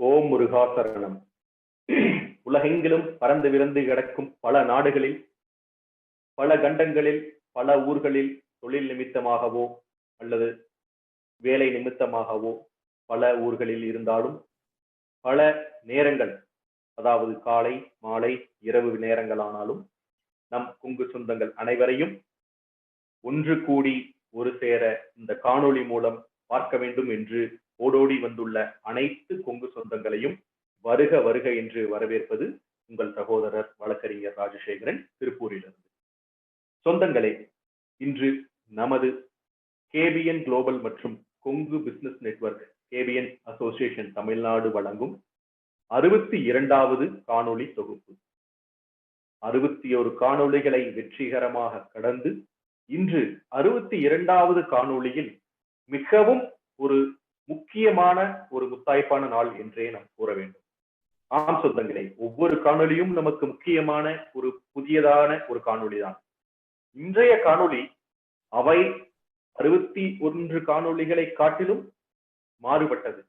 ஓம் முருகா சரணம். உலகெங்கிலும் பறந்து விரந்து கிடக்கும் பல நாடுகளில், பல கண்டங்களில், பல ஊர்களில் தொழில் நிமித்தமாகவோ அல்லது வேலை நிமித்தமாகவோ பல ஊர்களில் இருந்தாலும் பல நேரங்கள், அதாவது காலை மாலை இரவு நேரங்களானாலும் நம் கொங்கு சொந்தங்கள் அனைவரையும் ஒன்று கூடி ஒரு சேர இந்த காணொளி மூலம் பார்க்க வேண்டும் என்று ஓடோடி வந்துள்ள அனைத்து கொங்கு சொந்தங்களையும் வருக வருக என்று வரவேற்பது உங்கள் சகோதரர் வழக்கறிஞர் ராஜசேகரன், திருப்பூரிலிருந்து. சொந்தங்களே, இன்று நமது கேபிஎன் குளோபல் மற்றும் Kongu business network KPN association Tamil Nadu வழங்கும் 62வது காணொளி தொகுப்பு. 61 காணொளிகளை வெற்றிகரமாக கடந்து இன்று 62வது காணொளியில் மிகவும் ஒரு முக்கியமான ஒரு முத்தாய்ப்பான நாள் என்றே நாம் கூற வேண்டும். ஆம் சொந்தங்களே, ஒவ்வொரு காணொளியும் நமக்கு முக்கியமான ஒரு புதியதான ஒரு காணொளி தான். இன்றைய காணொளி அவை 61 காணொளிகளை காட்டிலும் மாறுபட்டது.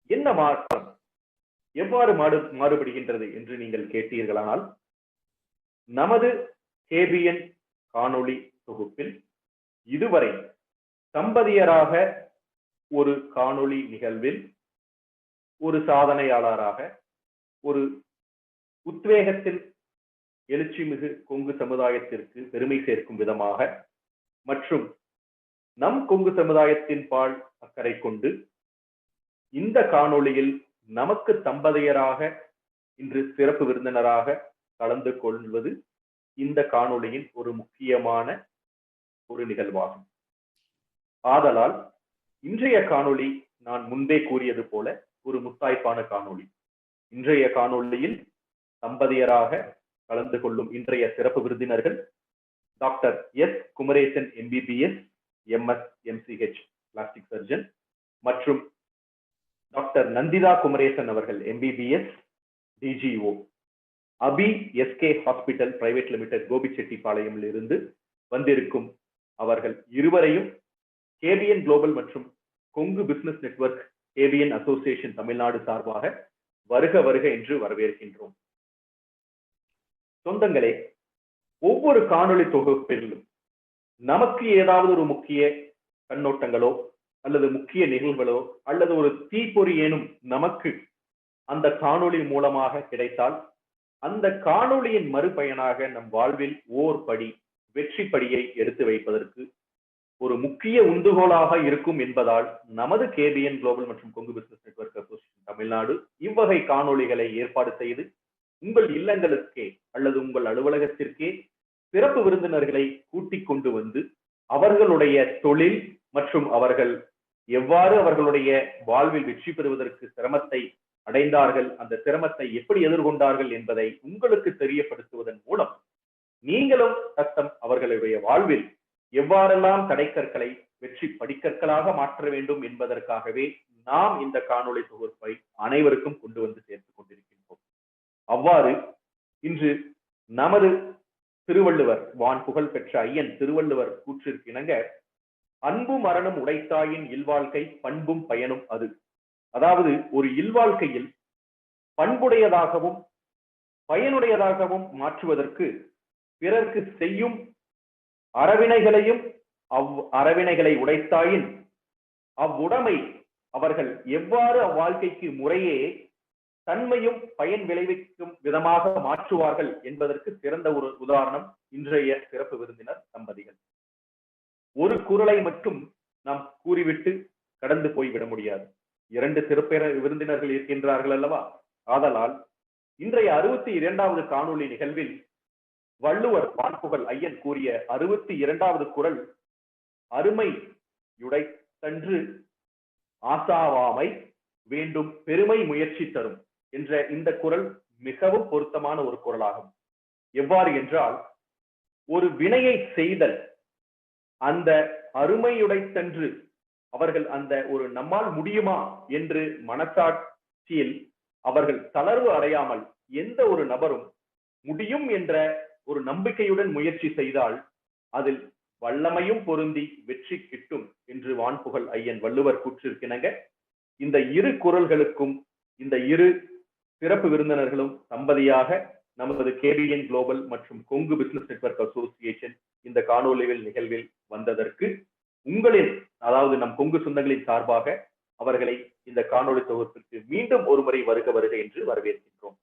என்ன மாற்றம், எவ்வாறு மாறுபடுகின்றது என்று நீங்கள் கேட்டீர்களானால், நமது கேபிஎன் காணொளி தொகுப்பில் இதுவரை தம்பதியராக ஒரு காணொளி நிகழ்வில் ஒரு சாதனையாளராக, ஒரு உத்வேகத்தில் எழுச்சி மிகு கொங்கு சமுதாயத்திற்கு பெருமை சேர்க்கும் விதமாக மற்றும் நம் கொங்கு சமுதாயத்தின் பால் அக்கறை கொண்டு இந்த காணொளியில் நமக்கு தம்பதியராக இன்று சிறப்பு விருந்தினராக கலந்து கொள்வது இந்த காணொளியின் ஒரு முக்கியமான ஒரு நிகழ்வாகும். ஆதலால் இன்றைய காணொளி நான் முன்பே கூறியது போல ஒரு முத்தாய்ப்பான காணொளி. இன்றைய காணொளியில் தம்பதியராக கலந்து கொள்ளும் இன்றைய சிறப்பு விருந்தினர்கள் doctor S Kumaresan MBBS MS MCh plastic surgeon மற்றும் டாக்டர் நந்திதா குமரேசன் அவர்கள் MBBS DGO Abhi SK hospital private limited கோபிச்செட்டிப்பாளையமில் இருந்து வந்திருக்கும் அவர்கள் இருவரையும் கேபிஎன் குளோபல் மற்றும் Kongu business network KPN association Tamil Nadu சார்பாக வருக வருக என்று வரவேற்கின்றோம். சொந்தங்களே, ஒவ்வொரு காணொளி தொகுப்பிலும் நமக்கு ஏதாவது ஒரு முக்கிய கண்ணோட்டங்களோ அல்லது முக்கிய நிகழ்வுகளோ அல்லது ஒரு தீப்பொறி ஏனும் நமக்கு அந்த காணொளி மூலமாக கிடைத்தால் அந்த காணொளியின் மறுபயனாக நம் வாழ்வில் ஓர் படி வெற்றி படியை எடுத்து வைப்பதற்கு ஒரு முக்கிய உந்துகோலாக இருக்கும் என்பதால் நமது கேபிஎன் குளோபல் மற்றும் Kongu business network association Tamil Nadu இவ்வகை காணொளிகளை ஏற்பாடு செய்து உங்கள் இல்லங்களுக்கே அல்லது உங்கள் அலுவலகத்திற்கே சிறப்பு விருந்தினர்களை கூட்டிக் கொண்டு வந்து அவர்களுடைய தொழில் மற்றும் அவர்கள் எவ்வாறு அவர்களுடைய வாழ்வில் வெற்றி பெறுவதற்கு சிரமத்தை அடைந்தார்கள், அந்த சிரமத்தை எப்படி எதிர்கொண்டார்கள் என்பதை உங்களுக்கு தெரியப்படுத்துவதன் மூலம் நீங்களும் அவர்களுடைய வாழ்வில் எவ்வாறெல்லாம் தடைக்கற்களை வெற்றி படிக்கற்களாக மாற்ற வேண்டும் என்பதற்காகவே நாம் இந்த காணொளி தொகுப்பை அனைவருக்கும் கொண்டு வந்து சேர்த்துக் கொண்டிருக்கின்றோம். அவ்வாறு இன்று நமது திருவள்ளுவர், வான் புகழ் பெற்ற ஐயன் திருவள்ளுவர் கூற்றிற்கிணங்க, அன்பும் மரணம் உடைத்தாயின் இல்வாழ்க்கை பண்பும் பயனும் அது. அதாவது ஒரு இல்வாழ்க்கையில் பண்புடையதாகவும் பயனுடையதாகவும் மாற்றுவதற்கு பிறர்க்கு செய்யும் அறவினைகளையும் அறவினைகளை உடைத்தாயின் அவ்வுடைமை அவர்கள் எவ்வாறு அவ்வாழ்க்கைக்கு முறையே தன்மையும் பயன் விளைவிக்கும் விதமாக மாற்றுவார்கள் என்பதற்கு சிறந்த ஒரு உதாரணம் இன்றைய சிறப்பு விருந்தினர் தம்பதிகள். ஒரு குறளை மட்டும் நாம் கூறிவிட்டு கடந்து போய்விட முடியாது. 2 சிறப்பு விருந்தினர்கள் இருக்கின்றார்கள் அல்லவா? ஆதலால் இன்றைய 62வது காணொளி நிகழ்வில் வள்ளுவர் வான்புகழ் ஐயன் கூறிய 62வது குறள், அருமையுடைத்தன்று ஆசாவாமை வேண்டும் பெருமை முயற்சி தரும் என்ற இந்த குறள் மிகவும் பொருத்தமான ஒரு குறளாகும். எவ்வாறு என்றால், ஒரு வினையை செய்தல் அந்த அருமையுடைத்தன்று அவர்கள் அந்த ஒரு நம்மால் முடியுமா என்று மனசாட்சியில் அவர்கள் தளர்வு அடையாமல் எந்த ஒரு நபரும் முடியும் என்ற ஒரு நம்பிக்கையுடன் முயற்சி செய்தால் அதில் வல்லமையும் பொருந்தி வெற்றி கிட்டும் என்று வான்புகழ் ஐயன் வள்ளுவர் கூற்றிருக்கினங்க. இந்த இரு குறள்களுக்கும் இந்த இரு சிறப்பு விருந்தினர்களும் தம்பதியாக நமது கேபிஎன் குளோபல் மற்றும் கொங்கு பிசினஸ் நெட்வொர்க் அசோசியேஷன் இந்த காணொலியில் நிகழ்வில் வந்ததற்கு உங்களின், அதாவது நம் கொங்கு சொந்தங்களின் சார்பாக அவர்களை இந்த காணொலி தொகுப்பிற்கு மீண்டும் ஒருமுறை வருக வருக என்று வரவேற்கின்றோம்.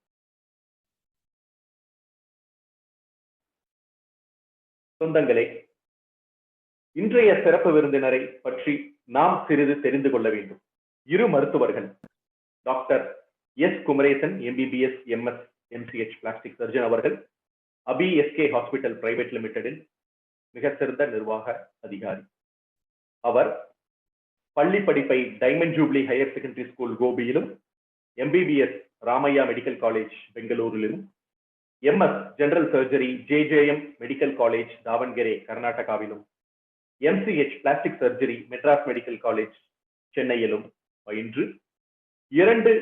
சொந்தங்களே, இன்றைய சிறப்பு விருந்தினரை பற்றி நாம் சிறிது தெரிந்து கொள்ள வேண்டும். இரு மருத்துவர்கள், doctor S Kumaresan MBBS MS MCh plastic surgeon அவர்கள் அபி எஸ்கே ஹாஸ்பிட்டல் பிரைவேட் லிமிடெடின் மிக சிறந்த நிர்வாக அதிகாரி. அவர் பள்ளி படிப்பை diamond jubilee higher secondary school கோபியிலும், எம்பிபிஎஸ் ராமையா மெடிக்கல் காலேஜ் பெங்களூரிலும், MS general surgery JJM medical college Davangere கர்நாடகாவிலும், MCh plastic surgery Madras medical college சென்னையிலும் பயின்று 2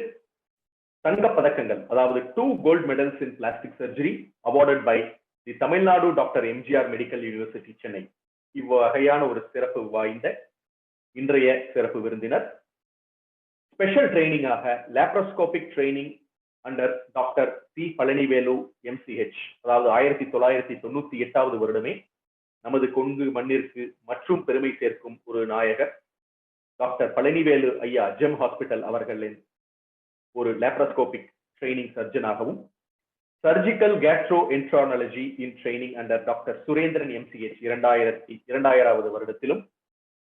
தங்கப் பதக்கங்கள், அதாவது 2 gold medals in plastic surgery awarded by the Tamil Nadu doctor MGR medical university Chennai. இவ்வகையான ஒரு சிறப்பு வாய்ந்த இன்றைய சிறப்பு விருந்தினர் ஸ்பெஷல் ட்ரைனிங்காக laparoscopic training under doctor C Palanivelu MCh, அதாவது 1998வது வருடமே நமது கொங்கு மண்ணிற்கு மற்றும் பெருமை சேர்க்கும் ஒரு நாயகர் டாக்டர் பழனிவேலு ஐயா ஜெம் ஹாஸ்பிட்டல் அவர்களின் ஒரு லேப்ரோஸ்கோபிக் ட்ரைனிங் சர்ஜனாகவும், surgical gastroenterology in training under doctor Surendran MCh 2000வது வருடத்திலும்,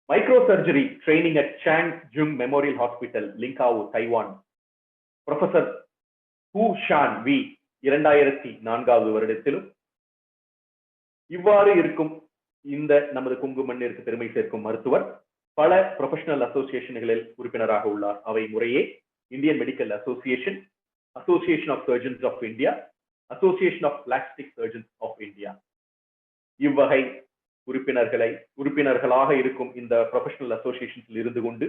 microsurgery training at Chang ஜுங் memorial hospital Linkou Taiwan professor Hu Shan V 2004வது வருடத்திலும், இவ்வாறு இருக்கும் இந்த நமது கொங்கு மண்ணிற்கு பெருமை சேர்க்கும் மருத்துவர் பல ப்ரொஃபஷனல் அசோசியேஷன்களில் உறுப்பினராக உள்ளார். அவை முறையே Indian medical association, association of surgeons of India, association of plastic surgeons of India. இவ்வகை உறுப்பினர்களாக இருக்கும் இந்த ப்ரொஃபஷனல் அசோசியேஷன்ஸில் இருந்து கொண்டு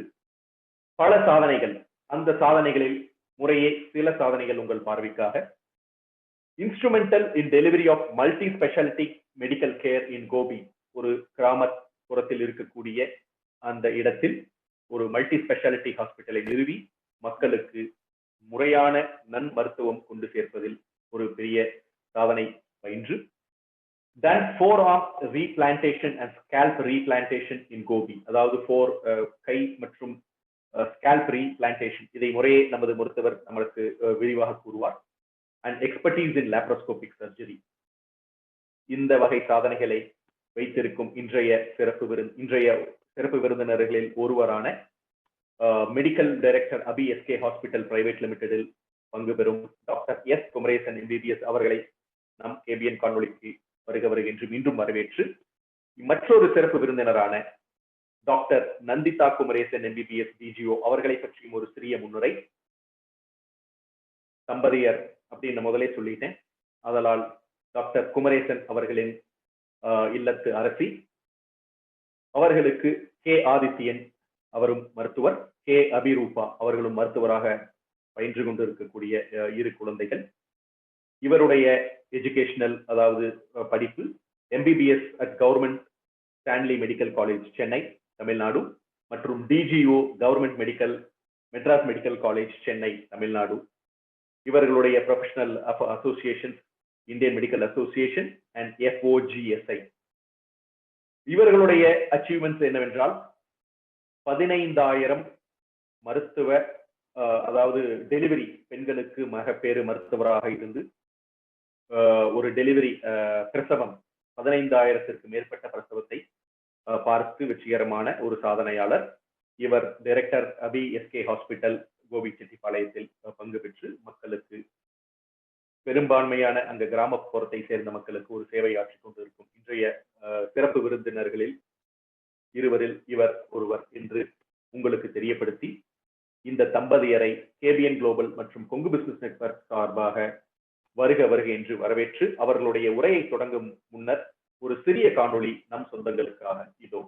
பல சாதனைகள், அந்த சாதனைகளில் முறையே சில சாதனைகள் உங்கள் பார்வைக்காக. Instrumental in delivery of multi speciality medical care in Gobi, ஒரு கிராமப்புறத்தில் இருக்கக்கூடிய அந்த இடத்தில் ஒரு மல்டி ஸ்பெஷாலிட்டி ஹாஸ்பிட்டலை நிறுவி மக்களுக்கு முறையான நன் மருத்துவம் கொண்டு சேர்ப்பதில் ஒரு பெரிய சாதனை பயின்று, then forearm replantation and scalp replantation in Gobi, அதாவது கை மற்றும் scalp replantation, இதை முறையே நமது மருத்துவர் நமக்கு விரிவாக கூறுவார். and expertise in laparoscopic surgery. இந்த வகை சாதனைகளை வைத்திருக்கும் இன்றைய சிறப்பு விருந்தினர்களில் ஒருவரான மெடிக்கல் டைரக்டர் அபி எஸ்கே ஹாஸ்பிட்டல் பிரைவேட் லிமிடெடில் பங்கு பெறும் டாக்டர் எஸ் குமரேசன் எம்பிபிஎஸ் அவர்களை நம் கேபிஎன் காணொலிக்கு வருக என்று மீண்டும் வரவேற்று, மற்றொரு சிறப்பு விருந்தினரான doctor Nandita Kumaresan MBBS DGO அவர்களை பற்றியும் ஒரு சிறிய முன்னுரை. தம்பதியர் அப்படின்னு முதலே சொல்லிட்டேன், அதனால் டாக்டர் குமரேசன் அவர்களின் இல்லத்து அரசி, அவர்களுக்கு கே ஆதித்யன் அவரும் மருத்துவர், கே அபிரூபா அவர்களும் மருத்துவராக பயின்று கொண்டிருக்கக்கூடிய 2 குழந்தைகள். இவருடைய எஜுகேஷனல், அதாவது படிப்பு MBBS at government Stanley medical college Chennai Tamil Nadu மற்றும் DGO government Madras medical college Chennai Tamil Nadu. இவர்களுடைய professional association Indian medical association and FOGSI. இவர்களுடைய அச்சீவ்மெண்ட்ஸ் என்னவென்றால் 15,000 மருத்துவ, அதாவது டெலிவரி பெண்களுக்கு மகப்பேறு மருத்துவராக இருந்து ஒரு டெலிவரி பிரசவம் 15,000ற்கு மேற்பட்ட பிரசவத்தை பார்த்து வெற்றிகரமான ஒரு சாதனையாளர். இவர் டைரக்டர் அபி எஸ்கே ஹாஸ்பிட்டல் கோபி செட்டிப்பாளையத்தில் பங்கு பெற்று மக்களுக்கு, பெரும்பான்மையான அந்த கிராமப்புறத்தை சேர்ந்த மக்களுக்கு ஒரு சேவை ஆற்றிக் கொண்டிருக்கும் இன்றைய சிறப்பு விருந்தினர்களில் இருவரில் இவர் ஒருவர் என்று உங்களுக்கு தெரியப்படுத்தி, இந்த தம்பதியரை கேபிஎன் குளோபல் மற்றும் கொங்கு பிசினஸ் நெட்வொர்க் சார்பாக வருக என்று வரவேற்று அவர்களுடைய உரையை தொடங்கும் முன்னர் ஒரு சிறிய காணொளி நம் சொந்தங்களுக்காக இதோ.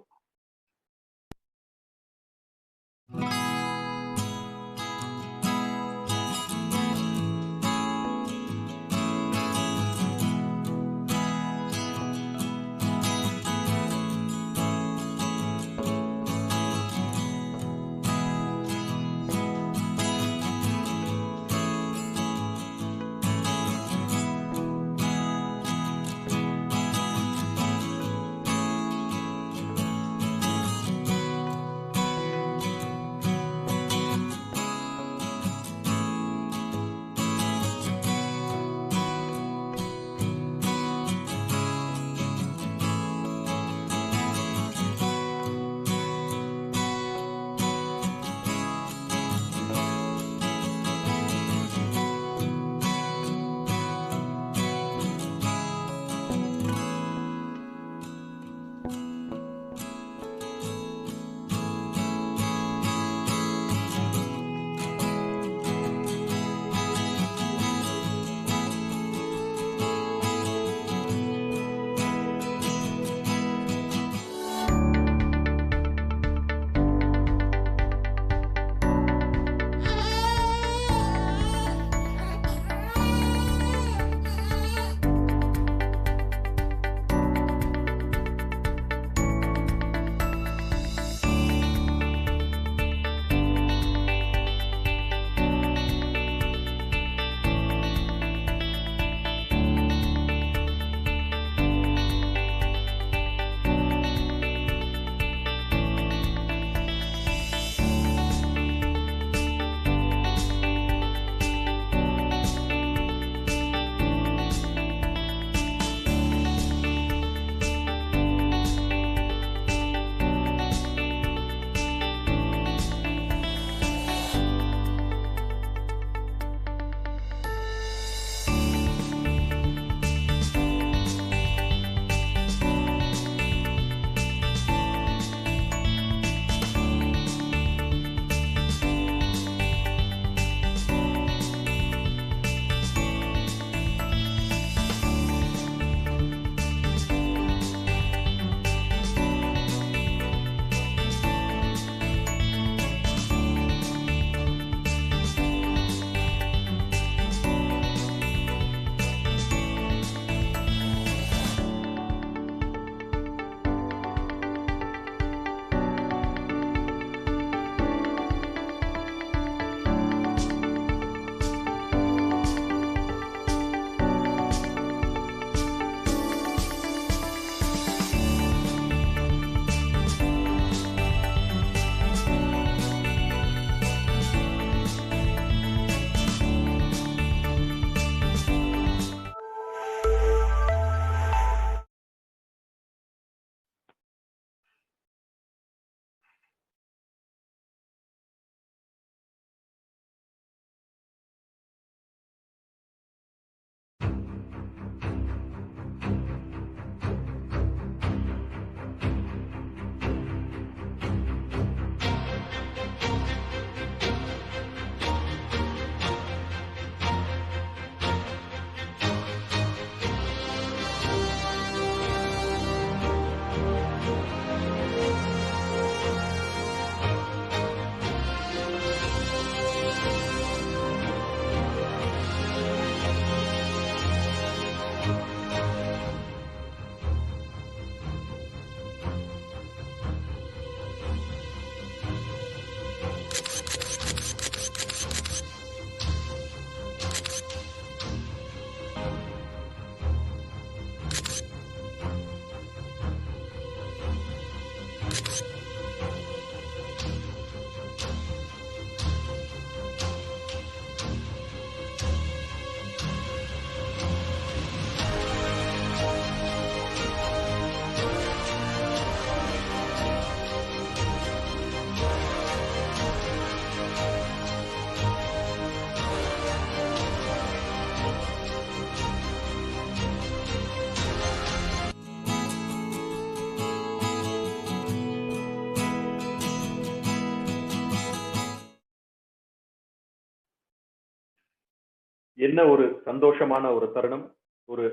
என்ன ஒரு சந்தோஷமான ஒரு தருணம், ஒரு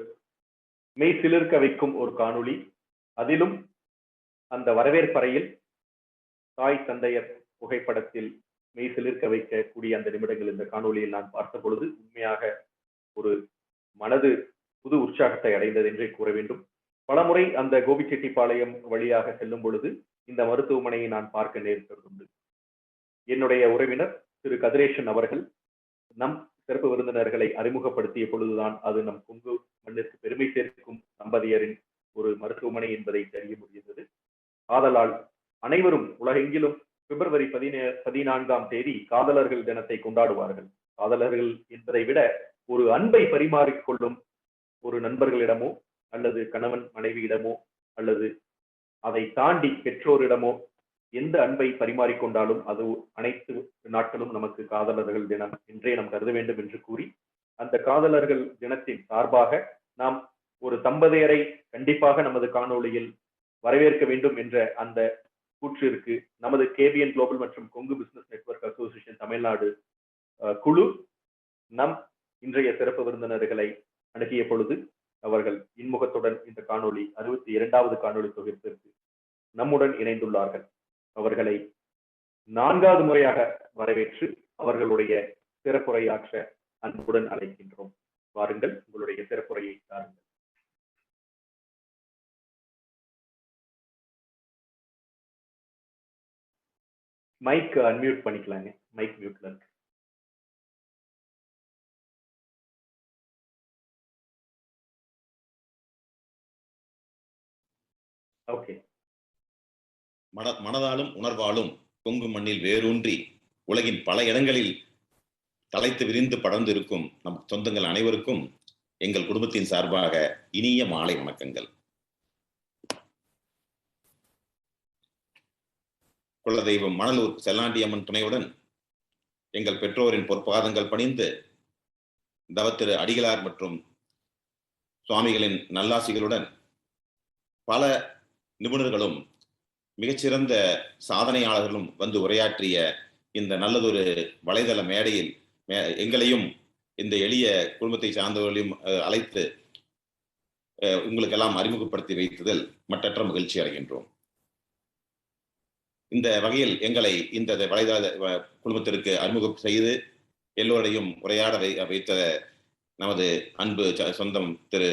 மெய் சிலிர்க்க வைக்கும் ஒரு காணொளி. அதிலும் அந்த வரவேற்பறையில் தாய் தந்தையர் புகைப்படத்தில் மெய் சிலிர்க்க வைக்கக்கூடிய அந்த நிமிடங்கள் இந்த காணொளியில் நான் பார்த்த பொழுது உண்மையாக ஒரு மனது புது உற்சாகத்தை அடைந்தது என்றே கூற வேண்டும். பலமுறை அந்த கோபிச்செட்டிப்பாளையம் வழியாக செல்லும் பொழுது இந்த மருத்துவமனையை நான் பார்க்க நேர்ந்ததுண்டு. என்னுடைய உறவினர் திரு கதிரேசன் அவர்கள் நம் சிறப்பு விருந்தினர்களை அறிமுகப்படுத்திய பொழுதுதான் அது நம் கொங்கு மண்ணிற்கு பெருமை சேர்க்கும் தம்பதியரின் ஒரு மருத்துவமனை என்பதை தெரிய முடிந்தது. ஆதலால் அனைவரும் உலகெங்கிலும் பிப்ரவரி 14 காதலர்கள் தினத்தை கொண்டாடுவார்கள். காதலர்கள் என்பதை விட ஒரு அன்பை பரிமாறிக்கொள்ளும் ஒரு நண்பர்களிடமோ அல்லது கணவன் மனைவியிடமோ அல்லது அதை தாண்டி பெற்றோரிடமோ எந்த அன்பை பரிமாறிக்கொண்டாலும் அது அனைத்து நாட்களும் நமக்கு காதலர்கள் தினம் என்றே நாம் கருத வேண்டும் என்று கூறி, அந்த காதலர்கள் தினத்தின் சார்பாக நாம் ஒரு தம்பதியரை கண்டிப்பாக நமது காணொளியில் வரவேற்க வேண்டும் என்ற அந்த கூற்றிற்கு நமது கேபிஎன் குளோபல் மற்றும் Kongu business network association Tamil Nadu குழு நம் இன்றைய சிறப்பு விருந்தினர்களை அணுகிய பொழுது அவர்கள் இன்முகத்துடன் இந்த காணொளி 62வது காணொளி தொகுப்பிற்கு நம்முடன் இணைந்துள்ளார்கள். அவர்களை 4வது முறையாக வரவேற்று அவர்களுடைய சிறப்புரையாற்ற அன்புடன் அழைக்கின்றோம். வாருங்கள், உங்களுடைய சிறப்புரையை தாருங்கள். மைக் அன்மியூட் பண்ணிக்கலாங்க. மைக் மியூட்ல இருக்கு. ஓகே. மனதாலும் உணர்வாலும் கொங்கு மண்ணில் வேரூன்றி உலகின் பல இடங்களில் தலைத்து விரிந்து படர்ந்து இருக்கும் நம் சொந்தங்கள் அனைவருக்கும் எங்கள் குடும்பத்தின் சார்பாக இனிய மாலை வணக்கங்கள். குலதெய்வம் மணலூர் செல்லாண்டியம்மன் துணையுடன் எங்கள் பெற்றோரின் பொற்பாதங்கள் பணிந்து தவத்திரு அடிகளார் மற்றும் சுவாமிகளின் நல்லாசிகளுடன் பல நிபுணர்களும் மிகச்சிறந்த சாதனையாளர்களும் வந்து உரையாற்றிய இந்த நல்லதொரு வலைதள மேடையில் எங்களையும் இந்த எளிய குடும்பத்தை சார்ந்தவர்களையும் அழைத்து உங்களுக்கெல்லாம் அறிமுகப்படுத்தி வைத்ததில் மற்றற்ற மகிழ்ச்சி அடைகின்றோம். இந்த வகையில் எங்களை இந்த வலைதள குடும்பத்திற்கு அறிமுகம் செய்து எல்லோரையும் உரையாட வைத்த நமது அன்பு சொந்தம் திரு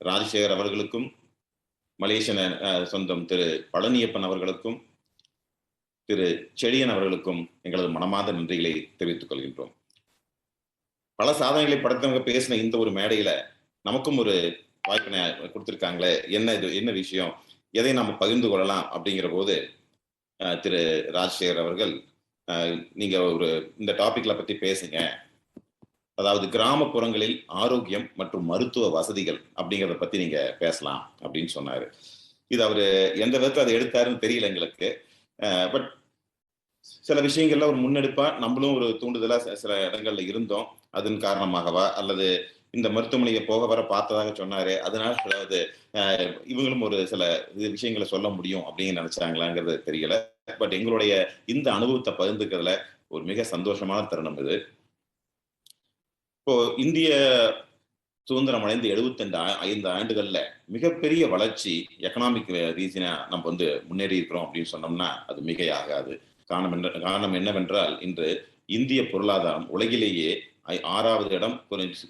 ராஜசேகர் அவர்களுக்கும், மலேசியன் சொந்தம் திரு பழனியப்பன் அவர்களுக்கும், திரு செழியன் அவர்களுக்கும் எங்களது மனமார்ந்த நன்றிகளை தெரிவித்துக் கொள்கின்றோம். பல சாதனைகளை படைத்தவங்க பேசின இந்த ஒரு மேடையில நமக்கும் ஒரு வாய்ப்பினை கொடுத்திருக்காங்களே, என்ன விஷயம், எதை நாம பகிர்ந்து கொள்ளலாம் அப்படிங்கிற போது திரு ராஜசேகர் அவர்கள் நீங்க ஒரு இந்த டாபிக்ல பத்தி பேசுங்க, அதாவது கிராமப்புறங்களில் ஆரோக்கியம் மற்றும் மருத்துவ வசதிகள் அப்படிங்கிறத பத்தி நீங்க பேசலாம் அப்படின்னு சொன்னாரு. இது அவரு எந்த விதத்தை அதை எடுத்தாருன்னு தெரியல எங்களுக்கு. பட் சில விஷயங்கள்ல ஒரு முன்னெடுப்பா நம்மளும் ஒரு தூண்டுதலா சில இடங்கள்ல இருந்தோம். அதன் காரணமாகவா அல்லது இந்த மருத்துவமனையை போக வர பார்த்ததாக சொன்னாரு, அதனால அதாவது இவங்களும் ஒரு சில விஷயங்களை சொல்ல முடியும் அப்படின்னு நினைச்சாங்களாங்கிறது தெரியல. பட் எங்களுடைய இந்த அனுபவத்தை பகிர்ந்துக்கிறதுல ஒரு மிக சந்தோஷமான தருணம் இது. இப்போ இந்திய சுதந்திரம் அடைந்து 75 ஆண்டுகள்ல மிகப்பெரிய வளர்ச்சி எக்கனாமிக் ரீசனா நம்ம வந்து முன்னேறி இருக்கிறோம் அப்படின்னு சொன்னோம்னா அது மிகையாகாது. காரணம் என்னவென்றால் இன்று இந்திய பொருளாதாரம் உலகிலேயே 6வது இடம்,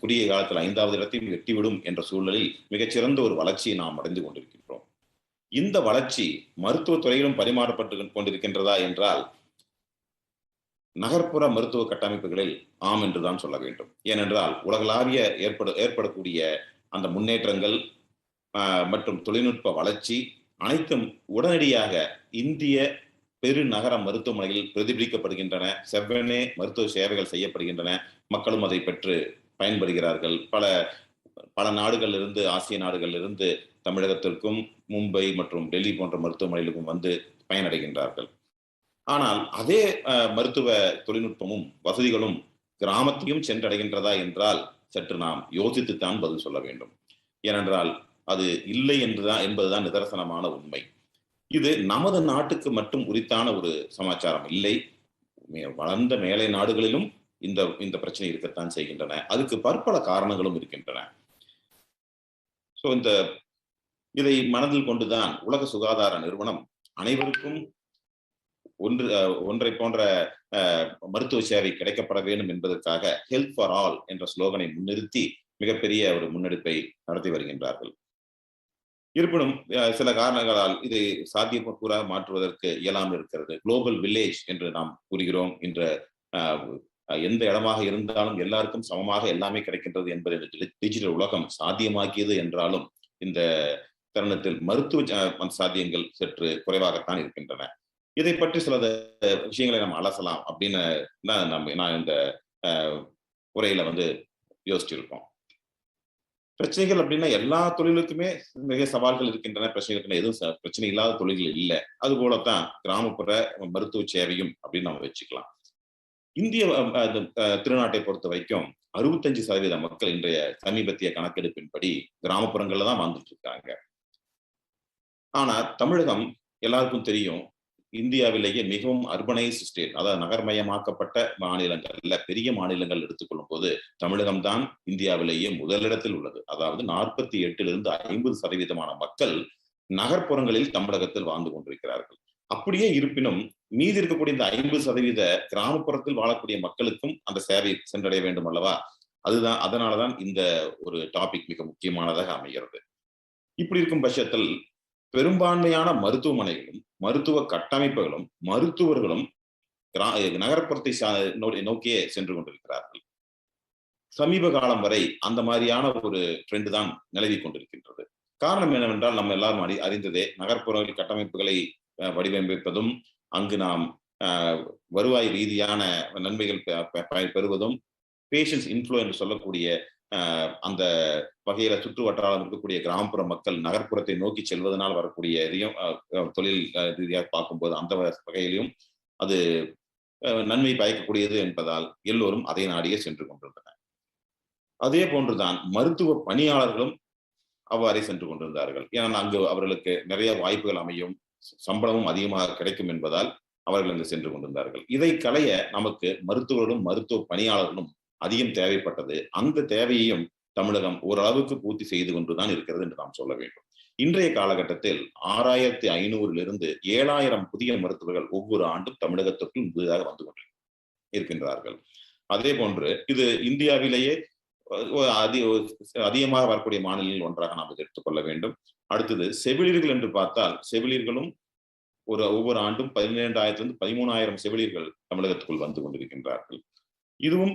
குறுகிய காலத்தில் 5வது இடத்தையும் எட்டிவிடும் என்ற சூழலில் மிகச்சிறந்த ஒரு வளர்ச்சியை நாம் அடைந்து கொண்டிருக்கின்றோம். இந்த வளர்ச்சி மருத்துவ துறையிலும் பரிமாறப்பட்டு கொண்டிருக்கின்றதா என்றால் நகர்ப்புற மருத்துவ கட்டமைப்புகளில் ஆம் என்றுதான் சொல்ல வேண்டும். ஏனென்றால் உலகளாவிய ஏற்படக்கூடிய அந்த முன்னேற்றங்கள் மற்றும் தொழில்நுட்ப வளர்ச்சி அனைத்தும் உடனடியாக இந்திய பெருநகர மருத்துவமனைகளில் பிரதிபலிக்கப்படுகின்றன. செவ்வனே மருத்துவ சேவைகள் செய்யப்படுகின்றன. மக்களும் அதை பெற்று பயன்படுகிறார்கள். பல நாடுகளிலிருந்து, ஆசிய நாடுகளிலிருந்து தமிழகத்திற்கும் மும்பை மற்றும் டெல்லி போன்ற மருத்துவமனைகளுக்கும் வந்து பயனடைகின்றார்கள். ஆனால் அதே மருத்துவ தொழில்நுட்பமும் வசதிகளும் கிராமத்தையும் சென்றடைகின்றதா என்றால் சற்று நாம் யோசித்துத்தான் பதில் சொல்ல வேண்டும். ஏனென்றால் அது இல்லை என்பதுதான் நிதர்சனமான உண்மை. இது நமது நாட்டுக்கு மட்டும் உரித்தான ஒரு சமாச்சாரம் இல்லை. வளர்ந்த மேலை நாடுகளிலும் இந்த இந்த பிரச்சனை இருக்கத்தான் செய்கின்றன. அதுக்கு பற்பல காரணங்களும் இருக்கின்றன. ஸோ இதை மனதில் கொண்டுதான் உலக சுகாதார நிறுவனம் அனைவருக்கும் ஒன்றை போன்ற மருத்துவ சேவை கிடைக்கப்பட வேண்டும் என்பதற்காக ஹெல்த் ஃபார் ஆல் என்ற ஸ்லோகனை முன்னிறுத்தி மிகப்பெரிய ஒரு முன்னெடுப்பை நடத்தி வருகின்றார்கள். இருப்பினும் சில காரணங்களால் இதை சாத்தியக்கூறாக மாற்றுவதற்கு இயலாமல் இருக்கிறது. குளோபல் வில்லேஜ் என்று நாம் கூறுகிறோம். இன்ற எந்த இடமாக இருந்தாலும் எல்லாருக்கும் சமமாக எல்லாமே கிடைக்கின்றது என்பதை டிஜிட்டல் உலகம் சாத்தியமாக்கியது என்றாலும் இந்த தருணத்தில் மருத்துவ சாத்தியங்கள் சற்று குறைவாகத்தான் இருக்கின்றன. இதை பற்றி சில விஷயங்களை நம்ம அலசலாம் அப்படின்னு நான் இந்த உரையில யோசிச்சிருக்கோம். பிரச்சனைகள் அப்படின்னா எல்லா தொழிலுக்குமே மிக சவால்கள் இருக்கின்றன. பிரச்சனைகள் எதுவும் பிரச்சனை இல்லாத தொழில்கள் இல்லை. அது போலத்தான் கிராமப்புற மருத்துவ சேவையும் அப்படின்னு நம்ம வச்சுக்கலாம். இந்திய திருநாட்டை பொறுத்த வரைக்கும் 65% மக்கள் இன்றைய சமீபத்திய கணக்கெடுப்பின்படி கிராமப்புறங்கள்ல தான் வாழ்ந்துட்டு இருக்காங்க. ஆனா தமிழகம் எல்லாருக்கும் தெரியும், இந்தியாவிலேயே மிகவும் அர்பனைஸ்ட் ஸ்டேட், அதாவது நகர்மயமாக்கப்பட்ட மாநிலங்கள்ல பெரிய மாநிலங்கள் எடுத்துக்கொள்ளும் போது தமிழகம் தான் இந்தியாவிலேயே முதலிடத்தில் உள்ளது. அதாவது 48% 50% மக்கள் நகர்ப்புறங்களில் தமிழகத்தில் வாழ்ந்து கொண்டிருக்கிறார்கள். அப்படியே இருப்பினும் மீதி இருக்கக்கூடிய இந்த 50% கிராமப்புறத்தில் வாழக்கூடிய மக்களுக்கும் அந்த சேவை சென்றடைய வேண்டும் அல்லவா? அதனாலதான் இந்த ஒரு டாபிக் மிக முக்கியமானதாக அமைகிறது. இப்படி இருக்கும் பட்சத்தில் பெரும்பான்மையான மருத்துவமனைகளும் மருத்துவ கட்டமைப்புகளும் மருத்துவர்களும் நகர்ப்புறத்தை நோக்கியே சென்று கொண்டிருக்கிறார்கள். சமீப காலம் வரை அந்த மாதிரியான ஒரு ட்ரெண்ட் தான் நிலவி கொண்டிருக்கின்றது. காரணம் என்னவென்றால், நம்ம எல்லாரும் அறிந்ததே, நகர்ப்புற கட்டமைப்புகளை வடிவமைப்பதும் அங்கு நாம் வருவாய் ரீதியான நன்மைகள் பெறுவதும் பேஷன்ஸ் இன்ஃப்ளோ என்று சொல்லக்கூடிய அந்த வகையில சுற்று வட்டாரம் இருக்கக்கூடிய கிராமப்புற மக்கள் நகர்ப்புறத்தை நோக்கி செல்வதனால் வரக்கூடிய தொழில் ரீதியாக பார்க்கும்போது அந்த வகையிலும் அது நன்மை பயக்கக்கூடியது என்பதால் எல்லோரும் அதை நாடியே சென்று கொண்டிருந்தனர். அதே போன்றுதான் மருத்துவ பணியாளர்களும் அவ்வாறே சென்று கொண்டிருந்தார்கள். ஏன்னா அங்கு அவர்களுக்கு நிறைய வாய்ப்புகள் அமையும், சம்பளமும் அதிகமாக கிடைக்கும் என்பதால் அவர்கள் அங்கு சென்று கொண்டிருந்தார்கள். இதை களைய நமக்கு மருத்துவர்களும் மருத்துவ பணியாளர்களும் அதிகம் தேவைப்பட்டது. அந்த தேவையையும் தமிழகம் ஓரளவுக்கு பூர்த்தி செய்து கொண்டுதான் இருக்கிறது என்று நாம் சொல்ல வேண்டும். இன்றைய காலகட்டத்தில் 6500 7000 புதிய மருத்துவர்கள் ஒவ்வொரு ஆண்டும் தமிழகத்திற்குள் புதிதாக வந்து கொண்டு இருக்கின்றார்கள். அதே போன்று இது இந்தியாவிலேயே அதிகமாக வரக்கூடிய மாநிலங்களில் ஒன்றாக நாம் இதை எடுத்துக்கொள்ள வேண்டும். அடுத்தது செவிலியர்கள் என்று பார்த்தால், செவிலியர்களும் ஒவ்வொரு ஆண்டும் 12,000 13,000 செவிலியர்கள் தமிழகத்துக்குள் வந்து கொண்டிருக்கின்றார்கள். இதுவும்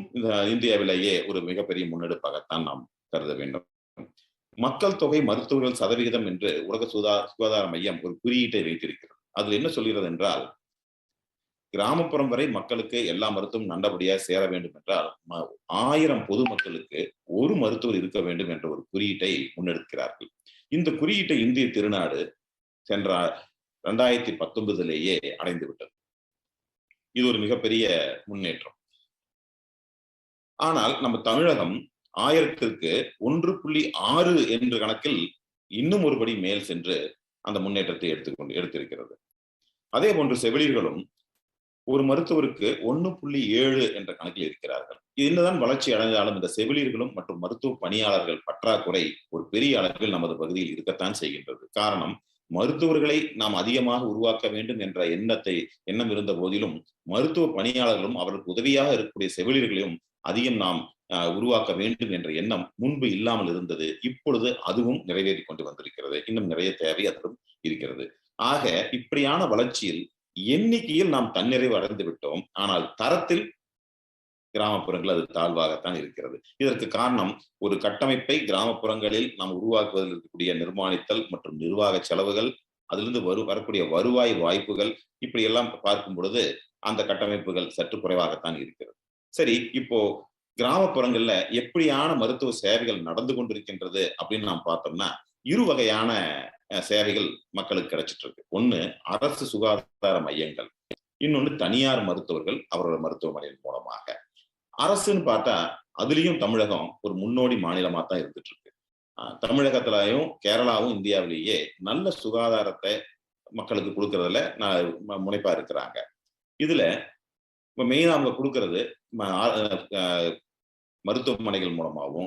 இந்தியாவிலேயே ஒரு மிகப்பெரிய முன்னெடுப்பாகத்தான் நாம் கருத வேண்டும். மக்கள் தொகை மருத்துவர்கள் சதவிகிதம் என்று உலக சுகாதார மையம் ஒரு குறியீட்டை வைத்திருக்கிறது. அதில் என்ன சொல்கிறது என்றால், கிராமப்புறம் வரை மக்களுக்கு எல்லா மருத்துவம் நல்லபடியாக சேர வேண்டும் என்றால் 1000 பொதுமக்களுக்கு ஒரு மருத்துவர் இருக்க வேண்டும் என்ற ஒரு குறியீட்டை முன்னெடுக்கிறார்கள். இந்த குறியீட்டை இந்திய திருநாடு சென்ற 2019 அடைந்து விட்டது. இது ஒரு மிகப்பெரிய முன்னேற்றம். ஆனால் நம்ம தமிழகம் 1000க்கு 1.6 என்ற கணக்கில் இன்னும் ஒருபடி மேல் சென்று அந்த முன்னேற்றத்தை எடுத்திருக்கிறது. அதே போன்று செவிலியர்களும் ஒரு மருத்துவருக்கு 1.7 என்ற கணக்கில் இருக்கிறார்கள். என்னதான் வளர்ச்சி அடைந்தாலும் இந்த செவிலியர்களும் மற்றும் மருத்துவ பணியாளர்கள் பற்றாக்குறை ஒரு பெரிய அளவில் நமது பகுதியில் இருக்கத்தான் செய்கின்றது. காரணம், மருத்துவர்களை நாம் அதிகமாக உருவாக்க வேண்டும் என்ற எண்ணம் இருந்த போதிலும் மருத்துவ பணியாளர்களும் அவர்களுக்கு உதவியாக இருக்கக்கூடிய செவிலியர்களையும் அதிகம் நாம் உருவாக்க வேண்டும் என்ற எண்ணம் முன்பு இல்லாமல் இருந்தது. இப்பொழுது அதுவும் நிறைவேறி கொண்டு வந்திருக்கிறது. இன்னும் நிறைய தேவை அதிலும் இருக்கிறது. ஆக இப்படியான வளர்ச்சியில் எண்ணிக்கையில் நாம் தன்னிறைவு அடைந்து விட்டோம். ஆனால் தரத்தில் கிராமப்புறங்கள் அது தாழ்வாகத்தான் இருக்கிறது. இதற்கு காரணம், ஒரு கட்டமைப்பை கிராமப்புறங்களில் நாம் உருவாக்குவதில் இருக்கக்கூடிய நிர்மாணித்தல் மற்றும் நிர்வாக செலவுகள், அதிலிருந்து வரக்கூடிய வருவாய் வாய்ப்புகள், இப்படி எல்லாம் பார்க்கும் பொழுது அந்த கட்டமைப்புகள் சற்று குறைவாகத்தான் இருக்கிறது. சரி, இப்போ கிராமப்புறங்கள்ல எப்படியான மருத்துவ சேவைகள் நடந்து கொண்டிருக்கின்றது அப்படின்னு நாம் பார்த்தோம்னா, இரு வகையான சேவைகள் மக்களுக்கு கிடைச்சிட்டு இருக்கு. ஒண்ணு அரசு சுகாதார மையங்கள், இன்னொன்னு தனியார் மருத்துவர்கள் அவரோட மருத்துவமனையின் மூலமாக. அரசுன்னு பார்த்தா அதுலயும் தமிழகம் ஒரு முன்னோடி மாநிலமா தான் இருந்துட்டு இருக்கு. தமிழகத்திலையும் கேரளாவும் இந்தியாவிலேயே நல்ல சுகாதாரத்தை மக்களுக்கு கொடுக்கறதுல முனைப்பா இருக்கிறாங்க. இதுல இப்ப மெயினா அவங்க கொடுக்கறது மருத்துவமனைகள் மூலமாகவும்,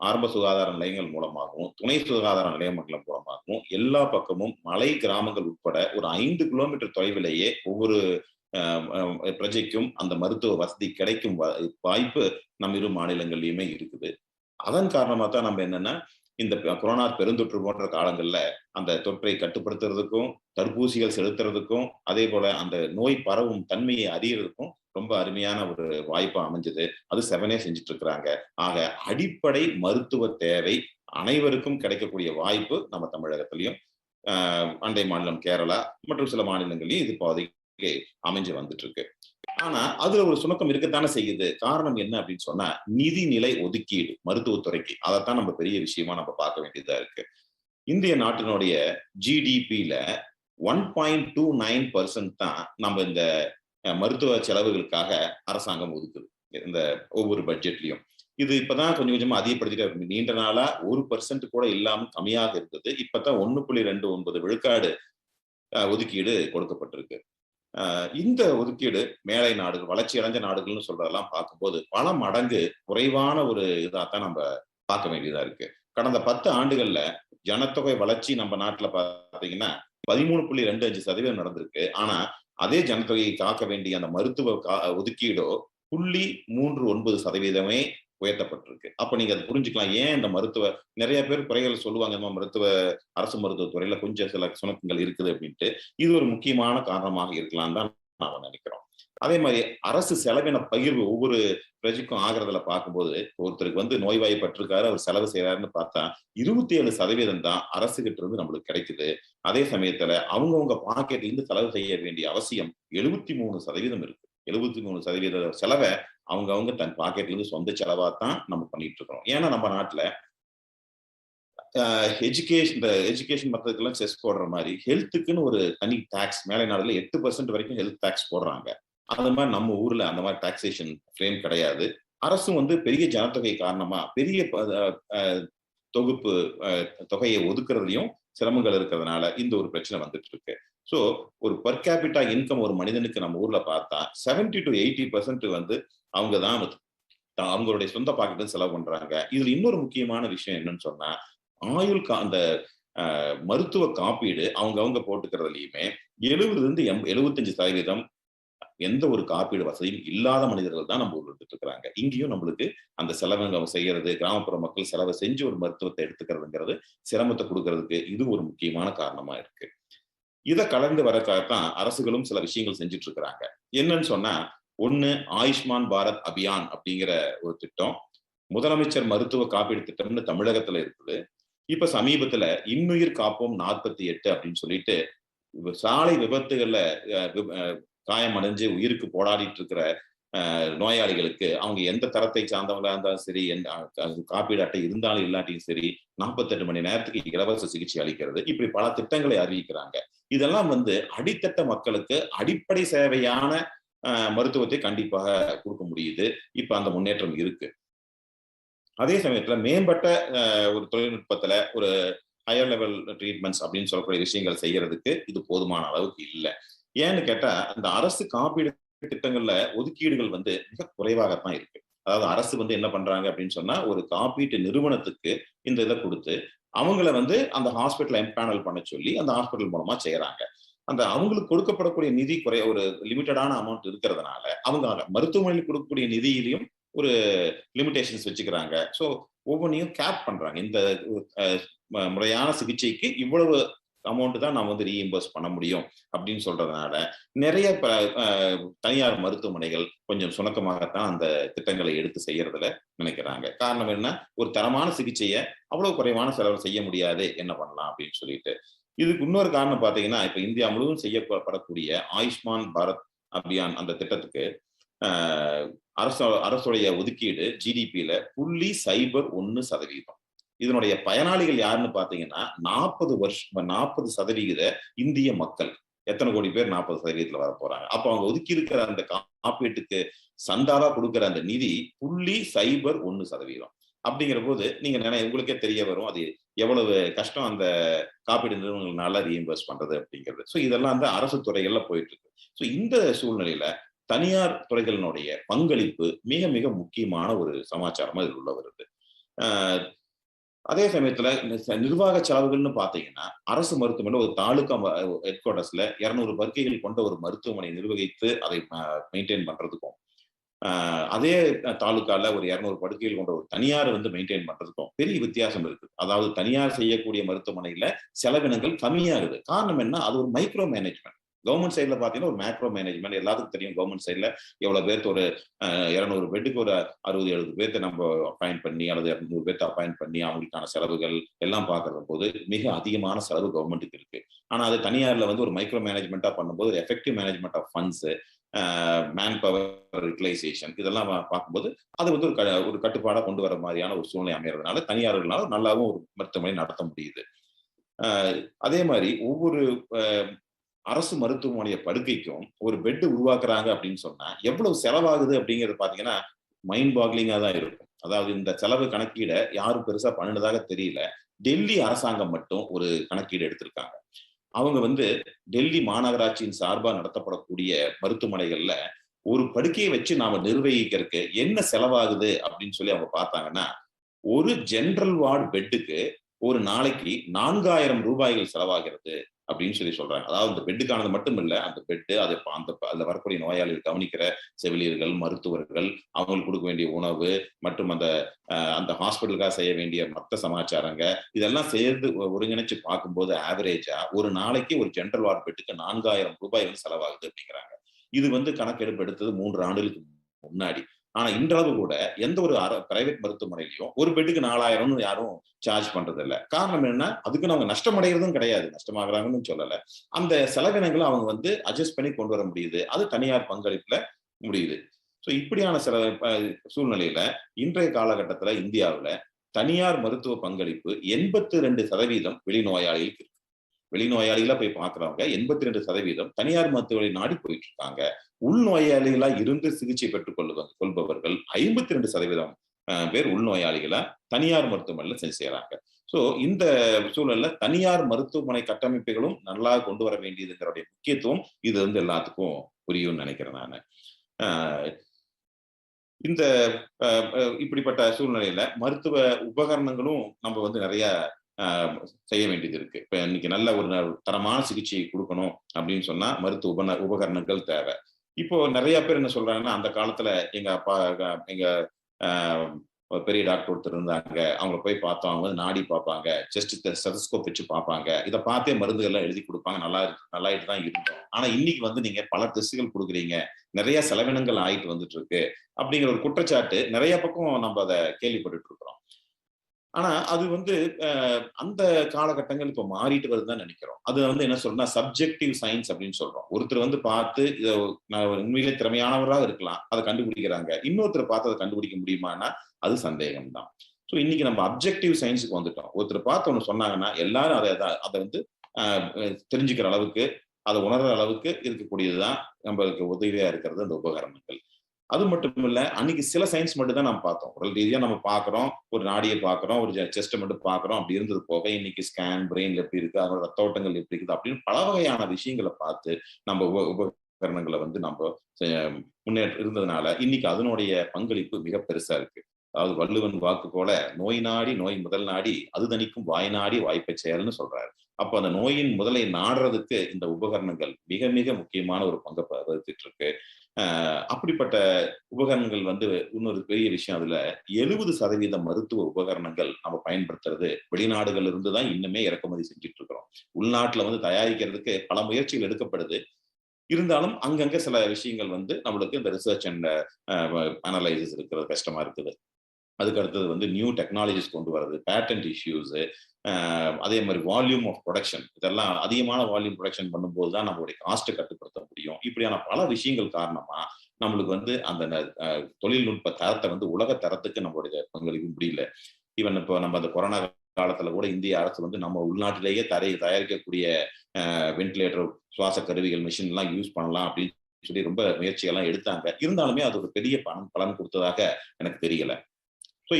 ஆரம்ப சுகாதார நிலையங்கள் மூலமாகவும், துணை சுகாதார நிலையங்கள் மூலமாகவும் எல்லா பக்கமும் மலை கிராமங்கள் உட்பட ஒரு 5 கிலோமீட்டர் தொலைவிலேயே ஒவ்வொரு பிரஜைக்கும் அந்த மருத்துவ வசதி கிடைக்கும் வாய்ப்பு நம் இரு மாநிலங்கள்லயுமே இருக்குது. அதன் காரணமா தான் நம்ம என்னன்னா இந்த கொரோனா பெருந்தொற்று போன்ற காலங்கள்ல அந்த தொற்றை கட்டுப்படுத்துறதுக்கும், தடுப்பூசிகள் செலுத்துறதுக்கும், அதே போல அந்த நோய் பரவும் தன்மையை அறியறதுக்கும் ரொம்ப அருமையான ஒரு வாய்ப்பா அமைஞ்சது. அது செவனே செஞ்சுட்டு இருக்கிறாங்க. ஆக அடிப்படை மருத்துவ தேவை அனைவருக்கும் கிடைக்கக்கூடிய வாய்ப்பு நம்ம தமிழகத்திலையும், அண்டை மாநிலம் கேரளா மற்றும் சில மாநிலங்களையும் இது இப்போதைக்கு அமைஞ்சு வந்துட்டு இருக்கு. ஆனா அதுல ஒரு சுணக்கம் இருக்கத்தானே செய்யுது. காரணம் என்ன அப்படின்னு சொன்னா நிதிநிலை ஒதுக்கீடு மருத்துவத்துறைக்கு. அதைத்தான் நம்ம பெரிய விஷயமா நம்ம பார்க்க வேண்டியதா இருக்கு. இந்திய நாட்டினுடைய ஜிடிபியில 1.29% தான் நம்ம இந்த மருத்துவ செலவுகளுக்காக அரசாங்கம் ஒதுக்குது இந்த ஒவ்வொரு பட்ஜெட்லயும். இது இப்பதான் கொஞ்சம் கொஞ்சமா அதிகப்படுத்திட்டு நீண்ட நாளா 1% கூட இல்லாம கம்மியாக இருந்தது. இப்பதான் 1.29 விழுக்காடு ஒதுக்கீடு கொடுக்கப்பட்டிருக்கு. இந்த ஒதுக்கீடு மேலை நாடுகள், வளர்ச்சி அடைஞ்ச நாடுகள்னு சொல்றதெல்லாம் பார்க்கும்போது பல மடங்கு குறைவான ஒரு இதாத்தான் நம்ம பார்க்க வேண்டியதா இருக்கு. கடந்த 10 ஆண்டுகள்ல ஜனத்தொகை வளர்ச்சி நம்ம நாட்டுல பாத்தீங்கன்னா 13.25% நடந்திருக்கு. ஆனா அதே ஜனத்தொகையை காக்க வேண்டிய அந்த மருத்துவ ஒதுக்கீடோ 0.39% உயர்த்தப்பட்டிருக்கு. அப்ப நீங்க அதை புரிஞ்சுக்கலாம். ஏன் இந்த மருத்துவ நிறைய பேர் குறைகள் சொல்லுவாங்க, அரசு மருத்துவத்துறையில கொஞ்சம் சில சுணக்கங்கள் இருக்குது அப்படின்ட்டு. இது ஒரு முக்கியமான காரணமாக இருக்கலாம் தான் நாம நினைக்கிறோம். அதே மாதிரி அரசு செலவின பகிர்வு ஒவ்வொரு பிரஜைக்கும் ஆகிறதுல பார்க்கும்போது, ஒருத்தருக்கு நோய்வாய்ப்பட்டிருக்காரு, அவர் செலவு செய்யறாருன்னு பார்த்தா 27% தான் அரசு கிட்ட இருந்து நம்மளுக்கு கிடைக்குது. அதே சமயத்துல அவங்கவுங்க பாக்கெட்ல இருந்து செலவு செய்ய வேண்டிய அவசியம் 73% இருக்கு. 73% செலவை அவங்க தன் பாக்கெட்ல இருந்து சொந்த செலவா தான் நம்ம பண்ணிட்டு இருக்கோம். ஏன்னா நம்ம நாட்டுல எஜுகேஷன் மற்றதுக்கெல்லாம் செஸ் போடுற மாதிரி ஹெல்த்துக்குன்னு ஒரு தனி டாக்ஸ் மேலை நாடுல 8% வரைக்கும் ஹெல்த் டாக்ஸ் போடுறாங்க. அது மாதிரி நம்ம ஊர்ல அந்த மாதிரி டாக்ஸேஷன் ஃப்ரேம் கிடையாது. அரசும் பெரிய ஜனத்தொகை காரணமா பெரிய தொகுப்பு தொகையை ஒதுக்குறதுலயும் சிரமங்கள் இருக்கிறதுனால இந்த ஒரு பிரச்சனை வந்துட்டு இருக்கு. சோ ஒரு பர் கேபிட்டா இன்கம் ஒரு மனிதனுக்கு நம்ம ஊர்ல பார்த்தா 70 to 80% அவங்கதான் அவங்களுடைய சொந்த பாக்கெட்டு செலவு பண்றாங்க. இதுல இன்னொரு முக்கியமான விஷயம் என்னன்னு சொன்னா அந்த மருத்துவ காப்பீடு அவங்க போட்டுக்கிறதுலயுமே 70-75% எந்த ஒரு காப்பீடு வசதியும் இல்லாத மனிதர்கள் தான் நம்ம ஊர்ல எடுத்துட்டு இருக்கிறாங்க. இங்கேயும் நம்மளுக்கு அந்த செலவுங்க செய்யறது, கிராமப்புற மக்கள் செலவை செஞ்சு ஒரு மருத்துவத்தை எடுத்துக்கிறதுங்கிறது சிரமத்தை கொடுக்கறதுக்கு இது ஒரு முக்கியமான காரணமா இருக்கு. இதை கலந்து வரக்காகத்தான் அரசுகளும் சில விஷயங்கள் செஞ்சுட்டு இருக்கிறாங்க. என்னன்னு சொன்னா ஒண்ணு ஆயுஷ்மான் பாரத் அபியான் அப்படிங்கிற ஒரு திட்டம், முதலமைச்சர் மருத்துவ காப்பீடு திட்டம்னு தமிழகத்துல இருக்குது. இப்ப சமீபத்துல இன்னுயிர் காப்போம் 48 அப்படின்னு சொல்லிட்டு சாலை விபத்துகள்ல காயமடைஞ்சு உயிருக்கு போராடிட்டு இருக்கிற நோயாளிகளுக்கு அவங்க எந்த தரத்தை சார்ந்தவங்களா இருந்தாலும் சரி, காப்பீடு அட்டை இருந்தாலும் இல்லாட்டியும் சரி 48 மணி நேரத்துக்கு இலவச சிகிச்சை அளிக்கிறது, இப்படி பல திட்டங்களை அறிவிக்கிறாங்க. இதெல்லாம் அடித்தட்ட மக்களுக்கு அடிப்படை சேவையான மருத்துவத்தை கண்டிப்பாக கொடுக்க முடியுது. இப்ப அந்த முன்னேற்றம் இருக்கு. அதே சமயத்துல மேம்பட்ட ஒரு தொழில்நுட்பத்துல ஒரு ஹையர் லெவல் ட்ரீட்மெண்ட்ஸ் அப்படின்னு சொல்லக்கூடிய விஷயங்கள் செய்யறதுக்கு இது போதுமான அளவுக்கு இல்லை. ஏன்னு கேட்டா அந்த அரசு காப்பீடு திட்டங்கள்ல ஒதுக்கீடுகள் மிக குறைவாகத்தான் இருக்கு. அதாவது அரசு என்ன பண்றாங்க அப்படின்னு சொன்னா ஒரு காப்பீட்டு நிறுவனத்துக்கு இந்த இதை கொடுத்து அவங்கள அந்த ஹாஸ்பிட்டல் எம்பேனல் பண்ண சொல்லி அந்த ஹாஸ்பிட்டல் மூலமா செய்யறாங்க. அந்த அவங்களுக்கு கொடுக்கப்படக்கூடிய நிதி ஒரு லிமிட்டடான அமௌண்ட் இருக்கிறதுனால அவங்க மருத்துவமனையில் கொடுக்கக்கூடிய நிதியிலையும் ஒரு லிமிடேஷன்ஸ் வச்சுக்கிறாங்க. ஸோ ஒவ்வொன்றையும் கேப் பண்றாங்க. இந்த முறையான சிகிச்சைக்கு இவ்வளவு அமௌண்ட் தான் நான் ரீஇம்பர்ஸ் பண்ண முடியும் அப்படின்னு சொல்றதுனால நிறைய தனியார் மருத்துவமனைகள் கொஞ்சம் சுணக்கமாகத்தான் அந்த திட்டங்களை எடுத்து செய்யறதுல நினைக்கிறாங்க. காரணம் என்ன, ஒரு தரமான சிகிச்சையை அவ்வளவு குறைவான செலவு செய்ய முடியாது, என்ன பண்ணலாம் அப்படின்னு சொல்லிட்டு. இதுக்கு இன்னொரு காரணம் பாத்தீங்கன்னா இப்ப இந்தியா முழுவதும் செய்யப்படக்கூடிய ஆயுஷ்மான் பாரத் அபியான் அந்த திட்டத்துக்கு அரசுடைய ஒதுக்கீடு ஜிடிபியில 0.01%. இதனுடைய பயனாளிகள் யாருன்னு பாத்தீங்கன்னா 40% இந்திய மக்கள். எத்தனை கோடி பேர் 40% வர போறாங்க. அப்ப அவங்க ஒதுக்கி இருக்கிற அந்த காப்பீட்டுக்கு சந்தாவா கொடுக்கிற அந்த நிதி 0.01%. அப்படிங்கிற போது நீங்க உங்களுக்கே தெரிய வரும் அது எவ்வளவு கஷ்டம் அந்த காப்பீடு நிறுவனங்களால ரீஇம்பர்ஸ் பண்றது அப்படிங்கிறது. ஸோ இதெல்லாம் அரசு துறைகள்ல போயிட்டு இருக்கு. ஸோ இந்த சூழ்நிலையில தனியார் துறைகளினுடைய பங்களிப்பு மிக மிக முக்கியமான ஒரு சமாச்சாரமா இதில் உள்ள வருது. அதே சமயத்துல நிர்வாக செலவுகள்னு பாத்தீங்கன்னா, அரசு மருத்துவமனையில ஒரு தாலுகா ஹெட் குவார்டர்ஸ்ல 200 படுக்கைகள் கொண்ட ஒரு மருத்துவமனை நிர்வகித்து அதை மெயின்டைன் பண்றதுக்கும், அதே தாலுகால ஒரு 200 படுக்கைகள் கொண்ட ஒரு தனியார் மெயின்டைன் பண்றதுக்கும் பெரிய வித்தியாசம் இருக்கு. அதாவது தனியார் செய்யக்கூடிய மருத்துவமனையில செலவினங்கள் கம்மியாகுது. காரணம் என்ன? அது ஒரு மைக்ரோ மேனேஜ்மெண்ட். கவர்மெண்ட் சைட்ல பாத்தீங்கன்னா ஒரு மேக்ரோ மேனேஜ்மெண்ட் எல்லாத்துக்கும் தெரியும். கவர்மெண்ட் சைட்ல எவ்வளவு பேருக்கு ஒரு 200 பெட்டுக்கு ஒரு 60-70 பேர்த்த நம்ம அப்பாயிண்ட் பண்ணி அல்லது 200 பேர்த்த அப்பாயிண்ட் பண்ணி அவங்களுக்கான செலவுகள் எல்லாம் பாக்குற போது மிக அதிகமான செலவு கவர்மெண்ட்டுக்கு இருக்கு. ஆனா அது தனியார்ல ஒரு மைக்ரோ மேனேஜ்மெண்டா பண்ணும்போது ஒரு effective management of funds, man power utilisation இதெல்லாம் பார்க்கும்போது அது ஒரு கட்டுப்பாடா கொண்டு வர மாதிரியான ஒரு சூழ்நிலை அமையறதுனால தனியார்களால நல்லாவும் ஒரு மருத்துவமனை நடத்த முடியுது. அதே மாதிரி ஒவ்வொரு அரசு மருத்துவமனைய படுக்கைக்கும் ஒரு பெட் உருவாக்குறாங்க அப்படின்னு சொன்னா எவ்வளவு செலவாகுது அப்படிங்கிறது பாத்தீங்கன்னா மைண்ட் பாக்லிங்கா தான் இருக்கும். அதாவது இந்த செலவு கணக்கீட யாரும் பெருசா பண்ணினதாக தெரியல. டெல்லி அரசாங்கம் மட்டும் ஒரு கணக்கீடு எடுத்திருக்காங்க. அவங்க டெல்லி மாநகராட்சியின் சார்பா நடத்தப்படக்கூடிய மருத்துவமனைகள்ல ஒரு படுக்கையை வச்சு நாம நிர்வகிக்கிறதுக்கு என்ன செலவாகுது அப்படின்னு சொல்லி அவங்க பார்த்தாங்கன்னா, ஒரு ஜெனரல் வார்டு பெட்டுக்கு ஒரு நாளைக்கு 4000 ரூபாய்கள் செலவாகிறது அப்படின்னு சொல்றாங்க. அதாவது இந்த பெட்டுக்கானது மட்டும் இல்ல, அந்த பெட்டு அதுல வரக்கூடிய நோயாளிகள் கவனிக்கிற செவிலியர்கள், மருத்துவர்கள், அவங்களுக்கு கொடுக்க வேண்டிய உணவு மற்றும் அந்த ஹாஸ்பிட்டலுக்காக செய்ய வேண்டிய மற்ற சமாச்சாரங்க இதெல்லாம் சேர்ந்து ஒருங்கிணைச்சு பார்க்கும்போது ஆவரேஜா ஒரு நாளைக்கு ஒரு ஜெனரல் வார்டு பெட்டுக்கு 4000 ரூபாய் செலவாகுது அப்படிங்கிறாங்க. இது கணக்கெடுப்பு எடுத்தது 3 ஆண்டுகளுக்கு முன்னாடி. ஆனா இன்றளவு கூட எந்த ஒரு பிரைவேட் மருத்துவமனையிலையும் ஒரு பெட்டுக்கு 4000 யாரும் சார்ஜ் பண்றது இல்ல. காரணம் என்ன? அதுக்கு அவங்க நஷ்டம் அடைகிறதும் கிடையாது. நஷ்டமாகறாங்கன்னு சொல்லல. அந்த செலவினங்களை அவங்க அட்ஜஸ்ட் பண்ணி கொண்டு வர முடியுது. அது தனியார் பங்களிப்புல முடியுது. இப்படியான சில சூழ்நிலையில இன்றைய காலகட்டத்துல இந்தியாவுல தனியார் மருத்துவ பங்களிப்பு 82% வெளிநோயாளிகளுக்கு இருக்கு. வெளிநோயாளிகளா போய் பாக்குறவங்க 82% தனியார் மருத்துவரை நாடி போயிட்டு இருக்காங்க. உள்நோயாளிகளா இருந்து சிகிச்சை பெற்றுக் கொள்பவர்கள் 52% பேர் உள்நோயாளிகளா தனியார் மருத்துவமனையில செய்யறாங்க. இந்த சூழல்ல தனியார் மருத்துவமனை கட்டமைப்புகளும் நல்லா கொண்டு வர வேண்டியதுங்கிற முக்கியத்துவம் இது எல்லாத்துக்கும் புரியும்னு நினைக்கிறேன் நானு. இந்த இப்படிப்பட்ட சூழ்நிலையில மருத்துவ உபகரணங்களும் நம்ம நிறைய செய்ய வேண்டியது இருக்கு. இப்ப இன்னைக்கு நல்ல ஒரு தரமான சிகிச்சை கொடுக்கணும் அப்படின்னு சொன்னா மருத்துவ உபகரணங்கள் தேவை. இப்போ நிறைய பேர் என்ன சொல்றாங்கன்னா, அந்த காலத்துல எங்க அப்பா எங்க பெரிய டாக்டர் ஒருத்தர் இருந்தாங்க, அவங்களை போய் பார்த்தோம், அவங்க நாடி பார்ப்பாங்க, செஸ்ட் ஸ்டெதஸ்கோப் வச்சு பார்ப்பாங்க, இதை பார்த்தே மருந்துகள் எல்லாம் எழுதி கொடுப்பாங்க, நல்லாயிட்டு தான் இருந்தோம். ஆனா இன்னைக்கு நீங்க பல டெஸ்ட்கள் கொடுக்குறீங்க, நிறைய செலவினங்கள் ஆயிட்டு வந்துட்டு இருக்கு அப்படிங்கிற ஒரு குற்றச்சாட்டு நிறைய பக்கம் நம்ம அதை கேள்விப்பட்டு இருக்கிறோம். ஆனா அது அந்த காலகட்டங்கள் இப்ப மாறிட்டு வருதுதான் நினைக்கிறோம். அது என்ன சொல்றோம்னா சப்ஜெக்டிவ் சயின்ஸ் அப்படின்னு சொல்றோம். ஒருத்தர் பார்த்து இதை உண்மையிலே திறமையானவராக இருக்கலாம், அதை கண்டுபிடிக்கிறாங்க. இன்னொருத்தர் பார்த்து அதை கண்டுபிடிக்க முடியுமானா அது சந்தேகம் தான். இன்னைக்கு நம்ம அப்ஜெக்டிவ் சயின்ஸுக்கு வந்துட்டோம். ஒருத்தர் பார்த்து ஒண்ணு சொன்னாங்கன்னா எல்லாரும் அதை தெரிஞ்சுக்கிற அளவுக்கு, அதை உணர்ற அளவுக்கு இருக்கக்கூடியதுதான் நம்மளுக்கு உதவியா இருக்கிறது அந்த உபகரணங்கள். அது மட்டும் இல்ல, அன்னைக்கு சில சயின்ஸ் மட்டும் தான் நம்ம பார்த்தோம். உடல் ரீதியா நம்ம பாக்குறோம், ஒரு நாடியை பாக்குறோம், ஒரு செஸ்ட் மட்டும் பாக்குறோம், அப்படி இருந்தது போக இன்னைக்கு ஸ்கேன், பிரெயின்ல எப்படி இருக்கு, அதோட ரத்த ஓட்டங்கள் எப்படி இருக்குது அப்படின்னு பல வகையான விஷயங்களை பார்த்து நம்ம உபகரணங்களை நம்ம முன்னேற்ற இருந்ததுனால இன்னைக்கு அதனுடைய பங்களிப்பு மிக பெருசா இருக்கு. அதாவது வள்ளுவன் வாக்கு போல நோய் நாடி நோய் முதல் நாடி அது தணிக்கும் வாய் நாடி வாய்ப்பை செயல்னு சொல்றாரு. அப்ப அந்த நோயின் முதலை நாடுறதுக்கு இந்த உபகரணங்கள் மிக மிக முக்கியமான ஒரு பங்கை வகித்துட்டு இருக்கு. அப்படிப்பட்ட உபகரணங்கள் இன்னொரு பெரிய விஷயம், அதுல 70% மருத்துவ உபகரணங்கள் நம்ம பயன்படுத்துறது வெளிநாடுகள்ல இருந்து தான் இன்னுமே இறக்குமதி செஞ்சுட்டு இருக்கிறோம். உள்நாட்டுல தயாரிக்கிறதுக்கு பல முயற்சிகள் எடுக்கப்படுது. இருந்தாலும் அங்கங்க சில விஷயங்கள் நம்மளுக்கு இந்த ரிசர்ச் அண்ட் அனலைசிஸ் இருக்கிறது கஷ்டமா இருக்குது. அதுக்கு அடுத்தது நியூ டெக்னாலஜிஸ் கொண்டு வர்றது, பேட்டன்ட் இஷ்யூஸ், அதே மாதிரி வால்யூம் ஆஃப் ப்ரொடக்ஷன், இதெல்லாம் அதிகமான வால்யூம் ப்ரொடக்ஷன் பண்ணும்போது தான் நம்மளுடைய காஸ்ட்டை கட்டுப்படுத்த முடியும். இப்படியான பல விஷயங்கள் காரணமா நம்மளுக்கு அந்த தொழில்நுட்ப தரத்தை உலக தரத்துக்கு நம்மளுடைய பங்களிக்க முடியல. ஈவன் இப்போ நம்ம அந்த கொரோனா காலத்துல கூட இந்திய அரசு நம்ம உள்நாட்டிலேயே தயாரிக்கக்கூடிய வென்டிலேட்டர், சுவாச கருவிகள், மிஷின் எல்லாம் யூஸ் பண்ணலாம் அப்படின்னு சொல்லி ரொம்ப முயற்சிகள்லாம் எடுத்தாங்க. இருந்தாலுமே அது ஒரு பெரிய பலன் கொடுத்ததாக எனக்கு தெரியல.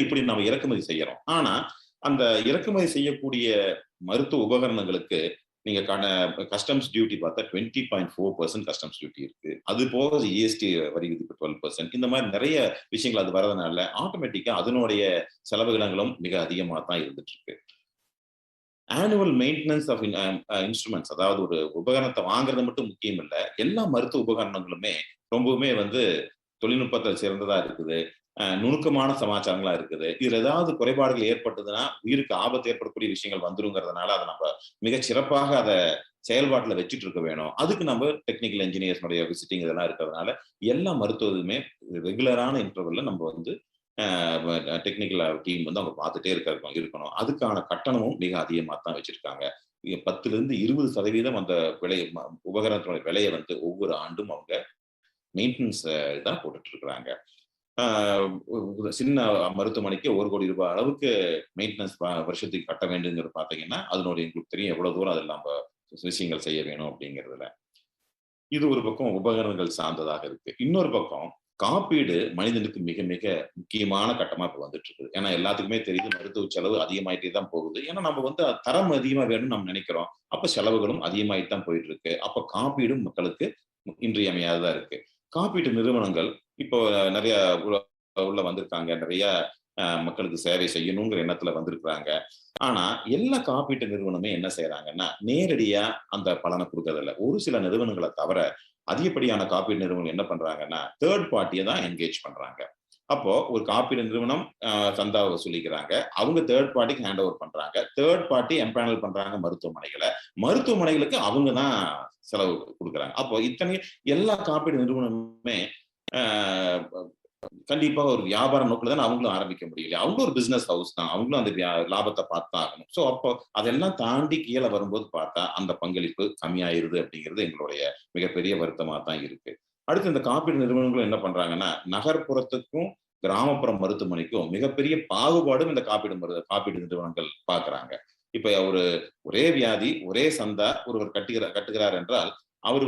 இப்படி நம்ம இறக்குமதி செய்யறோம். ஆனா அந்த இறக்குமதி செய்யக்கூடிய மருத்துவ உபகரணங்களுக்கு நீங்க கஸ்டம்ஸ் டியூட்டி பார்த்தா 20.4% கஸ்டம்ஸ் டியூட்டி இருக்கு. அது போக ஜிஎஸ்டி வரி விதிப்பு 12%. இந்த மாதிரி நிறைய விஷயங்கள் அது வரதுனால ஆட்டோமேட்டிக்கா அதனுடைய செலவினங்களும் மிக அதிகமாக தான் இருந்துட்டு இருக்கு. ஆனுவல் மெயின்டெனன்ஸ் ஆஃப் இன்ஸ்ட்ருமெண்ட்ஸ், அதாவது ஒரு உபகரணத்தை வாங்குறது மட்டும் முக்கியம் இல்லை, எல்லா மருத்துவ உபகரணங்களுமே ரொம்பவுமே தொழில்நுட்பத்தில் சிறந்ததா இருக்குது. நுணுக்கமான சமாச்சாரங்களா இருக்குது. இதுல ஏதாவது குறைபாடுகள் ஏற்பட்டதுன்னா உயிருக்கு ஆபத்து ஏற்படக்கூடிய விஷயங்கள் வந்துருங்கிறதுனால அதை நம்ம மிகச் சிறப்பாக அதை செயல்பாட்டுல வச்சுட்டு இருக்க வேணும். அதுக்கு நம்ம டெக்னிக்கல் இன்ஜினியர்ஸ்னுடைய விசிட்டிங் இதெல்லாம் இருக்கிறதுனால எல்லா மருத்துவமே ரெகுலரான இன்டர்வல்ல நம்ம டெக்னிக்கல் டீம் அவங்க பார்த்துட்டே இருக்கணும். அதுக்கான கட்டணமும் மிக அதிகமா தான் வச்சிருக்காங்க. 10% 20% அந்த விலை உபகரணத்தினுடைய விலையை ஒவ்வொரு ஆண்டும் அவங்க மெயின்டெனன்ஸ் தான் போட்டுட்டு இருக்கிறாங்க. சின்ன மருத்துவமனைக்கு 1 கோடி ரூபாய் அளவுக்கு மெயின்டெனன்ஸ் வருஷத்துக்கு கட்ட வேண்டுங்கிறது பாத்தீங்கன்னா அதனுடைய உங்களுக்கு தெரியும் எவ்வளவு தூரம் அதெல்லாம் விஷயங்கள் செய்ய வேணும் அப்படிங்கிறதுல. இது ஒரு பக்கம் உபகரணங்கள் சார்ந்ததாக இருக்கு. இன்னொரு பக்கம் காப்பீடு மனிதனுக்கு மிக மிக முக்கியமான கட்டமா இப்ப வந்துட்டு இருக்குது. ஏன்னா எல்லாத்துக்குமே தெரியுது மருத்துவ செலவு அதிகமாயிட்டே தான் போகுது. ஏன்னா நம்ம தரம் அதிகமா வேணும்னு நம்ம நினைக்கிறோம். அப்ப செலவுகளும் அதிகமாயிட்டு தான் போயிட்டு இருக்கு. அப்ப காப்பீடும் மக்களுக்கு இன்றியமையாததா இருக்கு. காப்பீட்டு நிறுவனங்கள் இப்போ நிறைய உள்ள வந்திருக்காங்க. நிறைய மக்களுக்கு சேவை செய்யணுங்கிற எண்ணத்துல வந்திருக்கிறாங்க. ஆனா எல்லா காப்பீட்டு நிறுவனமே என்ன செய்யறாங்கன்னா நேரடியா அந்த பலனை கொடுக்கறதில்ல. ஒரு சில நிறுவனங்களை தவிர அதிகப்படியான காப்பீடு நிறுவனம் என்ன பண்றாங்கன்னா தேர்ட் பார்ட்டியை தான் என்கேஜ் பண்றாங்க. அப்போ ஒரு காப்பீடு நிறுவனம் சந்தாவை வசூலிக்கிறாங்க. அவங்க தேர்ட் பார்ட்டிக்கு ஹேண்ட் ஓவர் பண்றாங்க. தேர்ட் பார்ட்டி எம்பேனல் பண்றாங்க மருத்துவமனைகளுக்கு அவங்க தான் செலவு கொடுக்குறாங்க. அப்போ இத்தனை எல்லா காப்பீடு நிறுவனமுமே கண்டிப்பா ஒரு வியாபார நோக்கில் தான் அவங்களும் ஆரம்பிக்க முடியல. அவங்களும் ஒரு பிசினஸ் ஹவுஸ் தான். அவங்களும் அந்த லாபத்தை பார்த்தா ஆகணும். ஸோ அப்போ அதெல்லாம் தாண்டி கீழே வரும்போது பார்த்தா அந்த பங்களிப்பு கம்மியாயிருது அப்படிங்கிறது எங்களுடைய மிகப்பெரிய வருத்தமா தான் இருக்கு. அடுத்து இந்த காப்பீடு நிறுவனங்களும் என்ன பண்றாங்கன்னா நகர்ப்புறத்துக்கும் கிராமப்புற மருத்துவமனைக்கும் மிகப்பெரிய பாகுபாடும் இந்த காப்பீடு நிறுவனங்கள் பாக்குறாங்க. இப்ப ஒரே வியாதி ஒரே சந்தா ஒருவர் கட்டுகிறார் என்றால் அவர்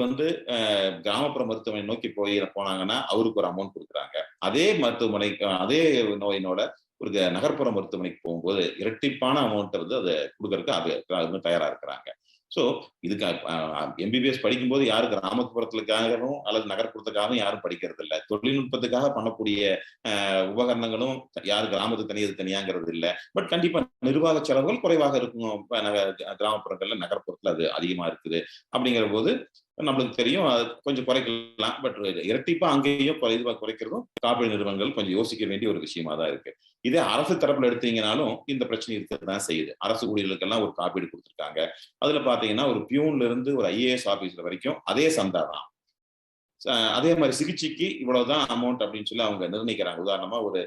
கிராமப்புற மருத்துவமனை நோக்கி போனாங்கன்னா அவருக்கு ஒரு அமௌண்ட் கொடுக்குறாங்க. அதே மருத்துவமனை அதே நோயினோட ஒரு நகர்ப்புற மருத்துவமனைக்கு போகும்போது இரட்டிப்பான அமௌண்ட் அதை கொடுக்கறதுக்கு தயாரா இருக்கிறாங்க. ஸோ இதுக்கு எம்பிபிஎஸ் படிக்கும்போது யாரும் கிராமப்புறத்துக்காகவும் அல்லது நகர்ப்புறத்துக்காகவும் யாரும் படிக்கிறது இல்லை. தொழில்நுட்பத்துக்காக பண்ணக்கூடிய உபகரணங்களும் யாரும் கிராமத்துக்கு தனியாங்கிறது இல்லை. பட் கண்டிப்பா நிர்வாக செலவுகள் குறைவாக இருக்கும் கிராமப்புறங்கள்ல, நகர்ப்புறத்துல அது அதிகமா இருக்குது. அப்படிங்கிற போது நம்மளுக்கு தெரியும் அது கொஞ்சம் குறைக்கலாம். பட் இரட்டிப்பா அங்கேயும் குறைக்கிறதும் காப்பீடு நிறுவனங்கள் கொஞ்சம் யோசிக்க வேண்டிய ஒரு விஷயமா தான் இருக்கு. இதே அரசு தரப்புல எடுத்தீங்கன்னாலும் இந்த பிரச்சனை இருக்கதான் செய்யுது. அரசு ஊழியர்களுக்கெல்லாம் ஒரு காப்பீடு கொடுத்துருக்காங்க. அதுல பாத்தீங்கன்னா ஒரு பியூன்ல இருந்து ஒரு ஐஏஎஸ் ஆபீசர் வரைக்கும் அதே சந்தா தான். அதே மாதிரி சிகிச்சைக்கு இவ்வளவுதான் அமௌண்ட் அப்படின்னு சொல்லி அவங்க நிர்ணயிக்கிறாங்க. உதாரணமா ஒரு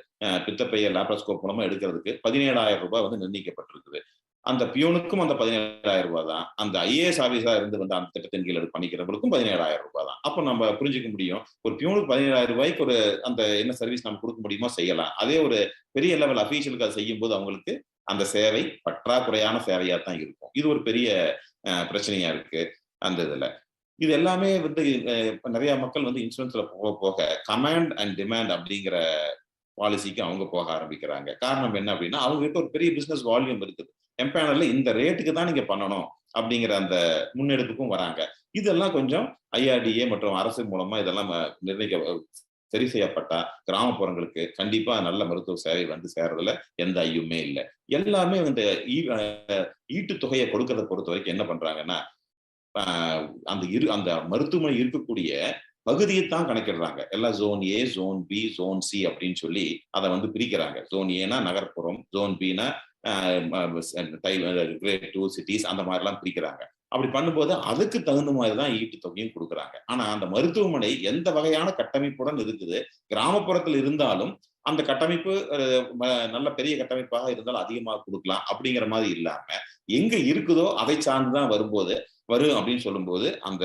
பித்தப்பைய லேப்ரோஸ்கோப் மூலமா எடுக்கிறதுக்கு 17,000 ரூபாய் நிர்ணயிக்கப்பட்டிருக்குது. அந்த பியூனுக்கும் அந்த 17,000 ரூபாய் தான். அந்த ஐஏஎஸ் ஆபீஸா இருந்து அந்த திட்டத்தின் கீழ் பண்ணிக்கிறவங்களுக்கும் 17,000 ரூபாய் தான். அப்ப நம்ம புரிஞ்சுக்க முடியும், ஒரு பியூனுக்கு 17,000 ரூபாய்க்கு ஒரு அந்த என்ன சர்வீஸ் நம்ம கொடுக்க முடியுமோ செய்யலாம். அதே ஒரு பெரிய லெவல் அபிஷியலுக்கு அதை செய்யும் போது அவங்களுக்கு அந்த சேவை பற்றாக்குறையான சேவையா தான் இருக்கும். இது ஒரு பெரிய பிரச்சனையா இருக்கு அந்த இதுல. இது எல்லாமே நிறைய மக்கள் இன்சூரன்ஸ்ல போக கமாண்ட் அண்ட் டிமாண்ட் அப்படிங்கிற பாலிசிக்கு அவங்க போக ஆரம்பிக்கிறாங்க. காரணம் என்ன அப்படின்னா அவங்க கிட்ட ஒரு பெரிய பிசினஸ் வால்யூம் இருக்குது. எம்பேனல்ல இந்த ரேட்டுக்கு தான் நீங்க பண்ணணும் அப்படிங்கிற அந்த முன்னெடுப்புக்கும் வராங்க. இதெல்லாம் கொஞ்சம் ஐஆர்டிஏ மற்றும் அரசு மூலமா இதெல்லாம் சரி செய்யப்பட்டா கிராமப்புறங்களுக்கு கண்டிப்பா நல்ல மருத்துவ சேவை சேர்றதுல எந்த ஐயுமே இல்லை. எல்லாமே ஈட்டு தொகையை கொடுக்கறத பொறுத்த வரைக்கும் என்ன பண்றாங்கன்னா அந்த மருத்துவமனை இருக்கக்கூடிய பகுதியை தான் கணக்கிடுறாங்க. எல்லாம் zone A, zone B, zone C அப்படின்னு சொல்லி அதை பிரிக்கிறாங்க. ஜோன் ஏனா நகர்ப்புறம், ஜோன் பினா கிரேட் 2 சிட்டிஸ், அந்த மாதிரி எல்லாம் பிரிக்கிறாங்க. அப்படி பண்ணும்போது அதுக்கு தகுந்த மாதிரி தான் ஈட்டு தொகையும் கொடுக்குறாங்க. ஆனா அந்த மருத்துவமனை எந்த வகையான கட்டமைப்புடன் இருக்குது, கிராமப்புறத்தில் இருந்தாலும் அந்த கட்டமைப்பு நல்ல பெரிய கட்டமைப்பாக இருந்தாலும் அதிகமாக கொடுக்கலாம் அப்படிங்கிற மாதிரி இல்லாம எங்க இருக்குதோ அதை சார்ந்துதான் வரும் அப்படின்னு சொல்லும்போது அந்த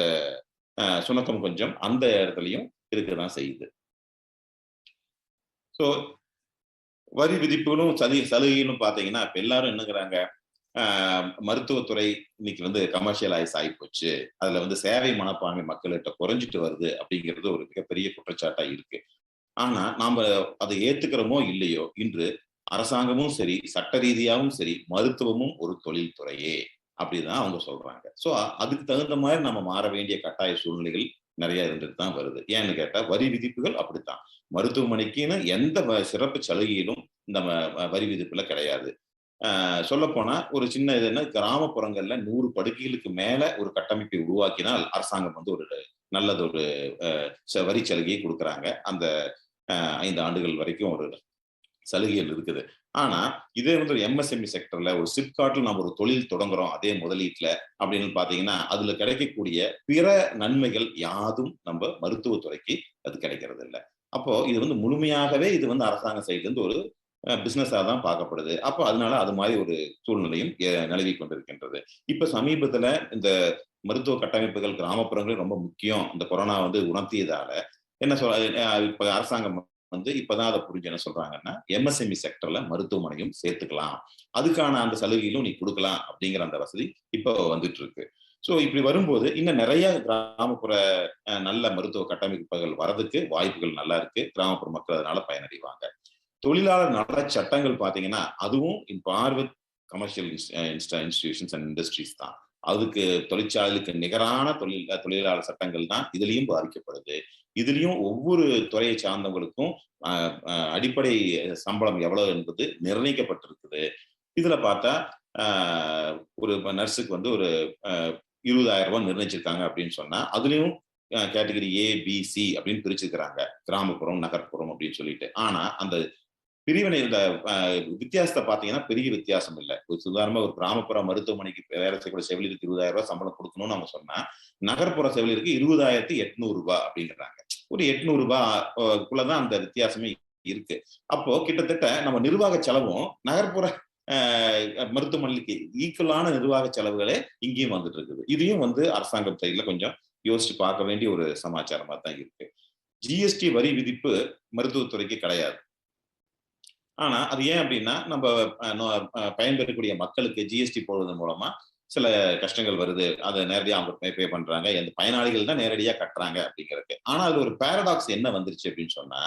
சுணக்கம் கொஞ்சம் அந்த இடத்துலயும் இருக்கதான் செய்யுது. ஸோ வரி விதிப்புகளும் சலுகைகளும் பாத்தீங்கன்னா இப்ப எல்லாரும் என்னங்கிறாங்க, மருத்துவத்துறை இன்னைக்கு கமர்ஷியலைஸ் ஆகி போச்சு, அதுல சேவை மனப்பான்மை மக்கள்கிட்ட குறைஞ்சிட்டு வருது அப்படிங்கிறது ஒரு மிகப்பெரிய குற்றச்சாட்டா இருக்கு. ஆனா நாம அதை ஏத்துக்கிறோமோ இல்லையோ, இன்று அரசாங்கமும் சரி, சட்ட ரீதியாகவும் சரி, மருத்துவமும் ஒரு தொழில் துறையே. அப்படிதான் அவங்க சொல்றாங்க. ஸோ அதுக்கு தகுந்த மாதிரி நம்ம மாற வேண்டிய கட்டாய சூழ்நிலைகள் நிறைய இருந்துட்டு தான் வருது. ஏன்னு கேட்டா வரி விதிப்புகள் அப்படித்தான். மருத்துவமனைக்குன்னு எந்த சிறப்பு சலுகையிலும் இந்த வரி விதிப்புல கிடையாது. சொல்லப்போனா ஒரு சின்ன இது என்ன, கிராமப்புறங்கள்ல 100 படுக்கைகளுக்கு மேல ஒரு கட்டமைப்பை உருவாக்கினால் அரசாங்கம் வந்து ஒரு நல்லது ஒரு வரி சலுகையை கொடுக்குறாங்க. அந்த 5 ஆண்டுகள் வரைக்கும் ஒரு சலுகைகள் இருக்குது. ஆனா இதே வந்து ஒரு எம்எஸ்எம்இ செக்டர்ல ஒரு சிப்காட்ல நம்ம ஒரு தொழில் தொடங்குறோம் அதே முதலீட்டுல அப்படின்னு பாத்தீங்கன்னா அதுல கிடைக்கக்கூடிய பிற நன்மைகள் யாதும் நம்ம மருத்துவத்துறைக்கு அது கிடைக்கிறது இல்லை. அப்போ இது வந்து முழுமையாகவே இது வந்து அரசாங்க சைட்ல இருந்து ஒரு பிசினஸா தான் பார்க்கப்படுது. அப்போ அதனால அது மாதிரி ஒரு சூழ்நிலையும் நிலவி கொண்டிருக்கின்றது. இப்ப சமீபத்துல இந்த மருத்துவ கட்டமைப்புகள் கிராமப்புறங்களில் ரொம்ப முக்கியம் இந்த கொரோனா வந்து உணர்த்தியதால என்ன சொல்ல இப்ப அரசாங்கம் வந்து இப்பதான் அதை புரிஞ்சு என்ன சொல்றாங்கன்னா எம்எஸ்எம்இ செக்டர்ல மருத்துவமனையும் சேர்த்துக்கலாம், அதுக்கான அந்த சலுகையிலும் நீ கொடுக்கலாம் அப்படிங்கிற அந்த வசதி இப்போ வந்துட்டு இருக்கு. ஸோ இப்படி வரும்போது இன்னும் நிறைய கிராமப்புற நல்ல மருத்துவ கட்டமைப்புகள் வரதுக்கு வாய்ப்புகள் நல்லா இருக்கு. கிராமப்புற மக்கள் அதனால பயனடைவாங்க. தொழிலாளர் நல சட்டங்கள் பாத்தீங்கன்னா அதுவும் இன் பார்வித் கமர்ஷியல் இன்ஸ்டிடியூஷன்ஸ் அண்ட் இண்டஸ்ட்ரீஸ் தான். அதுக்கு தொழிற்சாலைக்கு நிகரான தொழிலாளர் சட்டங்கள் தான் இதுலயும் பாதிக்கப்படுது. இதுலயும் ஒவ்வொரு துறையை சார்ந்தவங்களுக்கும் அடிப்படை சம்பளம் எவ்வளவு என்பது நிர்ணயிக்கப்பட்டிருக்குது. இதுல பார்த்தா ஒரு நர்ஸுக்கு வந்து ஒரு 20,000 ரூபாய் நிர்ணயிச்சிருக்காங்க அப்படின்னு சொன்னா அதுலயும் கேட்டகரி ஏ பி சி அப்படின்னு பிரிச்சிருக்கிறாங்க, கிராமப்புறம் நகர்ப்புறம் அப்படின்னு சொல்லிட்டு. ஆனா அந்த பிரிவினை இந்த வித்தியாசத்தை பார்த்தீங்கன்னா பெரிய வித்தியாசம் இல்லை. ஒரு சுதாரணமா ஒரு கிராமப்புற மருத்துவமனைக்கு வேலை செய்யக்கூடிய செவிலியருக்கு 20,000 ரூபாய் சம்பளம் கொடுக்கணும்னு அவங்க சொன்னா நகர்ப்புற செவிலியருக்கு 20,800 ரூபாய் அப்படிங்கிறாங்க. ஒரு 800 ரூபாய்க்குள்ளதான் அந்த வித்தியாசமே இருக்கு. அப்போ கிட்டத்தட்ட நம்ம நிர்வாக செலவும் நகர்ப்புற மருத்துவமனைக்கு ஈக்குவலான நிர்வாக செலவுகளே இங்கேயும் வந்துட்டு இருக்குது. இதையும் வந்து அரசாங்கம் சைட்ல கொஞ்சம் யோசிச்சு பார்க்க வேண்டிய ஒரு சமாச்சாரமா தான் இருக்கு. ஜிஎஸ்டி வரி விதிப்பு மருத்துவத்துறைக்கு கிடையாது. ஆனா அது ஏன் அப்படின்னா நம்ம பயன்பெறக்கூடிய மக்களுக்கு ஜிஎஸ்டி போடுவதன் மூலமா சில கஷ்டங்கள் வருது. அதை நேரடியாக அவங்க பே பண்றாங்க, அந்த பயனாளிகள் தான் நேரடியா கட்டுறாங்க அப்படிங்கிறது. ஆனா அது ஒரு பேரடாக்ஸ் என்ன வந்துருச்சு அப்படின்னு சொன்னா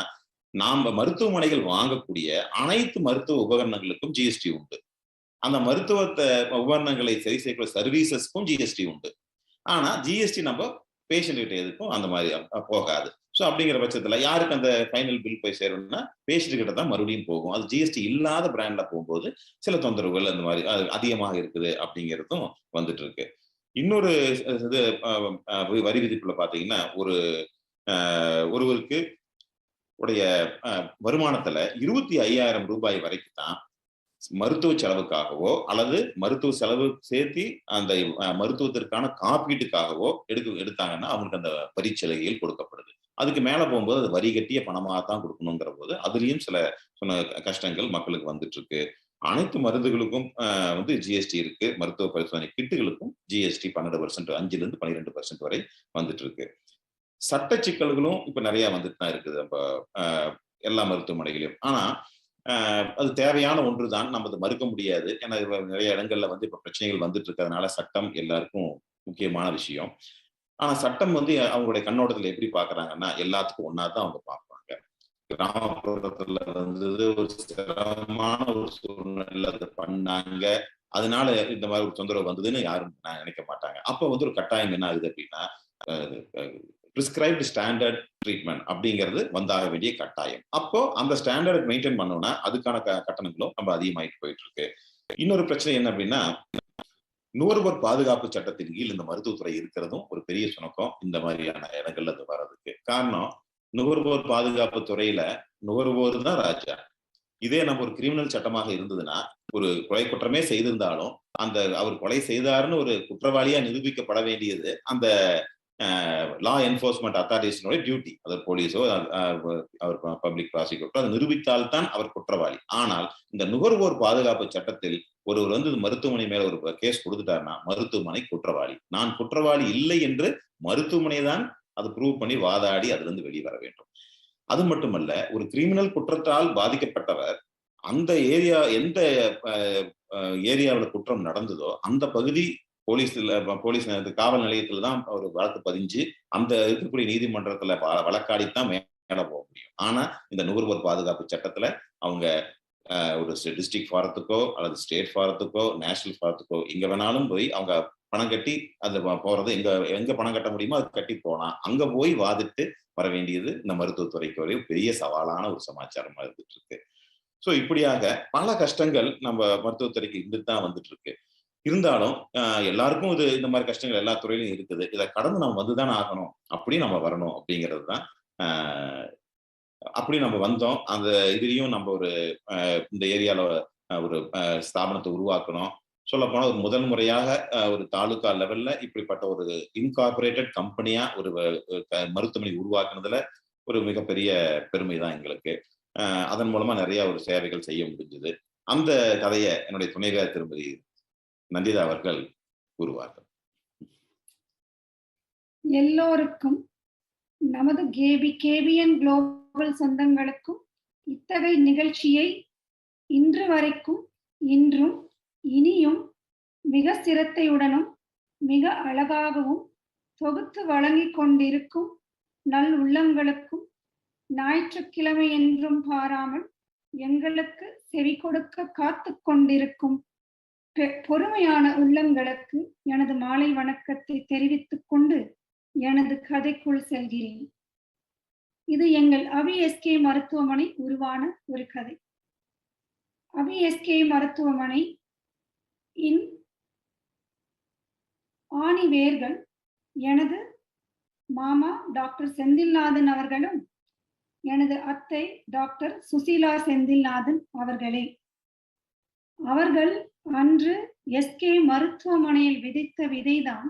நாம மருத்துவமனைகள் வாங்கக்கூடிய அனைத்து மருத்துவ உபகரணங்களுக்கும் ஜிஎஸ்டி உண்டு. அந்த மருத்துவத்தை உபகரணங்களை சரி செய்யக்கூடிய சர்வீசஸ்க்கும் ஜிஎஸ்டி உண்டு. ஆனா ஜிஎஸ்டி நம்ம பேஷண்ட் கிட்ட எதுக்கும் அந்த மாதிரி போகாது. ஸோ அப்படிங்கிற பட்சத்துல யாருக்கு அந்த ஃபைனல் பில் போய் சேரணும்னா பேஷண்ட் கிட்ட தான் மறுபடியும் போகும். அது ஜிஎஸ்டி இல்லாத பிராண்ட்ல போகும்போது சில தொந்தரவுகள் அந்த மாதிரி அதிகமாக இருக்குது அப்படிங்கிறதும் வந்துட்டு இருக்கு. இன்னொரு இது வரி விதிப்புல பாத்தீங்கன்னா ஒருவருக்கு உடைய வருமானத்துல 25,000 ரூபாய் வரைக்கும் தான் மருத்துவ செலவுக்காகவோ அல்லது மருத்துவ செலவு சேர்த்து அந்த மருத்துவத்திற்கான காப்பீட்டுக்காகவோ எடுத்தாங்கன்னா அவங்களுக்கு அந்த வரி சலுகைகள் கொடுக்கப்படுது. அதுக்கு மேல போகும்போது அது வரி கட்டிய பணமாக தான் கொடுக்கணுங்கிற போது அதுலயும் சில சொன்ன கஷ்டங்கள் மக்களுக்கு வந்துட்டு இருக்கு. அனைத்து மருந்துகளுக்கும் வந்து ஜிஎஸ்டி இருக்கு. மருத்துவ பரிசோதனை கிட்டுகளுக்கும் ஜிஎஸ்டி 12%, 5% வரை வந்துட்டு இருக்கு. சட்ட சிக்கல்களும் இப்ப நிறைய வந்துட்டு தான் இருக்குது நம்ம எல்லா மருத்துவமனைகளையும். ஆனா அது தேவையான ஒன்றுதான், நம்ம அதை மறுக்க முடியாது. ஏன்னா நிறைய இடங்கள்ல வந்து இப்ப பிரச்சனைகள் வந்துட்டு இருக்கிறதுனால சட்டம் எல்லாருக்கும் முக்கியமான விஷயம். ஆனா சட்டம் வந்து அவங்களுடைய கண்ணோட்டத்துல எப்படி பாக்குறாங்கன்னா எல்லாத்துக்கும் ஒன்னாதான் அவங்க பார்ப்பாங்க. கிராமப்புறத்துல வந்து ஒரு சிரமமான ஒரு சூழ்நிலை அதை பண்ணாங்க, அதனால இந்த மாதிரி ஒரு தொந்தரவு வந்ததுன்னு யாரும் நினைக்க மாட்டாங்க. அப்ப வந்து ஒரு கட்டாயம் என்ன ஆகுது அப்படின்னா பிரிஸ்கிரைப்டு ஸ்டாண்டர்ட் ட்ரீட்மெண்ட் அப்படிங்கிறது வந்தாக வேண்டிய கட்டாயம். அப்போ அந்த ஸ்டாண்டர்ட் மெயின்டைன் பண்ணோம்னா அதுக்கான கட்டணங்களும் நம்ம அதிகமாயிட்டு போயிட்டு இருக்கு. இன்னொரு பிரச்சனை என்ன அப்படின்னா நுகர்வோர் பாதுகாப்பு சட்டத்தின் கீழ் இந்த மருத்துவத்துறை இருக்கிறதும் ஒரு பெரிய சுணக்கம் இந்த மாதிரியான இடங்கள்ல அது வர்றதுக்கு காரணம். நுகர்வோர் பாதுகாப்பு துறையில நுகர்வோர் தான் ராஜா. இதே நம்ம ஒரு கிரிமினல் சட்டமாக இருந்ததுன்னா ஒரு கொலை குற்றமே செய்திருந்தாலும் அந்த அவர் கொலை செய்தாருன்னு ஒரு குற்றவாளியா நிரூபிக்கப்பட வேண்டியது அந்த லா என்ஃபோர்ஸ்மெண்ட் அத்தாரிட்டிஸோட டியூட்டி. அவர் போலீஸோ அவர் பப்ளிக் ப்ராசிக்யூட்டரோ அதை நிரூபித்தால்தான் அவர் குற்றவாளி. ஆனால் இந்த நுகர்வோர் பாதுகாப்பு சட்டத்தில் ஒருவர் வந்து மருத்துவமனை மேல ஒரு கேஸ் கொடுத்துட்டாருன்னா மருத்துவமனை குற்றவாளி. நான் குற்றவாளி இல்லை என்று மருத்துவமனை தான் அதை ப்ரூவ் பண்ணி வாதாடி அதுல இருந்து வெளியே வர வேண்டும். அது மட்டுமல்ல, ஒரு கிரிமினல் குற்றத்தால் பாதிக்கப்பட்டவர் அந்த எந்த ஏரியாவில் குற்றம் நடந்ததோ அந்த பகுதி போலீஸ் காவல் நிலையத்துல தான் ஒரு வழக்கு பதிஞ்சு அந்த இருக்கக்கூடிய நீதிமன்றத்துல வழக்காடித்தான் மேல போக முடியும். ஆனா இந்த நுகர்வோர் பாதுகாப்பு சட்டத்துல அவங்க ஒரு டிஸ்ட்ரிக்ட் ஃபாரத்துக்கோ அல்லது ஸ்டேட் ஃபாரத்துக்கோ நேஷனல் ஃபாரத்துக்கோ எங்க வேணாலும் போய் அவங்க பணம் கட்டி அது போறது, எங்க பணம் கட்ட முடியுமோ அது கட்டி போனா அங்க போய் வாதிட்டு வர வேண்டியது இந்த மருத்துவத்துறைக்கு ஒரு பெரிய சவாலான ஒரு சமாச்சாரமா இருந்துட்டு இருக்கு. ஸோ இப்படியாக பல கஷ்டங்கள் நம்ம மருத்துவத்துறைக்கு இருந்துட்டு தான் வந்துட்டு இருக்கு. இருந்தாலும் எல்லாருக்கும் இது இந்த மாதிரி கஷ்டங்கள் எல்லா துறையிலும் இருக்குது. இதை கடந்து நம்ம வந்துதானே ஆகணும், அப்படி நம்ம வரணும் அப்படிங்கிறது தான். அப்படி நம்ம வந்தோம். அந்த இதுலயும் நம்ம ஒரு இந்த ஏரியால ஒரு ஸ்தாபனத்தை உருவாக்கணும். சொல்ல போனா ஒரு முதல் முறையாக ஒரு தாலுகா லெவல்ல இப்படிப்பட்ட ஒரு இன்கார்பரேட்டட் கம்பெனியா ஒரு மருத்துவமனை உருவாக்குனதுல ஒரு மிகப்பெரிய பெருமை தான் எங்களுக்கு. அதன் மூலமா நிறைய ஒரு சேவைகள் செய்ய முடிஞ்சது. அந்த கதையை என்னுடைய துணைவியார் திருமதி நந்திதா அவர்கள் கூறுவார்கள். எல்லோருக்கும், நமது கேபிஎன் குளோபல் சொந்தங்களுக்கும் இத்தகைய நிகழ்ச்சியை இன்று வரைக்கும், இன்றும் இனியும் மிக சிரத்தையுடனும் மிக அழகாகவும் தொகுத்து வழங்கிக் கொண்டிருக்கும் நல் உள்ளங்களுக்கும், ஞாயிற்றுக்கிழமை என்றும் பாராமல் எங்களுக்கு செவி கொடுக்க காத்து கொண்டிருக்கும் பொறுமையான உள்ளங்களுக்கு எனது மாலை வணக்கத்தை தெரிவித்துக் கொண்டு எனது கதைக்குள் செல்கிறேன். இது எங்கள் அபிஎஸ்கே மருத்துவமனை உருவான ஒரு கதை. அபிஎஸ்கே மருத்துவமனை இன் ஆணிவேர்கள் எனது மாமா டாக்டர் செந்தில்நாதன் அவர்களும் எனது அத்தை டாக்டர் சுசீலா செந்தில்நாதன் அவர்களே. அவர்கள் அன்று எஸ்கே மருத்துவமனையில் விதைத்த விதைதான்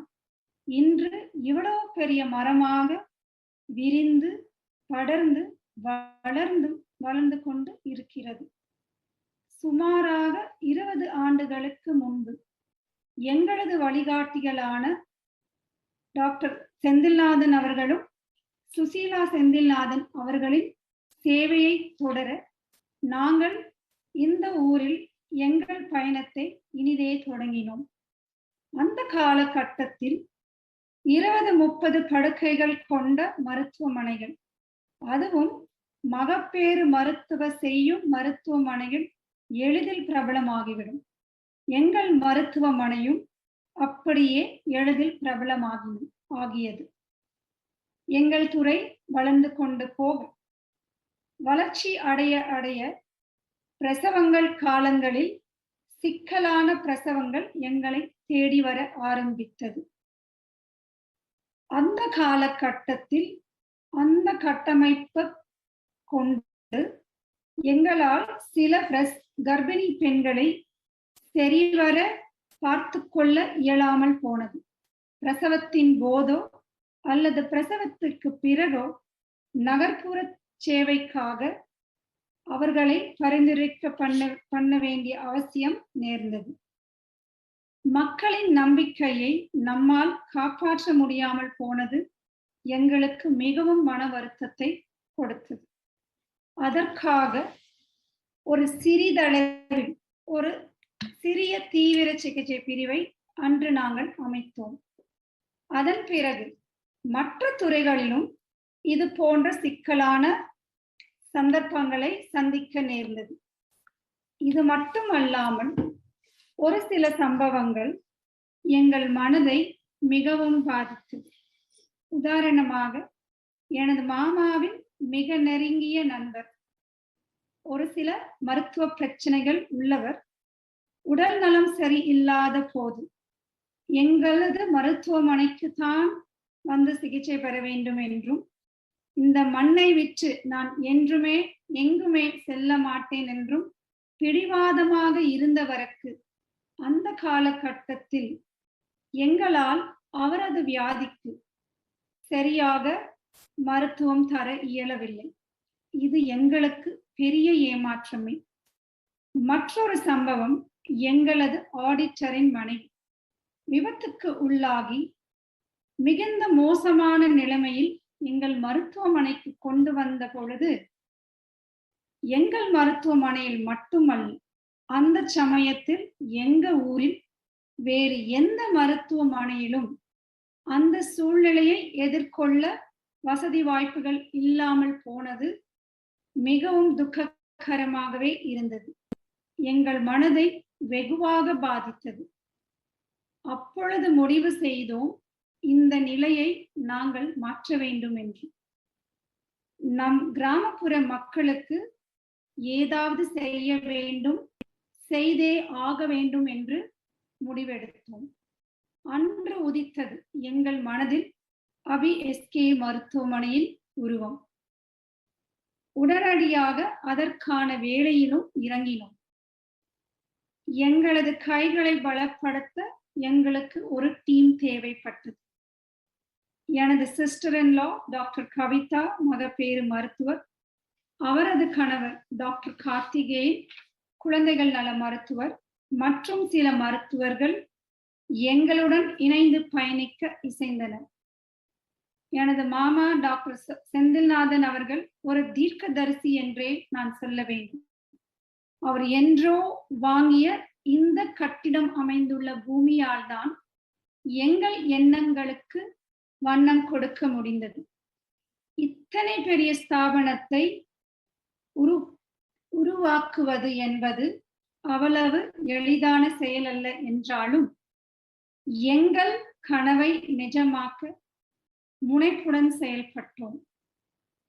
இன்று இவ்வளவு பெரிய மரமாக விரிந்து படர்ந்து வளர்ந்து கொண்டு இருக்கிறது. சுமாராக 20 ஆண்டுகளுக்கு முன்பு எங்களது வழிகாட்டிகளான டாக்டர் செந்தில்நாதன் அவர்களும் சுசீலா செந்தில்நாதன் அவர்களின் சேவையை தொடர நாங்கள் இந்த ஊரில் எங்கள் பயணத்தை இனிதே தொடங்கினோம். அந்த காலகட்டத்தில் 20-30 படுக்கைகள் கொண்ட மருத்துவமனைகள், அதுவும் மகப்பேறு மருத்துவ செய்யும் மருத்துவமனைகள் எளிதில் பிரபலமாகிவிடும். எங்கள் மருத்துவமனையும் அப்படியே எளிதில் பிரபலமாகியது. எங்கள் துறை வளர்ந்து கொண்டு போக, வளர்ச்சி அடைய பிரசவங்கள் காலங்களில் சிக்கலான பிரசவங்கள் எங்களை தேடி வர ஆரம்பித்தது. அந்த காலகட்டத்தில் அந்த கட்டமைப்பை கொண்டு எங்களால் சில கர்ப்பிணி பெண்களை சரிவர பார்த்து கொள்ள இயலாமல் போனது. பிரசவத்தின் போதோ அல்லது பிரசவத்திற்கு பிறகோ நகர்ப்புற சேவைக்காக அவர்களை பரிந்துரைக்க பண்ண வேண்டிய அவசியம் நேர்ந்தது. மக்களின் நம்பிக்கையை நம்மால் காப்பாற்ற முடியாமல் போனது எங்களுக்கு மிகவும் மன வருத்தத்தை கொடுத்தது. அதற்காக ஒரு சிறிதளவில் ஒரு சிறிய தீவிர சிகிச்சை பிரிவை அன்று நாங்கள் அமைத்தோம். அதன் பிறகு மற்ற துறைகளிலும் இது போன்ற சிக்கலான சந்தர்ப்பங்களை சந்திக்க நேர்ந்தது. இது மட்டுமல்லாமல் ஒரு சில சம்பவங்கள் எங்கள் மனதை மிகவும் பாதித்தது. உதாரணமாக, எனது மாமாவின் மிக நெருங்கிய நண்பர், ஒரு சில மருத்துவ பிரச்சனைகள் உள்ளவர், உடல் நலம் சரி இல்லாத போது எங்களது மருத்துவமனைக்கு தான் வந்து சிகிச்சை பெற வேண்டும் என்றும், இந்த மண்ணை விட்டு நான் என்றுமே எங்குமே செல்ல மாட்டேன் என்றும் பிடிவாதமாக இருந்தவருக்கு அந்த காலகட்டத்தில் எங்களால் அவரது வியாதிக்கு சரியாக மருத்துவம் தர இயலவில்லை. இது எங்களுக்கு பெரிய ஏமாற்றமே. மற்றொரு சம்பவம், எங்களது ஆடிட்டரின் மனைவி விபத்துக்கு உள்ளாகி மிகுந்த மோசமான நிலைமையில் எங்கள் மருத்துவமனைக்கு கொண்டு வந்த பொழுது, எங்கள் மருத்துவமனையில் மட்டுமல்ல, அந்த சமயத்தில் எங்க ஊரில் வேறு எந்த மருத்துவமனையிலும் அந்த சூழ்நிலையை எதிர்கொள்ள வசதி வாய்ப்புகள் இல்லாமல் போனது மிகவும் துக்ககரமாகவே இருந்தது. எங்கள் மனதை வெகுவாக பாதித்தது. அப்பொழுது முடிவு செய்தோம், இந்த நிலையை நாங்கள் மாற்ற வேண்டும் என்று. நம் கிராமப்புற மக்களுக்கு ஏதாவது செய்ய வேண்டும், செய்தே ஆக வேண்டும் என்று முடிவெடுத்தோம். அன்று உதித்தது எங்கள் மனதில் அபி எஸ்கே மருத்துவமனையின் உருவம். உடனடியாக அதற்கான வேலையிலும் இறங்கினோம். எங்களது கைகளை பலப்படுத்த எங்களுக்கு ஒரு டீம் தேவைப்பட்டது. எனது sister in law doctor Kavitha, மகப்பேறு மருத்துவர், அவரது கணவர் டாக்டர் கார்த்திகேயன், குழந்தைகள் நல மருத்துவர் மற்றும் சில மருத்துவர்கள் எங்களுடன் இணைந்து பயணிக்க இசைந்தனர். எனது மாமா டாக்டர் செந்தில்நாதன் அவர்கள் ஒரு தீர்க்கதரிசி என்றே நான் சொல்ல வேண்டும். அவர் என்றோ வாங்கிய இந்த கட்டிடம் அமைந்துள்ள பூமியால் தான் எங்கள் எண்ணங்களுக்கு வண்ணம் கொடுக்க முடிந்தது. இத்தனை பெரிய ஸ்தாபனத்தை உருவாக்குவது என்பது அவ்வளவு எளிதான செயல் அல்ல என்றாலும் எங்கள் கனவை நிஜமாக்க முனைப்புடன் செயல்பட்டோம்.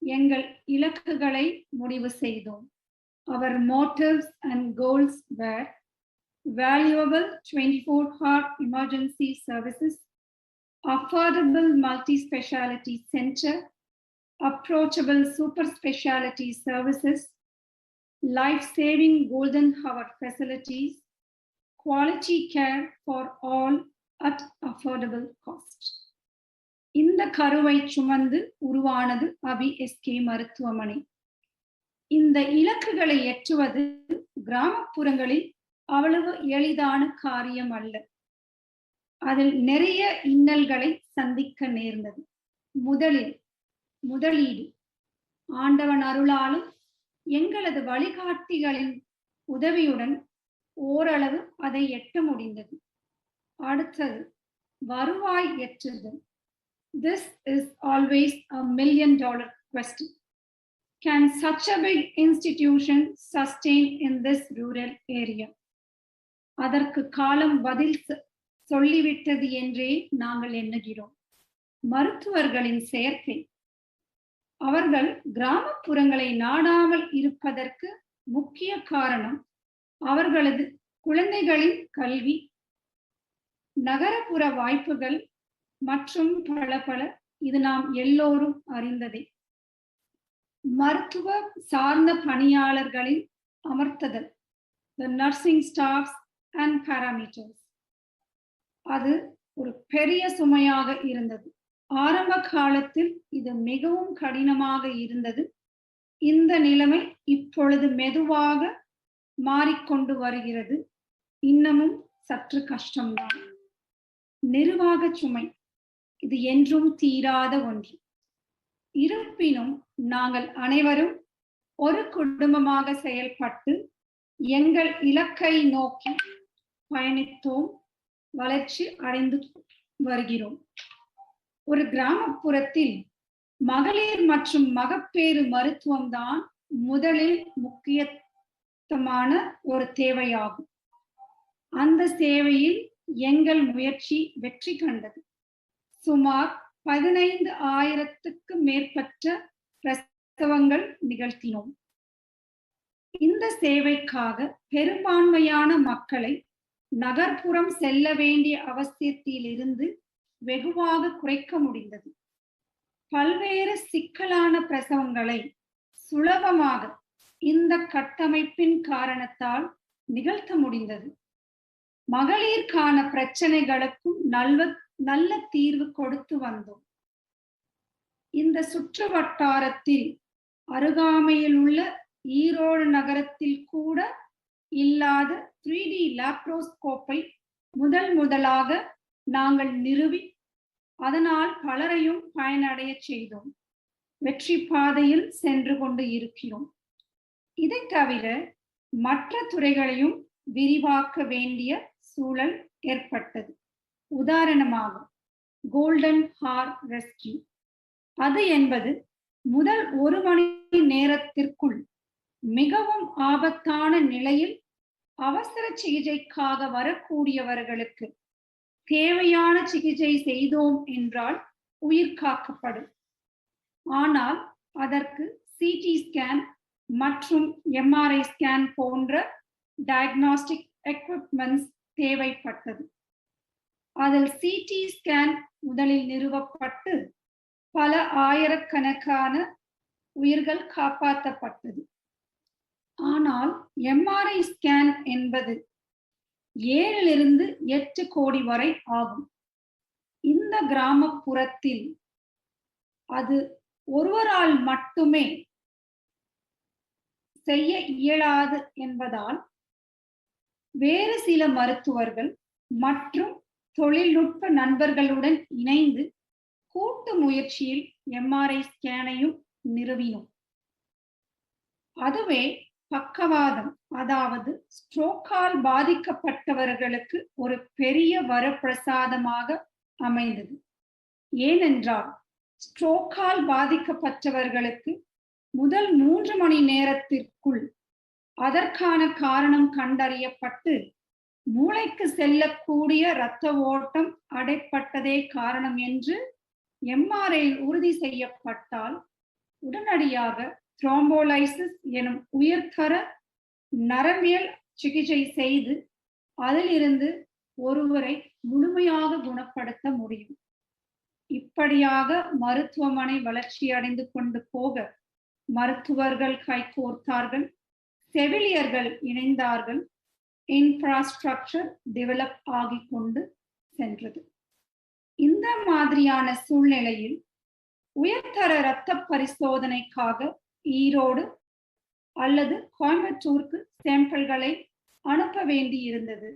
எங்கள் இலக்குகளை முடிவு செய்தோம். Our motives and goals were valuable 24-hour emergency services, affordable multi-speciality center, approachable super speciality services, life-saving golden hour facilities, quality care for all at affordable cost. இந்த கருவை சுமந்து உருவானது அபி எஸ்கே மருத்துவமனை. இந்த இலக்குகளை எட்டுவது கிராமப்புறங்களில் அவ்வளவு எளிதான காரியம் அல்ல. அதில் நிறைய இன்னல்களை சந்திக்க நேர்ந்தது. முதலீடு ஆண்டவன் அருளாலும் எங்களது வழிகாட்டிகளின் உதவியுடன் ஓரளவு அதை எட்ட முடிந்தது. அடுத்தது வருவாய் எட்டுதல். This is always a $1 million question. Can such a big institution sustain in this rural area? அதற்கு காலம் பதில் சொல்லிவிட்டது என்றே நாங்கள் எண்ணுகிறோம். மருத்துவர்களின் சேர்க்கை. அவர்கள் கிராமப்புறங்களை நாடாமல் இருப்பதற்கு முக்கிய காரணம் அவர்களது குழந்தைகளின் கல்வி, நகரப்புற வாய்ப்புகள் மற்றும் பல. இது நாம் எல்லோரும் அறிந்ததே. மருத்துவ சார்ந்த பணியாளர்களின் அமர்த்துதல், the nursing staffs and parameters, அது ஒரு பெரிய சுமையாக இருந்தது. ஆரம்ப காலத்தில் இது மிகவும் கடினமாக இருந்தது. இந்த நிலைமை இப்பொழுது மெதுவாக மாறிக்கொண்டு வருகிறது. இன்னமும் சற்று கஷ்டம்தான். நிர்வாக சுமை, இது என்றும் தீராத ஒன்று. இருப்பினும் நாங்கள் அனைவரும் ஒரு குடும்பமாக செயல்பட்டு எங்கள் இலக்கை நோக்கி பயணித்தோம், வளர்ச்சி அடைந்து வருகிறோம். ஒரு கிராமப்புறத்தில் மகளிர் மற்றும் மகப்பேறு மருத்துவம் தான் முதலில் முக்கியமான ஒரு தேவையாகும். அந்த சேவையில் எங்கள் முயற்சி வெற்றி கண்டது. சுமார் 15,000க்கு மேற்பட்ட பிரசவங்கள் நிகழ்த்தினோம். இந்த சேவைக்காக பெரும்பான்மையான மக்களை நகர்ப்புறம் செல்ல வேண்டிய அவசியத்திலிருந்து வெகுவாக குறைக்க முடிந்தது. பல்வேறு சிக்கலான பிரசவங்களை சுலபமாக இந்த கட்டமைப்பின் காரணத்தால் நிகழ்த்த முடிந்தது. மகளிருக்கான பிரச்சனைகளுக்கும் நல்ல தீர்வு கொடுத்து வந்தோம். இந்த சுற்று வட்டாரத்தில் அருகாமையில் உள்ள ஈரோடு நகரத்தில் கூட இல்லாத 3D லாப்ரோஸ்கோப்பை முதலாக நாங்கள் நிறுவி அதனால் பலரையும் பயனடைய செய்தோம். வெற்றி பாதையில் சென்று கொண்டு இருக்கிறோம். இதை தவிர மற்ற துறைகளையும் விரிவாக்க வேண்டிய சூழல் ஏற்பட்டது. உதாரணமாக கோல்டன் ஹார் ரெஸ்கியூ. அது என்பது முதல் 1 மணி நேரத்திற்குள் மிகவும் ஆபத்தான நிலையில் அவசர சிகிச்சைக்காக வரக்கூடியவர்களுக்கு தேவையான சிகிச்சை செய்தோம் என்றால் உயிர் காக்கப்படும். ஆனால் அதற்கு சிடி ஸ்கேன் மற்றும் எம்ஆர்ஐ ஸ்கேன் போன்ற டயக்னாஸ்டிக் எக்யூப்மெண்ட்ஸ் தேவைப்பட்டது. அதில் சிடி ஸ்கேன் முதலில் நிறுவப்பட்டு பல ஆயிரக்கணக்கான உயிர்கள் காப்பாற்றப்பட்டது. ஆனால் எம்ஆர்ஐ ஸ்கேன் என்பது 7 to 8 கோடி வரை ஆகும். இந்த கிராமப்புறத்தில் அது ஒருவரால் மட்டுமே செய்ய இயலாது என்பதால் வேறு சில மருத்துவர்கள் மற்றும் தொழில்நுட்ப நண்பர்களுடன் இணைந்து கூட்டு முயற்சியில் எம்ஆர்ஐ ஸ்கேனையும் நிறுவினோம். அதுவே பக்கவாதம், அதாவது ஸ்ட்ரோக்கால் பாதிக்கப்பட்டவர்களுக்கு ஒரு பெரிய வரப்பிரசாதமாக அமைந்தது. ஏனென்றால் ஸ்ட்ரோக்கால் பாதிக்கப்பட்டவர்களுக்கு முதல் 3 மணி நேரத்திற்குள் அதற்கான காரணம் கண்டறியப்பட்டு மூளைக்கு செல்லக்கூடிய இரத்த ஓட்டம் அடைப்பட்டதே காரணம் என்று எம்ஆர்ஐ உறுதி செய்யப்பட்டால் உடனடியாக த்ரோம்போலைசிஸ் எனும் உயர்தர நரம்பியல் சிகிச்சை செய்து அதிலிருந்து ஒருவரை முழுமையாக குணப்படுத்த முடியும். இப்படியாக மருத்துவமனை வளர்ச்சி அடைந்து கொண்டு போக மருத்துவர்கள் கைகோர்த்தார்கள், செவிலியர்கள் இணைந்தார்கள், இன்ஃப்ராஸ்ட்ரக்சர் டெவலப் ஆகிக் கொண்டு சென்றது. இந்த மாதிரியான சூழ்நிலையில் உயர்தர இரத்த பரிசோதனைக்காக ஈரோடு அல்லது கோயம்புத்தூருக்கு சாம்பிள்களை அனுப்ப வேண்டி இருந்தது.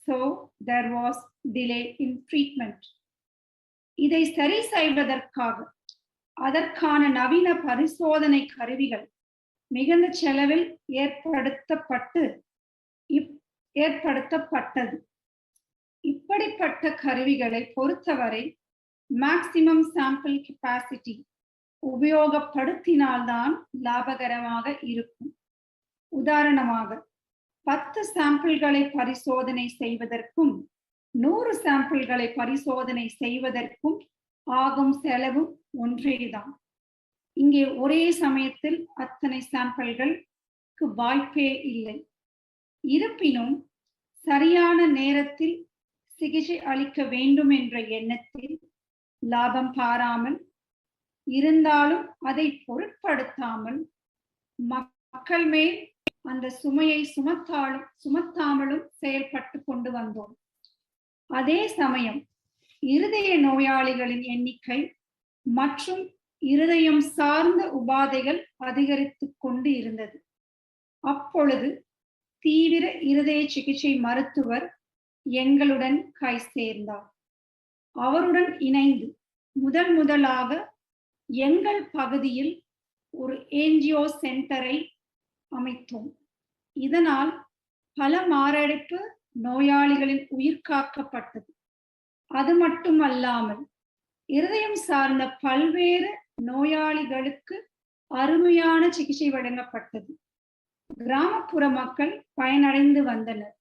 So there was delay in treatment. இதை சரி செய்வதற்காக அதற்கான நவீன பரிசோதனை கருவிகள் மிகுந்த செலவில் ஏற்படுத்தப்பட்டது. இப்படிப்பட்ட கருவிகளை பொறுத்தவரை மேக்சிமம் சாம்பிள் கெப்பாசிட்டி உபயோகப்படுத்தினால்தான் லாபகரமாக இருக்கும். உதாரணமாக 10 சாம்பிள்களை பரிசோதனை செய்வதற்கும் 100 சாம்பிள்களை பரிசோதனை செய்வதற்கும் ஆகும் செலவும் ஒன்றேதான். இங்கே ஒரே சமயத்தில் அத்தனை சாம்பிள்களுக்கு வாய்ப்பே இல்லை. இருப்பினும் சரியான நேரத்தில் சிகிச்சை அளிக்க வேண்டும் என்ற எண்ணத்தில் லாபம் பாராமல் இருந்தாலும் அதை பொருட்படுத்தாமல் மக்கள் மேல் அந்த சுமையை சுமத்தாமலும் செயல்பட்டு கொண்டு வந்தோம். அதே சமயம் இருதய நோயாளிகளின் எண்ணிக்கை மற்றும் இருதயம் சார்ந்த உபாதைகள் அதிகரித்து கொண்டு இருந்தது. அப்பொழுது தீவிர இருதய சிகிச்சை மருத்துவர் எங்களுடன் கை சேர்ந்தார். அவருடன் இணைந்து முதலாக எங்கள் பகுதியில் ஒரு ஏஞ்சியோ சென்டரை அமைத்தோம். இதனால் பல மாரடைப்பு நோயாளிகளின் உயிர் காக்கப்பட்டது. அது மட்டுமல்லாமல் இருதயம் சார்ந்த பல்வேறு நோயாளிகளுக்கு அருமையான சிகிச்சை வழங்கப்பட்டது. கிராமப்புற மக்கள் பயனடைந்து வந்தனர்.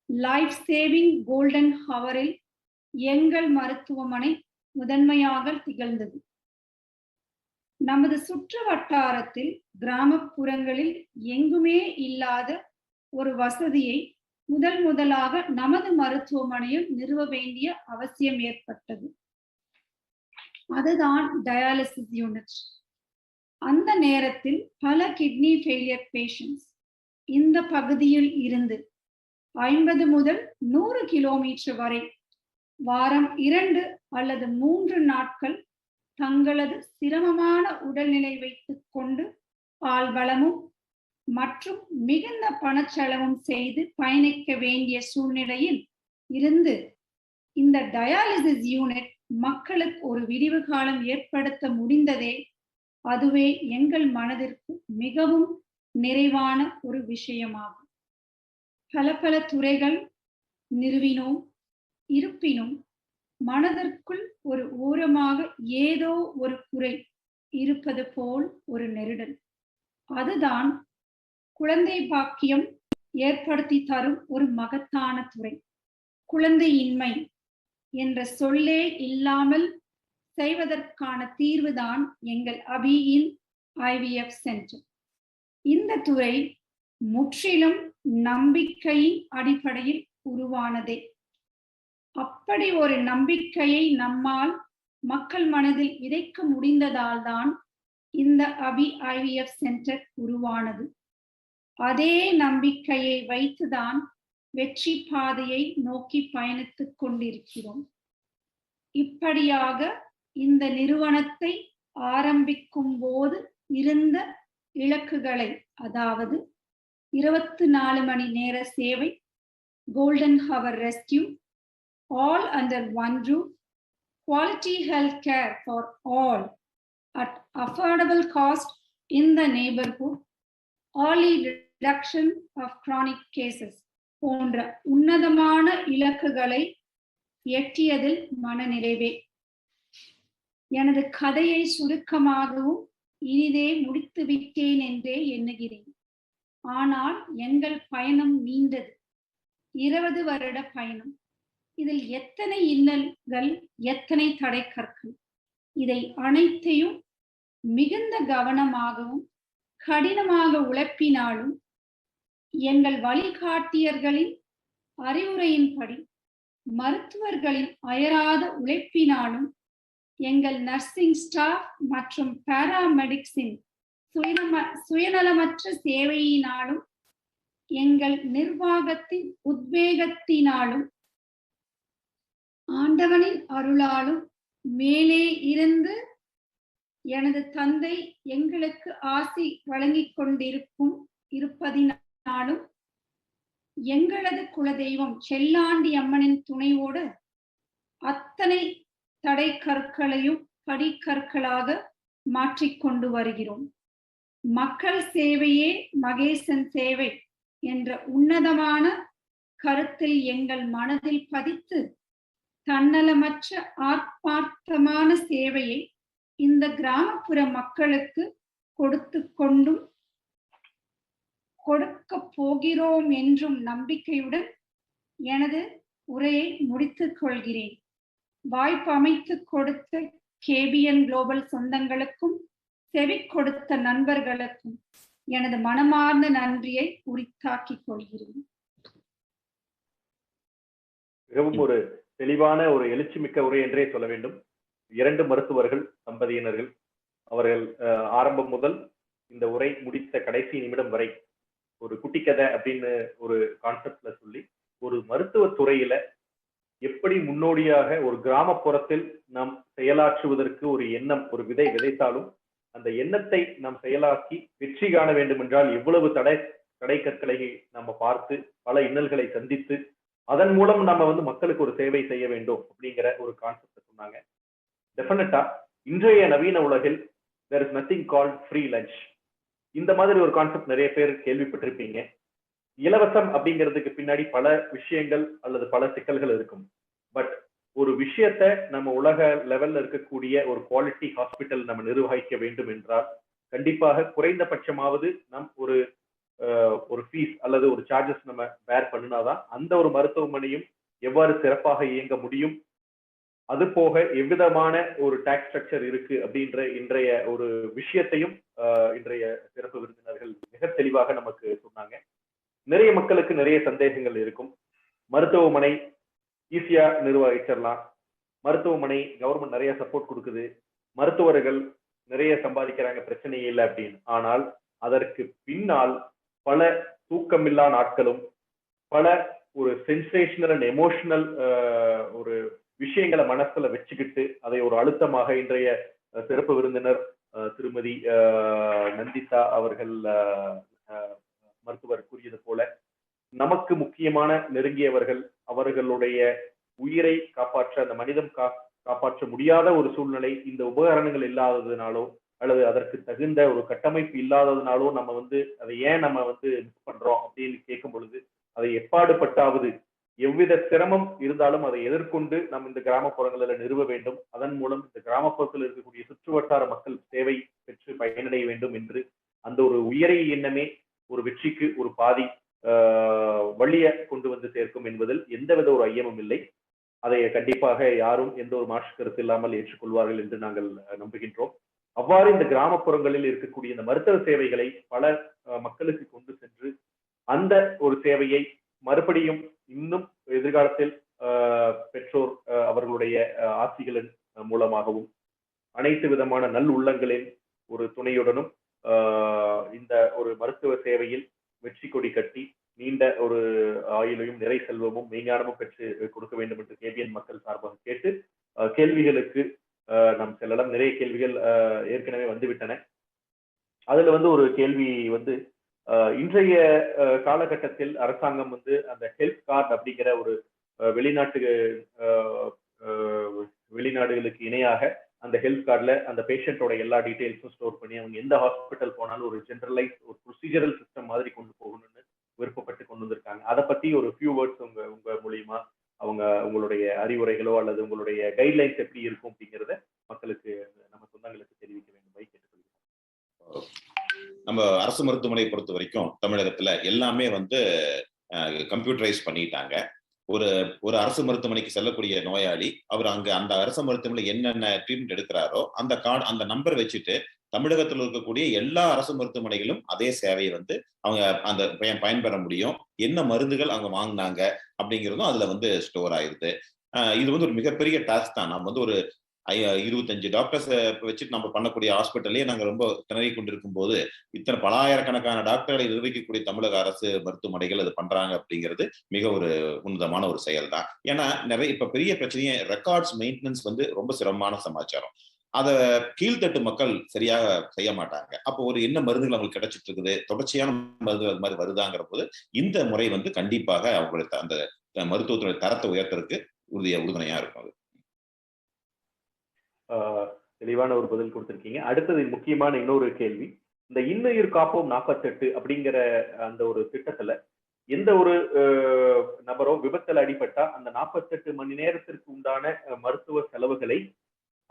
லைஃப் சேவிங் கோல்டன் ஹவரில் எங்கள் மருத்துவமனை முதன்மையாக திகழ்ந்தது. நமது சுற்று வட்டாரத்தில் கிராமப்புறங்களில் எங்குமே இல்லாத ஒரு வசதியை முதலாக நமது மருத்துவமனையில் நிறுவ வேண்டிய அவசியம் ஏற்பட்டது. அதுதான் டயாலிசிஸ் யூனிட். அந்த நேரத்தில் பல கிட்னி ஃபெயிலியர் பேஷண்ட்ஸ் இந்த பகுதியில் இருந்து 50 முதல் 100 கிலோமீட்டர் வரை வாரம் 2 அல்லது 3 நாட்கள் தங்களது சிரமமான உடல்நிலை வைத்துக் கொண்டு ஆள்பலமும் மற்றும் மிகுந்த பணச்செலவும் செய்து பயணிக்க வேண்டிய சூழ்நிலையில் இருந்து இந்த டயாலிசிஸ் யூனிட் மக்களுக்கு ஒரு விடிவு காலம் ஏற்படுத்த முடிந்ததே, அதுவே எங்கள் மனதிற்கு மிகவும் நிறைவான ஒரு விஷயமாகும். பல துறைகள் நிறுவினோம். இருப்பினும் மனதிற்குள் ஒரு ஓரமாக ஏதோ ஒரு குறை இருப்பது போல் ஒரு நெருடல். அதுதான் குழந்தை பாக்கியம் ஏற்படுத்தி தரும் ஒரு மகத்தான துறை. குழந்தையின்மை என்ற சொல்லே இல்லாமல் செய்வதற்கான தீர்வுதான் எங்கள் அபியின் IVF சென்டர். இந்த துறை முற்றிலும் நம்பிக்கையின் அடிப்படையில் உருவானதே. அப்படி ஒரு நம்பிக்கையை நம்மால் மக்கள் மனதில் விதைக்க முடிந்ததால் தான் இந்த அபி IVF சென்டர் உருவானது. அதே நம்பிக்கையை வைத்துதான் வெற்றி பாதையை நோக்கி பயணித்துக் கொண்டிருக்கிறோம். இப்படியாக இந்த நிறுவனத்தை ஆரம்பிக்கும் போது இருந்த இலக்குகளை, அதாவது 24 மணி நேர சேவை, golden hour rescue, all under one roof, quality health care for all at affordable cost in the neighborhood, early reduction of chronic cases போன்ற உன்னதமான இலக்குகளை எட்டியதில் மனநிறைவே. எனது கதையை சுருக்கமாகவும் இனிதே முடித்து விட்டேன் என்றே எண்ணுகிறேன். ஆனால் எங்கள் பயணம் நீண்டது. 20 வருட பயணம். இதில் எத்தனை இன்னல்கள், எத்தனை தடைக்கற்கள். இதை அனைத்தையும் மிகுந்த கவனமாகவும் கடினமாக உழைப்பினாலும் எங்கள் வழிகாட்டியர்களின் அறிவுரையின்படி, மருத்துவர்களின் அயராத உழைப்பினாலும், எங்கள் நர்சிங் ஸ்டாஃப் மற்றும் பாராமெடிக்ஸின் சுயநலமற்ற சேவையினாலும், எங்கள் நிர்வாகத்தின் உத்வேகத்தினாலும், ஆண்டவனின் அருளாலும், மேலே இருந்து எனது தந்தை எங்களுக்கு ஆசி வழங்கிக் இருப்பதினாலும், எங்களது குலதெய்வம் செல்லாண்டி அம்மனின் துணையோடு அத்தனை தடை கற்களையும் படிக்கற்களாக மாற்றிக்கொண்டு வருகிறோம். மக்கள் சேவையே மகேசன் சேவை என்ற உன்னதமான கருத்தில் எங்கள் மனதில் பதித்து, தன்னலமற்ற ஆத்மார்த்தமான சேவையை இந்த கிராமப்புற மக்களுக்கு கொடுக்க போகிறோம் என்றும் நம்பிக்கையுடன் எனது உரையை முடித்துக் கொள்கிறேன். வாய்ப்பு அமைத்து கொடுத்த KBN குளோபல் சொந்தங்களுக்கும் செவி கொடுத்த நண்பர்களுக்கும் எனது மனமார்ந்த நன்றியை உரித்தாக்கிக் கொள்கிறேன். மிகவும் ஒரு தெளிவான ஒரு எழுச்சிமிக்க உரை என்றே சொல்ல வேண்டும். 2 மருத்துவர்கள், தம்பதியினர்கள், அவர்கள் ஆரம்பம் முதல் இந்த உரை முடித்த கடைசி நிமிடம் வரை ஒரு குட்டி கதை அப்படின்னு ஒரு கான்செப்ட்ல சொல்லி, ஒரு மருத்துவ துறையில எப்படி முன்னோடியாக ஒரு கிராமப்புறத்தில் நாம் செயலாற்றுவதற்கு ஒரு எண்ணம், ஒரு விதை விதைத்தாலும் அந்த எண்ணத்தை நாம் செயலாக்கி வெற்றி காண வேண்டும் என்றால் எவ்வளவு தடை கற்களை நம்ம பார்த்து, பல இன்னல்களை சந்தித்து, அதன் மூலம் நம்ம மக்களுக்கு ஒரு சேவை செய்ய வேண்டும் அப்படிங்கிற ஒரு கான்செப்ட் சொன்னாங்க. டெஃபினட்டா இன்றைய நவீன உலகில் there is nothing called free lunch. இந்த மாதிரி ஒரு கான்செப்ட் நிறைய பேர் கேள்விப்பட்டிருப்பீங்க. இலவசம் அப்படிங்கிறதுக்கு பின்னாடி பல விஷயங்கள் அல்லது பல சிக்கல்கள் இருக்கும். பட் ஒரு விஷயத்த நம்ம உலக லெவல்ல இருக்கக்கூடிய ஒரு குவாலிட்டி ஹாஸ்பிட்டல் நம்ம நிர்வகிக்க வேண்டும் என்றால் கண்டிப்பாக குறைந்தபட்சமாவது நம் ஒரு ஃபீஸ் அல்லது ஒரு சார்ஜஸ் நம்ம பேர் பண்ணினாதான் அந்த ஒரு மருத்துவமனையும் எவ்வாறு சிறப்பாக இயங்க முடியும். அது போக எவ்விதமான ஒரு டாக்ஸ் ஸ்ட்ரக்சர் இருக்கு அப்படின்ற இன்றைய ஒரு விஷயத்தையும் இன்றைய சிறப்பு விருந்தினர்கள் மிக தெளிவாக நமக்கு சொன்னாங்க. நிறைய மக்களுக்கு நிறைய சந்தேகங்கள் இருக்கும். மருத்துவமனை ஈஸியா நிர்வகிச்சிடலாம், மருத்துவமனை கவர்மெண்ட் நிறைய சப்போர்ட் கொடுக்குது, மருத்துவர்கள் நிறைய சம்பாதிக்கிறாங்க, பிரச்சனையே இல்லை அப்படின்னு. ஆனால் அதற்கு பின்னால் பல தூக்கமில்லா நாட்களும், பல ஒரு சென்சேஷனல் அண்ட் எமோஷனல் ஒரு விஷயங்களை மனசுல வச்சுக்கிட்டு அதை ஒரு அழுத்தமாக இன்றைய சிறப்பு விருந்தினர் திருமதி நந்திதா அவர்கள் மருத்துவர் கூறியது போல, நமக்கு முக்கியமான நெருங்கியவர்கள் அவர்களுடைய உயிரை காப்பாற்ற, அந்த மனிதம் காப்பாற்ற முடியாத ஒரு சூழ்நிலை இந்த உபகரணங்கள் இல்லாததுனாலோ அல்லது அதற்கு தகுந்த ஒரு கட்டமைப்பு இல்லாததுனாலோ நம்ம அதை ஏன் நம்ம மிஸ் பண்றோம் அப்படின்னு கேட்கும் பொழுது, அதை எப்பாடுபட்டாவது எவ்வித சிரமம் இருந்தாலும் அதை எதிர்கொண்டு நம்ம இந்த கிராமப்புறங்களில் நிறுவ வேண்டும். அதன் மூலம் இந்த கிராமப்புறத்தில் இருக்கக்கூடிய சுற்றுவட்டார மக்கள் சேவை பெற்று பயனடைய வேண்டும் என்று அந்த ஒரு உயரிய எண்ணமே ஒரு வெற்றிக்கு ஒரு பாதி வழியை கொண்டு வந்து சேர்க்கும் என்பதில் எந்தவித ஒரு ஐயமும் இல்லை. அதை கண்டிப்பாக யாரும் எந்த ஒரு மாற்று கருத்து இல்லாமல் ஏற்றுக்கொள்வார்கள் என்று நாங்கள் நம்புகின்றோம். அவ்வாறு இந்த கிராமப்புறங்களில் இருக்கக்கூடிய இந்த மருத்துவ சேவைகளை பல மக்களுக்கு கொண்டு சென்று அந்த ஒரு சேவையை மறுபடியும் இன்னும் எதிர்காலத்தில் பெற்றோர் அவர்களுடைய ஆசிகளின் மூலமாகவும் அனைத்து விதமான நல் உள்ளங்களின் ஒரு துணையுடனும் இந்த ஒரு மருத்துவ சேவையில் வெற்றி கொடி கட்டி நீண்ட ஒரு ஆயுளையும் நிறை செல்வமும் மெய்ஞானமும் பெற்று கொடுக்க வேண்டும் என்று கேபிஎன் மக்கள் சார்பாக கேட்டு கேள்விகளுக்கு நாம் செல்லலாம். நிறைய கேள்விகள் ஏற்கனவே வந்துவிட்டன. அதுல ஒரு கேள்வி இன்றைய காலகட்டத்தில் அரசாங்கம் அந்த ஹெல்த் கார்டு அப்படிங்கிற ஒரு வெளிநாடுகளுக்கு இணையாக அந்த ஹெல்த் கார்டுல அந்த பேஷண்டோட எல்லா டீடைல்ஸும் ஸ்டோர் பண்ணி அவங்க எந்த ஹாஸ்பிட்டல் போனாலும் ஒரு ஜெனரலைஸ் ஒரு ப்ரொசீஜரல் சிஸ்டம் மாதிரி கொண்டு போகணும்னு விருப்பப்பட்டு கொண்டு வந்திருக்காங்க. அதை பத்தி ஒரு ஃபியூ வேர்ட்ஸ் உங்க மூலியமா உங்களுடைய அறிவுரைகளோ அல்லது உங்களுடைய கைட்லைன்ஸ் எப்படி இருக்கும் அப்படிங்கிறத மக்களுக்கு நம்ம சொந்தங்களுக்கு தெரிவிக்க வேண்டும் கேட்டுக்கொள்கிறோம். நம்ம அரசு மருத்துவமனையை பொறுத்த வரைக்கும் தமிழகத்துல எல்லாமே கம்ப்யூட்டரைஸ் பண்ணிட்டாங்க. ஒரு அரசு மருத்துவமனைக்கு செல்லக்கூடிய நோயாளி அவர் அங்க அந்த அரசு மருத்துவமனை என்னென்ன ட்ரீட்மெண்ட் எடுக்கிறாரோ அந்த கார்டு அந்த நம்பர் வச்சுட்டு தமிழகத்தில் இருக்கக்கூடிய எல்லா அரசு மருத்துவமனைகளும் அதே சேவையை அவங்க அந்த பயன்பெற முடியும். என்ன மருந்துகள் அவங்க வாங்கினாங்க அப்படிங்கிறதும் அதுல ஸ்டோர் ஆயிருது. இது ஒரு மிகப்பெரிய டாஸ்க் தான். நம்ம ஒரு 25 டாக்டர்ஸ் வச்சுட்டு நம்ம பண்ணக்கூடிய ஹாஸ்பிட்டல்லே நாங்க ரொம்ப திணறி கொண்டிருக்கும் போது இத்தனை பலாயிரக்கணக்கான டாக்டர்களை நிர்வகிக்கக்கூடிய தமிழக அரசு மருத்துவமனைகள் அது பண்றாங்க அப்படிங்கிறது மிக ஒரு உன்னதமான ஒரு செயல் தான். ஏன்னா நிறைய இப்ப பெரிய பிரச்சனையே ரெக்கார்ட்ஸ் மெயின்டெனன்ஸ் ரொம்ப சிரமமான சமாச்சாரம். அதை கீழ்த்தட்டு மக்கள் சரியாக செய்ய மாட்டாங்க. அப்போ என்ன மருந்துகள் அவங்களுக்கு கிடைச்சிட்டு இருக்குது, தொடர்ச்சியான மருந்துகள் அது மாதிரி வருதாங்கிற போது இந்த முறை கண்டிப்பாக அவங்களுக்கு அந்த மருத்துவத்துடைய தரத்தை உயர்த்துறதுக்கு உறுதுணையா இருக்கும். அது தெளிவான ஒரு பதில் கொடுத்திருக்கீங்க. அடுத்தது முக்கியமான இன்னொரு கேள்வி, இந்த இன்னுயிர் காப்போம் 48 அப்படிங்கிற அந்த ஒரு திட்டத்துல எந்த ஒரு நபரோ விபத்தில் அடிபட்டா அந்த 48 மணி நேரத்திற்கு உண்டான மருத்துவ செலவுகளை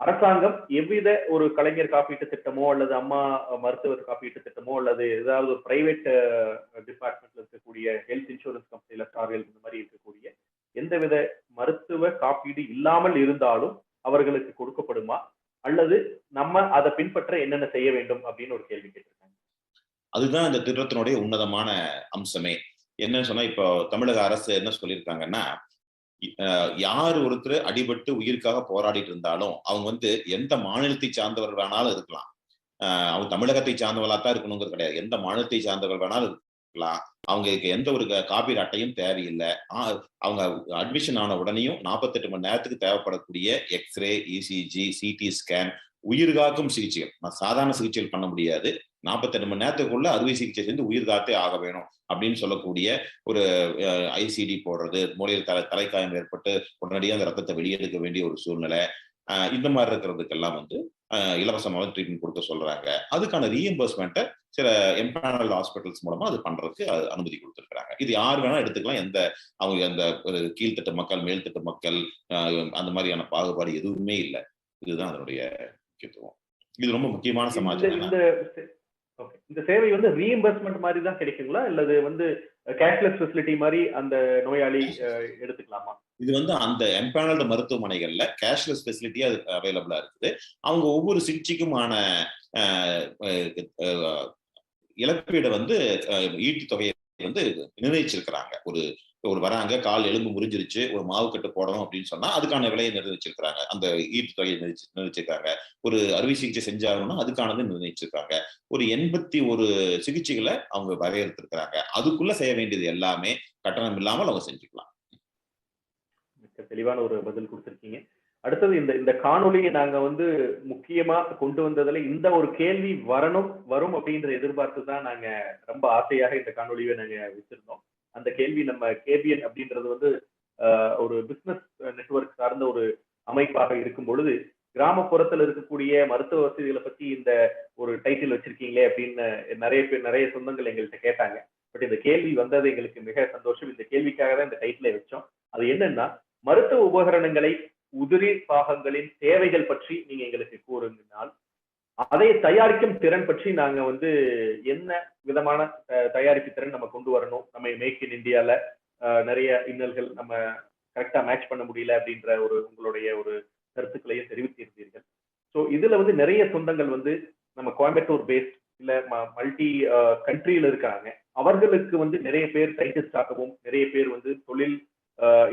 அரசாங்கம் எவ்வித ஒரு கலைஞர் காப்பீட்டு திட்டமோ அல்லது அம்மா மருத்துவர் காப்பீட்டு திட்டமோ அல்லது ஏதாவது ஒரு பிரைவேட் டிபார்ட்மெண்ட்ல இருக்கக்கூடிய ஹெல்த் இன்சூரன்ஸ் கம்பெனில ஸ்டார் ஹெல்த் இந்த மாதிரி இருக்கக்கூடிய எந்தவித மருத்துவ காப்பீடு இல்லாமல் இருந்தாலும் அவர்களுக்கு கொடுக்கப்படுமா அல்லது நம்ம அதை பின்பற்ற என்னென்ன செய்ய வேண்டும் அப்படின்னு ஒரு கேள்வி கேட்டிருக்காங்க. அதுதான் இந்த திட்டத்தினுடைய உன்னதமான அம்சமே. என்னன்னு சொன்னா இப்போ தமிழக அரசு என்ன சொல்லியிருக்காங்கன்னா, யார் ஒருத்தர் அடிபட்டு உயிருக்காக போராடிட்டு இருந்தாலும் அவங்க எந்த மாநிலத்தை சார்ந்தவர்கள் வேணாலும் இருக்கலாம். அவங்க தமிழகத்தை சார்ந்தவர்களா தான் இருக்கணுங்கிறது கிடையாது. எந்த மாநிலத்தை சார்ந்தவர்கள் வேணாலும் இருக்கலாம். அவங்களுக்கு எந்த ஒரு காப்பீடு அட்டையும் தேவையில்லை. அவங்க அட்மிஷன் ஆன உடனேயும் 48 மணி நேரத்துக்கு தேவைப்படக்கூடிய எக்ஸ்ரே, இசிஜி, சிடி ஸ்கேன், உயிர் காக்கும் சிகிச்சைகள் சாதாரண சிகிச்சைகள் பண்ண முடியாது. 48 மணி நேரத்துக்குள்ள அறுவை சிகிச்சை செஞ்சு உயிர் காத்தே ஆக வேணும் அப்படின்னு சொல்லக்கூடிய ஒரு ஐசிடி போடுறது, மூளையில் தலைக்காயம் ஏற்பட்டு உடனடியாக அந்த ரத்தத்தை வெளியெடுக்க வேண்டிய ஒரு சூழ்நிலை, இந்த மாதிரி இருக்கிறதுக்கெல்லாம் இலவசமாக ட்ரீட்மெண்ட் கொடுக்க சொல்றாங்க. அதுக்கான ரீஎம்பர்ஸ்மெண்ட்டை சில எம்பேனல் ஹாஸ்பிட்டல்ஸ் மூலமா அது பண்றதுக்கு அனுமதி கொடுத்துருக்காங்க. இது யார் வேணா எடுத்துக்கலாம். அவங்க அந்த கீழ்த்தட்டு மக்கள், மேல்தட்டு மக்கள் அந்த மாதிரியான பாகுபாடு எதுவுமே இல்லை. இதுதான் அதனுடைய முக்கியத்துவம். இது ரொம்ப முக்கியமான சமாச்சாரம். இந்த சேவை ரீஎம்பர்ஸ்மெண்ட் மாதிரி தான் கிடைக்குங்களா இல்லது கேஷ்லெஸ் ஃபெசிலிட்டி மாதிரி அந்த நோயாளி எடுத்துக்கலாமா? இது அந்த எம்பேனல்டு மருத்துவமனைகள்ல கேஷ்லெஸ் ஃபெசிலிட்டியா அது அவைலபிளா இருக்குது. அவங்க ஒவ்வொரு சிகிச்சைக்குமான இழப்பீடு ஈட்டு தொகையை நிர்ணயிச்சிருக்கிறாங்க. ஒரு வராங்க, கால் எலும்பு முறிஞ்சிருச்சு, ஒரு மாவு கட்டு போடணும் அப்படின்னு சொன்னா அதுக்கான விலையை நிர்ணயிச்சிருக்காங்க. அந்த ஈட்டு தொகையை நிர்ணயிச்சிருக்காங்க. ஒரு அறுவை சிகிச்சை செஞ்சாகணும்னா அதுக்கானது நிர்ணயிச்சிருக்காங்க. ஒரு 81 சிகிச்சைகளை அவங்க வரையறுத்திருக்கிறாங்க. அதுக்குள்ள செய்ய வேண்டியது எல்லாமே கட்டணம் இல்லாமல் அவங்க செஞ்சுக்கலாம். தெளிவான ஒரு பதில் கொடுத்திருக்கீங்க. அடுத்தது இந்த காணொலியை நாங்க முக்கியமா கொண்டு வந்ததுல இந்த ஒரு கேள்வி வரும் அப்படின்ற எதிர்பார்த்து தான் நாங்க ரொம்ப ஆசையாக இந்த காணொலியை நாங்க வச்சிருந்தோம். அந்த கேள்வி நம்ம கேபிஎன் அப்படின்றது ஒரு பிசினஸ் நெட்வொர்க் சார்ந்த ஒரு அமைப்பாக இருக்கும் பொழுது கிராமப்புறத்துல இருக்கக்கூடிய மருத்துவ வசதிகளை பத்தி இந்த ஒரு டைட்டில் வச்சிருக்கீங்களே அப்படின்னு நிறைய சொந்தங்கள் எங்கள்கிட்ட கேட்டாங்க. பட் இந்த கேள்வி வந்தது எங்களுக்கு மிக சந்தோஷம். இந்த கேள்விக்காக தான் இந்த டைட்டிலை வச்சோம். அது என்னன்னா, மருத்துவ உபகரணங்களை, உதிரி பாகங்களின் தேவைகள் பற்றி நீங்க எங்களுக்கு கூறுங்கள். அதை தயாரிக்கும் திறன் பற்றி நாங்க வந்து என்ன விதமான தயாரிப்பு திறன் நம்ம கொண்டு வரணும், நம்ம மேக் இன் இந்தியால நிறைய இன்னல்கள் நம்ம கரெக்டா மேட்ச் பண்ண முடியல அப்படின்ற ஒரு உங்களுடைய ஒரு கருத்துக்களையும் தெரிவித்திருந்தீர்கள். ஸோ இதுல வந்து நிறைய சொந்தங்கள் வந்து நம்ம கோயம்புத்தூர் பேஸ்ட் இல்ல மல்டி கண்ட்ரியில இருக்காங்க. அவர்களுக்கு வந்து நிறைய பேர் சயின்டிஸ்டாகவும் நிறைய பேர் வந்து தொழில்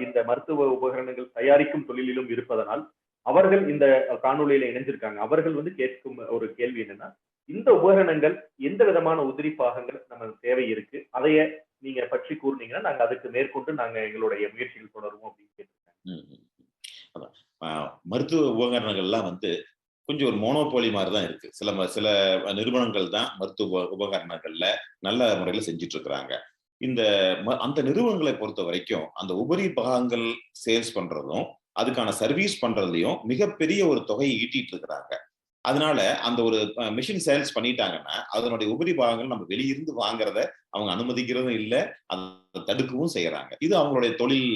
இந்த மருத்துவ உபகரணங்கள் தயாரிக்கும் தொழிலிலும் இருப்பதனால் அவர்கள் இந்த காணொலியில இணைஞ்சிருக்காங்க. அவர்கள் வந்து கேட்கும் ஒரு கேள்வி என்னன்னா, இந்த உபகரணங்கள் எந்த விதமான உதிரி பாகங்கள் நம்ம தேவை இருக்கு, அதைய நீங்க பற்றி கூறுனீங்கன்னா நாங்க அதுக்கு மேற்கொண்டு நாங்க எங்களுடைய முயற்சிகள் தொடருவோம் அப்படின்னு கேட்டிருக்காங்க. மருத்துவ உபகரணங்கள்லாம் வந்து கொஞ்சம் ஒரு மோனோபோலி மாதிரி தான் இருக்கு. சில நிறுவனங்கள் தான் மருத்துவ உபகரணங்கள்ல நல்ல முறையில செஞ்சுட்டு இருக்கிறாங்க. அந்த நிறுவனங்களை பொறுத்த வரைக்கும் அந்த உபரி பாகங்கள் சேல்ஸ் பண்றதும் அதுக்கான சர்வீஸ் பண்றதுலயும் மிகப்பெரிய ஒரு தொகையை ஈட்டிட்டு இருக்கிறாங்க. அதனால அந்த ஒரு மிஷின் சேல்ஸ் பண்ணிட்டாங்கன்னா அதனுடைய உபரி பாகங்கள் நம்ம வெளியிருந்து வாங்குறத அவங்க அனுமதிக்கிறதும் இல்லை, அதை தடுக்கவும் செய்யறாங்க. இது அவங்களுடைய தொழில்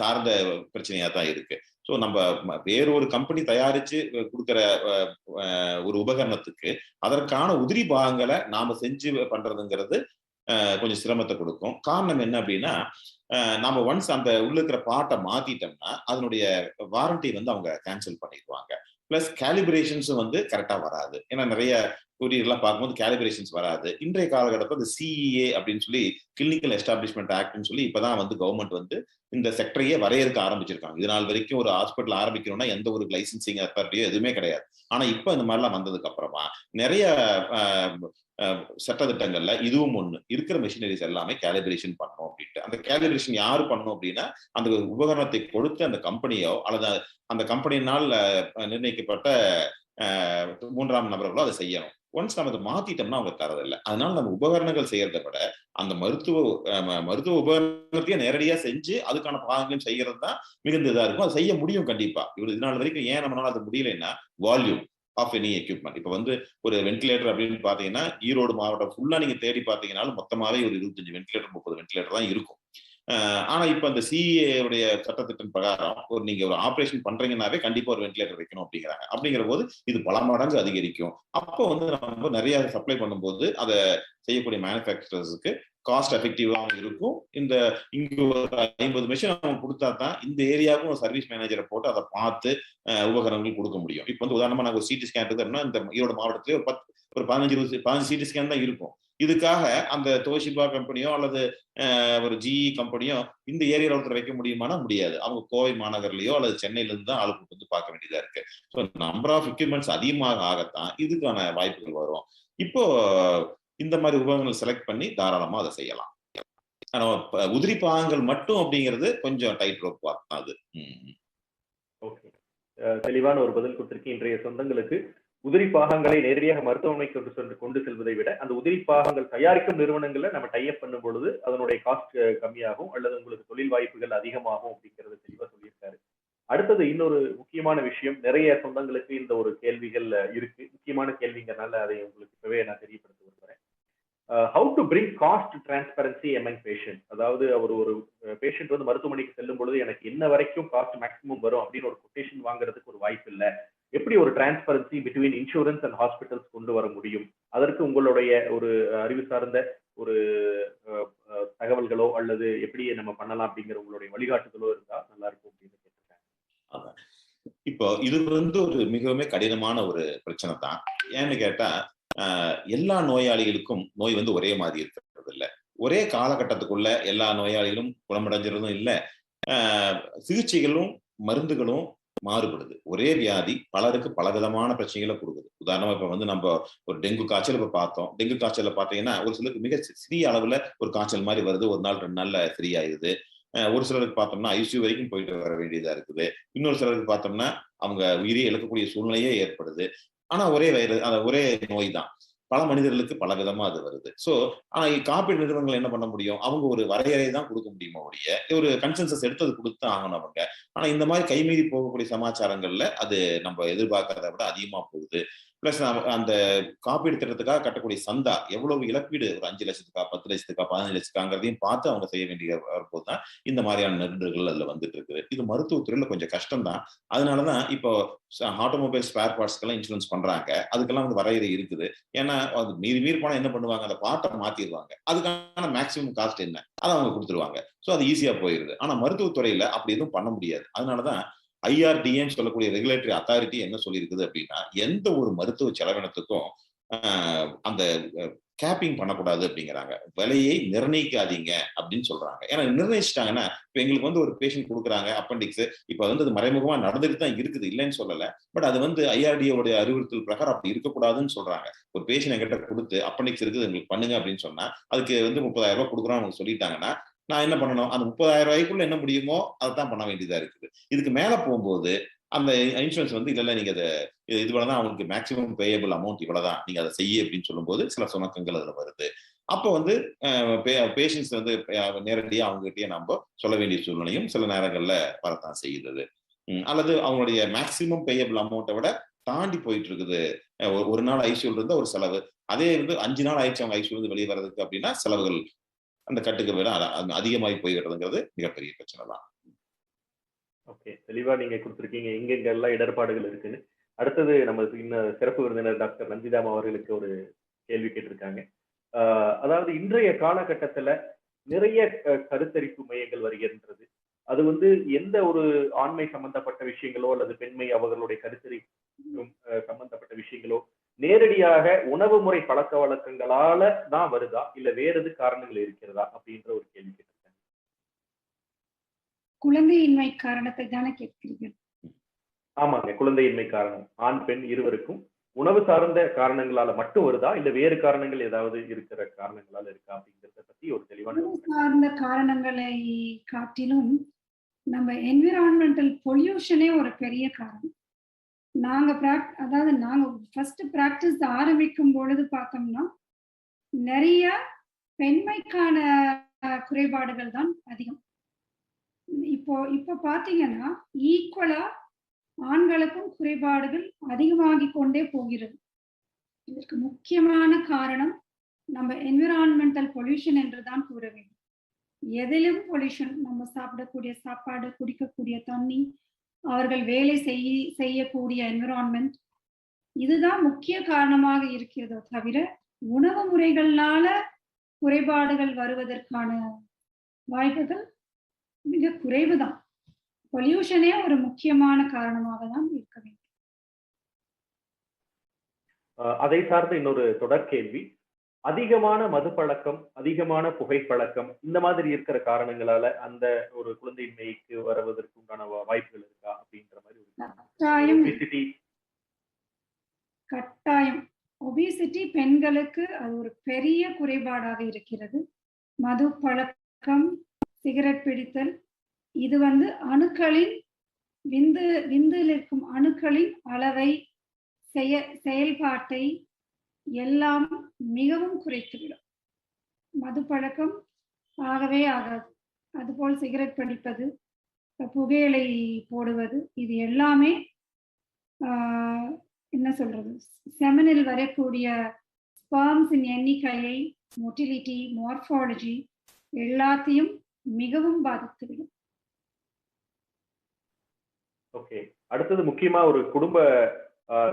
சார்ந்த பிரச்சனையா தான் இருக்கு. ஸோ நம்ம வேறொரு கம்பெனி தயாரிச்சு கொடுக்குற ஒரு உபகரணத்துக்கு அதற்கான உதிரி பாகங்களை நாம செஞ்சு பண்றதுங்கிறது கொஞ்சம் சிரமத்தை கொடுக்கும். காரணம் என்ன அப்படின்னா, நாம ஒன்ஸ் அந்த உள்ள இருக்கிற பார்ட்டை மாத்திட்டோம்னா அதனுடைய வாரண்டி வந்து அவங்க கேன்சல் பண்ணிடுவாங்க. பிளஸ் கேலிபிரேஷன்ஸும் வந்து கரெக்டா வராது. ஏன்னா நிறைய கொரியர்லாம் பார்க்கும்போது கேலிபிரேஷன்ஸ் வராது. இன்றைய காலகட்டத்தில் இந்த சிஇஏ அப்படின்னு சொல்லி கிளினிக்கல் எஸ்டாப்ளிஷ்மெண்ட் ஆக்ட்னு சொல்லி இப்பதான் வந்து கவர்மெண்ட் வந்து இந்த செக்டரையே வரையறுக்க ஆரம்பிச்சிருக்காங்க. இது நாள் வரைக்கும் ஒரு ஹாஸ்பிட்டல் ஆரம்பிக்கணும்னா எந்த ஒரு லைசன்சிங் அத்தாரிட்டியோ எதுவுமே கிடையாது. ஆனா இப்ப இந்த மாதிரிலாம் வந்ததுக்கு அப்புறமா நிறைய சட்டத்திட்டங்கள்ல இதுவும் ஒண்ணு, இருக்கிற மெஷினரிஸ் எல்லாமே கேலிபிரேஷன் பண்ணணும் அப்படின்ட்டு. அந்த கேலிபிரேஷன் யாரு பண்ணணும் அப்படின்னா அந்த உபகரணத்தை கொடுத்து அந்த கம்பெனியோ அல்லது அந்த கம்பெனியினால் நிர்ணயிக்கப்பட்ட மூன்றாம் நபர்களோ அதை செய்யணும். ஒன்ஸ் நம்ம அதை மாத்திட்டோம்னா அவங்க தரதில்லை. அதனால நம்ம உபகரணங்கள் செய்யறதை விட அந்த மருத்துவ உபகரணத்தையே நேரடியா செஞ்சு அதுக்கான பாகங்களையும் செய்யறது தான் மிகுந்த இதா இருக்கும். அது செய்ய முடியும் கண்டிப்பா. இது நாள் வரைக்கும் ஏன் நம்மளால அது முடியலைன்னா வால்யூம் ஆஃப் எனி எக்யூப்மெண்ட். இப்ப வந்து ஒரு வென்டிலேட்டர் அப்படின்னு பாத்தீங்கன்னா ஈரோடு மாவட்டம் ஃபுல்லா நீங்க தேடி பாத்தீங்கன்னாலும் மொத்தமாவே ஒரு 25 வென்டிலேட்டர் 30 வென்டிலேட்டர் தான் இருக்கும். ஆனா இப்ப அந்த சிஏடைய சட்டத்திட்டம் பிரகாரம் நீங்க ஒரு ஆபரேஷன் பண்றீங்கன்னாவே கண்டிப்பா ஒரு வென்டிலேட்டர் வைக்கணும் அப்படிங்கிறாங்க. அப்படிங்கிற போது இது பல மடங்கு அதிகரிக்கும். அப்போ வந்து நம்ம நிறைய சப்ளை பண்ணும்போது அதை செய்யக்கூடிய மேனுஃபேக்சரர்ஸுக்கு காஸ்ட் எஃபெக்டிவாகவும் இருக்கும். இங்க ஒரு 50 மிஷின் அவங்க கொடுத்தா தான் இந்த ஏரியாவுக்கும் ஒரு சர்வீஸ் மேனேஜரை போட்டு அதை பார்த்து உபகரணங்கள் கொடுக்க முடியும். இப்போ வந்து உதாரணமா நாங்கள் ஒரு சிடி ஸ்கேன் இருக்குன்னா இந்த ஈரோடு மாவட்டத்திலேயே ஒரு 15 சிடி ஸ்கேன் தான் இருக்கும். இதுக்காக அந்த தோஷிபா கம்பெனியோ அல்லது ஒரு ஜிஇ கம்பெனியோ இந்த ஏரியாவில் ஒருத்தர் வைக்க முடியுமானா முடியாது. அவங்க கோவை மாநகர்லயோ அல்லது சென்னையில இருந்து தான் ஆளுக்கு வந்து பார்க்க வேண்டியதா இருக்கு. ஸோ நம்பர் ஆஃப் எக்யூப்மெண்ட்ஸ் அதிகமாக ஆகத்தான் இதுக்கான வாய்ப்புகள் வரும். இப்போ இந்த மாதிரி உபகரணங்கள் செலக்ட் பண்ணி தாராளமா அதை செய்யலாம். ஆனா உதிரி பாகங்கள் மட்டும் அப்படிங்கிறது கொஞ்சம் டைட் ரோப் தான் அது. ஓகே, தெளிவான ஒரு பதில் கொடுத்திருக்கீங்க. இன்றைய சொந்தங்களுக்கு உதிரி பாகங்களை நேரடியாக மருத்துவமனைக்கு கொண்டு செல்வதை விட அந்த உதிரி பாகங்கள் தயாரிக்கும் நிறுவனங்களை நம்ம டைப் பண்ணும் பொழுது அதனுடைய காஸ்ட் கம்மியாகும் அல்லது உங்களுக்கு தொழில் வாய்ப்புகள் அதிகமாகும் அப்படிங்கறது தெளிவா சொல்லியிருக்காரு. அடுத்தது இன்னொரு முக்கியமான விஷயம், நிறைய சொந்தங்களுக்கு இந்த ஒரு கேள்விகள் இருக்கு. முக்கியமான கேள்விங்கிறனால அதை உங்களுக்கு இப்பவே நான் தெரியப்படுத்த விரும்புறேன். How to bring cost transparency among patient. அதாவது அவர் ஒரு பேஷண்ட் வந்து மருத்துவமனைக்கு செல்லும் பொழுது எனக்கு என்ன வரைக்கும் காஸ்ட் மேக்ஸிமம் வரும் அப்படின்னு ஒரு கொட்டேஷன் வாங்குறதுக்கு ஒரு வாய்ப்பு இல்லை. எப்படி ஒரு transparency between insurance and hospitals கொண்டு வர முடியும்? அதற்கு உங்களுடைய ஒரு அறிவு சார்ந்த ஒரு தகவல்களோ அல்லது எப்படி நம்ம பண்ணலாம் அப்படிங்கிற உங்களுடைய வழிகாட்டுதலோ இருந்தா நல்லா இருக்கும் அப்படின்னு கேட்டிருக்காங்க. இப்போ இது வந்து ஒரு மிகவும் கடினமான ஒரு பிரச்சனை தான். ஏன்னு கேட்டா எல்லா நோயாளிகளுக்கும் நோய் வந்து ஒரே மாதிரி இருக்கிறது இல்லை. ஒரே காலகட்டத்துக்குள்ள எல்லா நோயாளிகளும் குணமடைஞ்சிறதும் இல்லை. சிகிச்சைகளும் மருந்துகளும் மாறுபடுது. ஒரே வியாதி பலருக்கு பலவிதமான பிரச்சனைகளை கொடுக்குது. உதாரணமா இப்ப வந்து நம்ம ஒரு டெங்கு காய்ச்சல் இப்ப பார்த்தோம். டெங்கு காய்ச்சல பாத்தீங்கன்னா ஒரு சிலருக்கு மிக சிறிய அளவுல ஒரு காய்ச்சல் மாதிரி வருது, ஒரு நாள் 2 நாள்ல சரியாயிருது. ஒரு சிலருக்கு பார்த்தோம்னா ஐசியூ வரைக்கும் போயிட்டு வர வேண்டியதா இருக்குது. இன்னொரு சிலருக்கு பார்த்தோம்னா அவங்க உயிரை இழக்கக்கூடிய சூழ்நிலையே ஏற்படுது. ஆனா ஒரே நோய் தான். பல மனிதர்களுக்கு பல விதமா அது வருது. சோ ஆனா காப்பீடு நிறுவனங்கள் என்ன பண்ண முடியும்? அவங்க ஒரு வரையறை தான் கொடுக்க முடியுமா ஒழிய ஒரு கன்சென்சஸ் எடுத்து கொடுத்து ஆகணும் அவங்க. ஆனா இந்த மாதிரி கைமீறி போகக்கூடிய சமாச்சாரங்கள்ல அது நம்ம எதிர்பார்க்கறத விட அதிகமா போகுது. பிளஸ் அந்த காப்பீடு திட்டத்துக்காக கட்டக்கூடிய சந்தா எவ்வளவு இழப்பீடு, ஒரு 5 லட்சத்துக்கா 10 லட்சத்துக்கா 15 லட்சத்துக்காங்கிறதையும் பார்த்து அவங்க செய்ய வேண்டிய வரும்போதுதான் இந்த மாதிரியான நெருடல்கள் அதுல வந்துட்டு இருக்குது. இது மருத்துவத்துறையில கொஞ்சம் கஷ்டம் தான். அதனாலதான் இப்போ ஆட்டோமொபைல் ஸ்பேர் பார்ட்ஸ்க்கெல்லாம் இன்சூரன்ஸ் பண்றாங்க. அதுக்கெல்லாம் வந்து வரையறை இருக்குது. ஏன்னா அது மீறி போனா என்ன பண்ணுவாங்க, அந்த பார்ட்டை மாத்திடுவாங்க. அதுக்கான மேக்சிமம் காஸ்ட் என்ன அதை அவங்க கொடுத்துருவாங்க. ஸோ அது ஈஸியா போயிருது. ஆனா மருத்துவத்துறையில அப்படி எதுவும் பண்ண முடியாது. அதனாலதான் ஐஆர்டிஏன்னு சொல்லக்கூடிய ரெகுலேட்டரி அத்தாரிட்டி என்ன சொல்லியிருக்குது அப்படின்னா, எந்த ஒரு மருத்துவ செலவினத்துக்கும் அந்த கேப்பிங் பண்ணக்கூடாது அப்படிங்கிறாங்க. விலையை நிர்ணயிக்காதீங்க அப்படின்னு சொல்றாங்க. ஏன்னா நிர்ணயிச்சிட்டாங்கன்னா, இப்ப எங்களுக்கு வந்து ஒரு பேஷண்ட் கொடுக்குறாங்க அப்பெண்டிக்ஸ், இப்ப வந்து அது மறைமுகமா நடந்துட்டு தான் இருக்குது, இல்லைன்னு சொல்லல. பட் அது வந்து ஐஆர்டிஏவுடைய அறிவுறுத்தல் பிரகாரம் அப்படி இருக்கக்கூடாதுன்னு சொல்றாங்க. ஒரு பேஷண்ட் என்கிட்ட கொடுத்து அப்பெண்டிக்ஸ் இருக்குது எங்களுக்கு பண்ணுங்க அப்படின்னு சொன்னா, அதுக்கு வந்து 30,000 ரூபாய் கொடுக்குறோம் அவங்க சொல்லிட்டாங்கன்னா, நான் என்ன பண்ணணும், அந்த 30,000 ரூபாய்க்குள்ள என்ன முடியுமோ அதை தான் பண்ண வேண்டியதா இருக்குது. இதுக்கு மேல போகும்போது அந்த இன்சூரன்ஸ் வந்து இல்ல நீங்க அதை இவ்வளவுதான் அவங்களுக்கு மேக்ஸிமம் பேயபிள் அமௌண்ட் இவ்வளவுதான், நீங்க அதை செய்ய அப்படின்னு சொல்லும்போது சில சுணக்கங்கள் அதுல வருது. அப்போ வந்து பேஷண்ட்ஸ் வந்து நேரடியா அவங்ககிட்டயே நம்ம சொல்ல வேண்டிய சூழ்நிலையும் சில நேரங்கள்ல வரத்தான் செய்யுது. அல்லது அவங்களுடைய மேக்ஸிமம் பேயபிள் அமௌண்ட்டை விட தாண்டி போயிட்டு இருக்குது. ஒரு நாள் ஐசியூல இருந்தா ஒரு செலவு, அதே வந்து 5 நாள் ஆயிடுச்சு அவங்க ஐசியூல இருந்து வெளியே வர்றதுக்கு அப்படின்னா செலவுகள் அந்த கட்டுக்கு விட அதிகமாகி போய்கிறதுங்கிறது மிகப்பெரிய பிரச்சனை தான். ஓகே, தெளிவா நீங்க கொடுத்துருக்கீங்க எங்க எல்லாம் இடர்பாடுகள் இருக்குன்னு. அடுத்தது நம்ம இன்னும் சிறப்பு விருந்தினர் டாக்டர் ரஞ்சிதாம் அவர்களுக்கு ஒரு கேள்வி கேட்டிருக்காங்க. அதாவது இன்றைய காலகட்டத்துல நிறைய கருத்தரிப்பு மையங்கள் வருகின்றது. அது வந்து எந்த ஒரு ஆண்மை சம்பந்தப்பட்ட விஷயங்களோ அல்லது பெண்மை அவர்களுடைய கருத்தரிப்பும் சம்பந்தப்பட்ட விஷயங்களோ நேரடியாக உணவு முறை பழக்க வழக்கங்களால தான் வருதா, இல்ல வேற எது காரணங்கள் இருக்கிறதா அப்படின்ற ஒரு கேள்வி கேட்டிருக்காங்க. குழந்தையின்மை காரணத்தை தானே கேட்கிறீர்கள்? ஆமாங்க, குழந்தையின்மை காரணம் ஆண் பெண் இருவருக்கும் உணவு சார்ந்த காரணங்களால மட்டும் வருதா, இல்ல வேறு காரணங்கள் ஏதாவது இருக்கிற காரணங்களால இருக்கா அப்படிங்கறத பத்தி ஒரு தெளிவான உணவு சார்ந்த காரணங்களை காட்டிலும் நம்ம என்விரான்மெண்டல் பொல்யூஷனே ஒரு பெரிய காரணம். நாங்க ஃபர்ஸ்ட் பிராக்டிஸ் ஆரம்பிக்கும் பொழுது பார்த்தோம்னா நிறைய பெண்மைக்கான குறைபாடுகள் தான் அதிகம். இப்போ பாத்தீங்கன்னா ஈக்குவலா ஆண்களுக்கும் குறைபாடுகள் அதிகமாகிக் கொண்டே போகிறது. இதற்கு முக்கியமான காரணம் நம்ம என்விரான்மெண்டல் பொல்யூஷன் என்றுதான் கூற வேண்டும். எதிலும் பொல்யூஷன், நம்ம சாப்பிடக்கூடிய சாப்பாடு, குடிக்கக்கூடிய தண்ணி, அவர்கள் வேலை செய்யக்கூடிய என்விரான்மெண்ட், இதுதான் முக்கிய காரணமாக இருக்கிறதோ தவிர உணவு முறைகளால குறைபாடுகள் வருவதற்கான வாய்ப்புகள் மிக குறைவுதான். பொல்யூஷனே ஒரு முக்கியமான காரணமாக தான் இருக்க வேண்டும். அதை சார்ந்த இன்னொரு தொடர் கேள்வி, அதிகமான மது பழக்கம், அதிகமான புகைப்பழக்கம், இந்த மாதிரி இருக்கிற காரணங்களால அந்த ஒரு குழந்தையின்மைக்கு வருவதற்கு உண்டான வாய்ப்புகள் இருக்கா அப்படின்ற மாதிரி கட்டாயம் ஒபிசிட்டி பெண்களுக்கு அது ஒரு பெரிய குறைபாடாக இருக்கிறது. மது பழக்கம், சிகரெட் பிடித்தல், இது வந்து அணுக்களின் விந்தில் இருக்கும் அணுக்களின் அளவை, செயல்பாட்டை எல்லாம் மிகவும் குறைத்துவிடும். மது பழக்கம் ஆகவே ஆகாது. அதுபோல் சிகரெட் பிடிப்பது, புகையிலை போடுவது, இது எல்லாமே என்ன சொல்றது, செமனில் வரக்கூடிய ஸ்பெர்ம்ஸின் எண்ணிக்கையை, மொட்டிலிட்டி, மார்பாலஜி எல்லாத்தையும் மிகவும் பாதித்துவிடும். ஓகே, அடுத்தது முக்கியமா ஒரு குடும்ப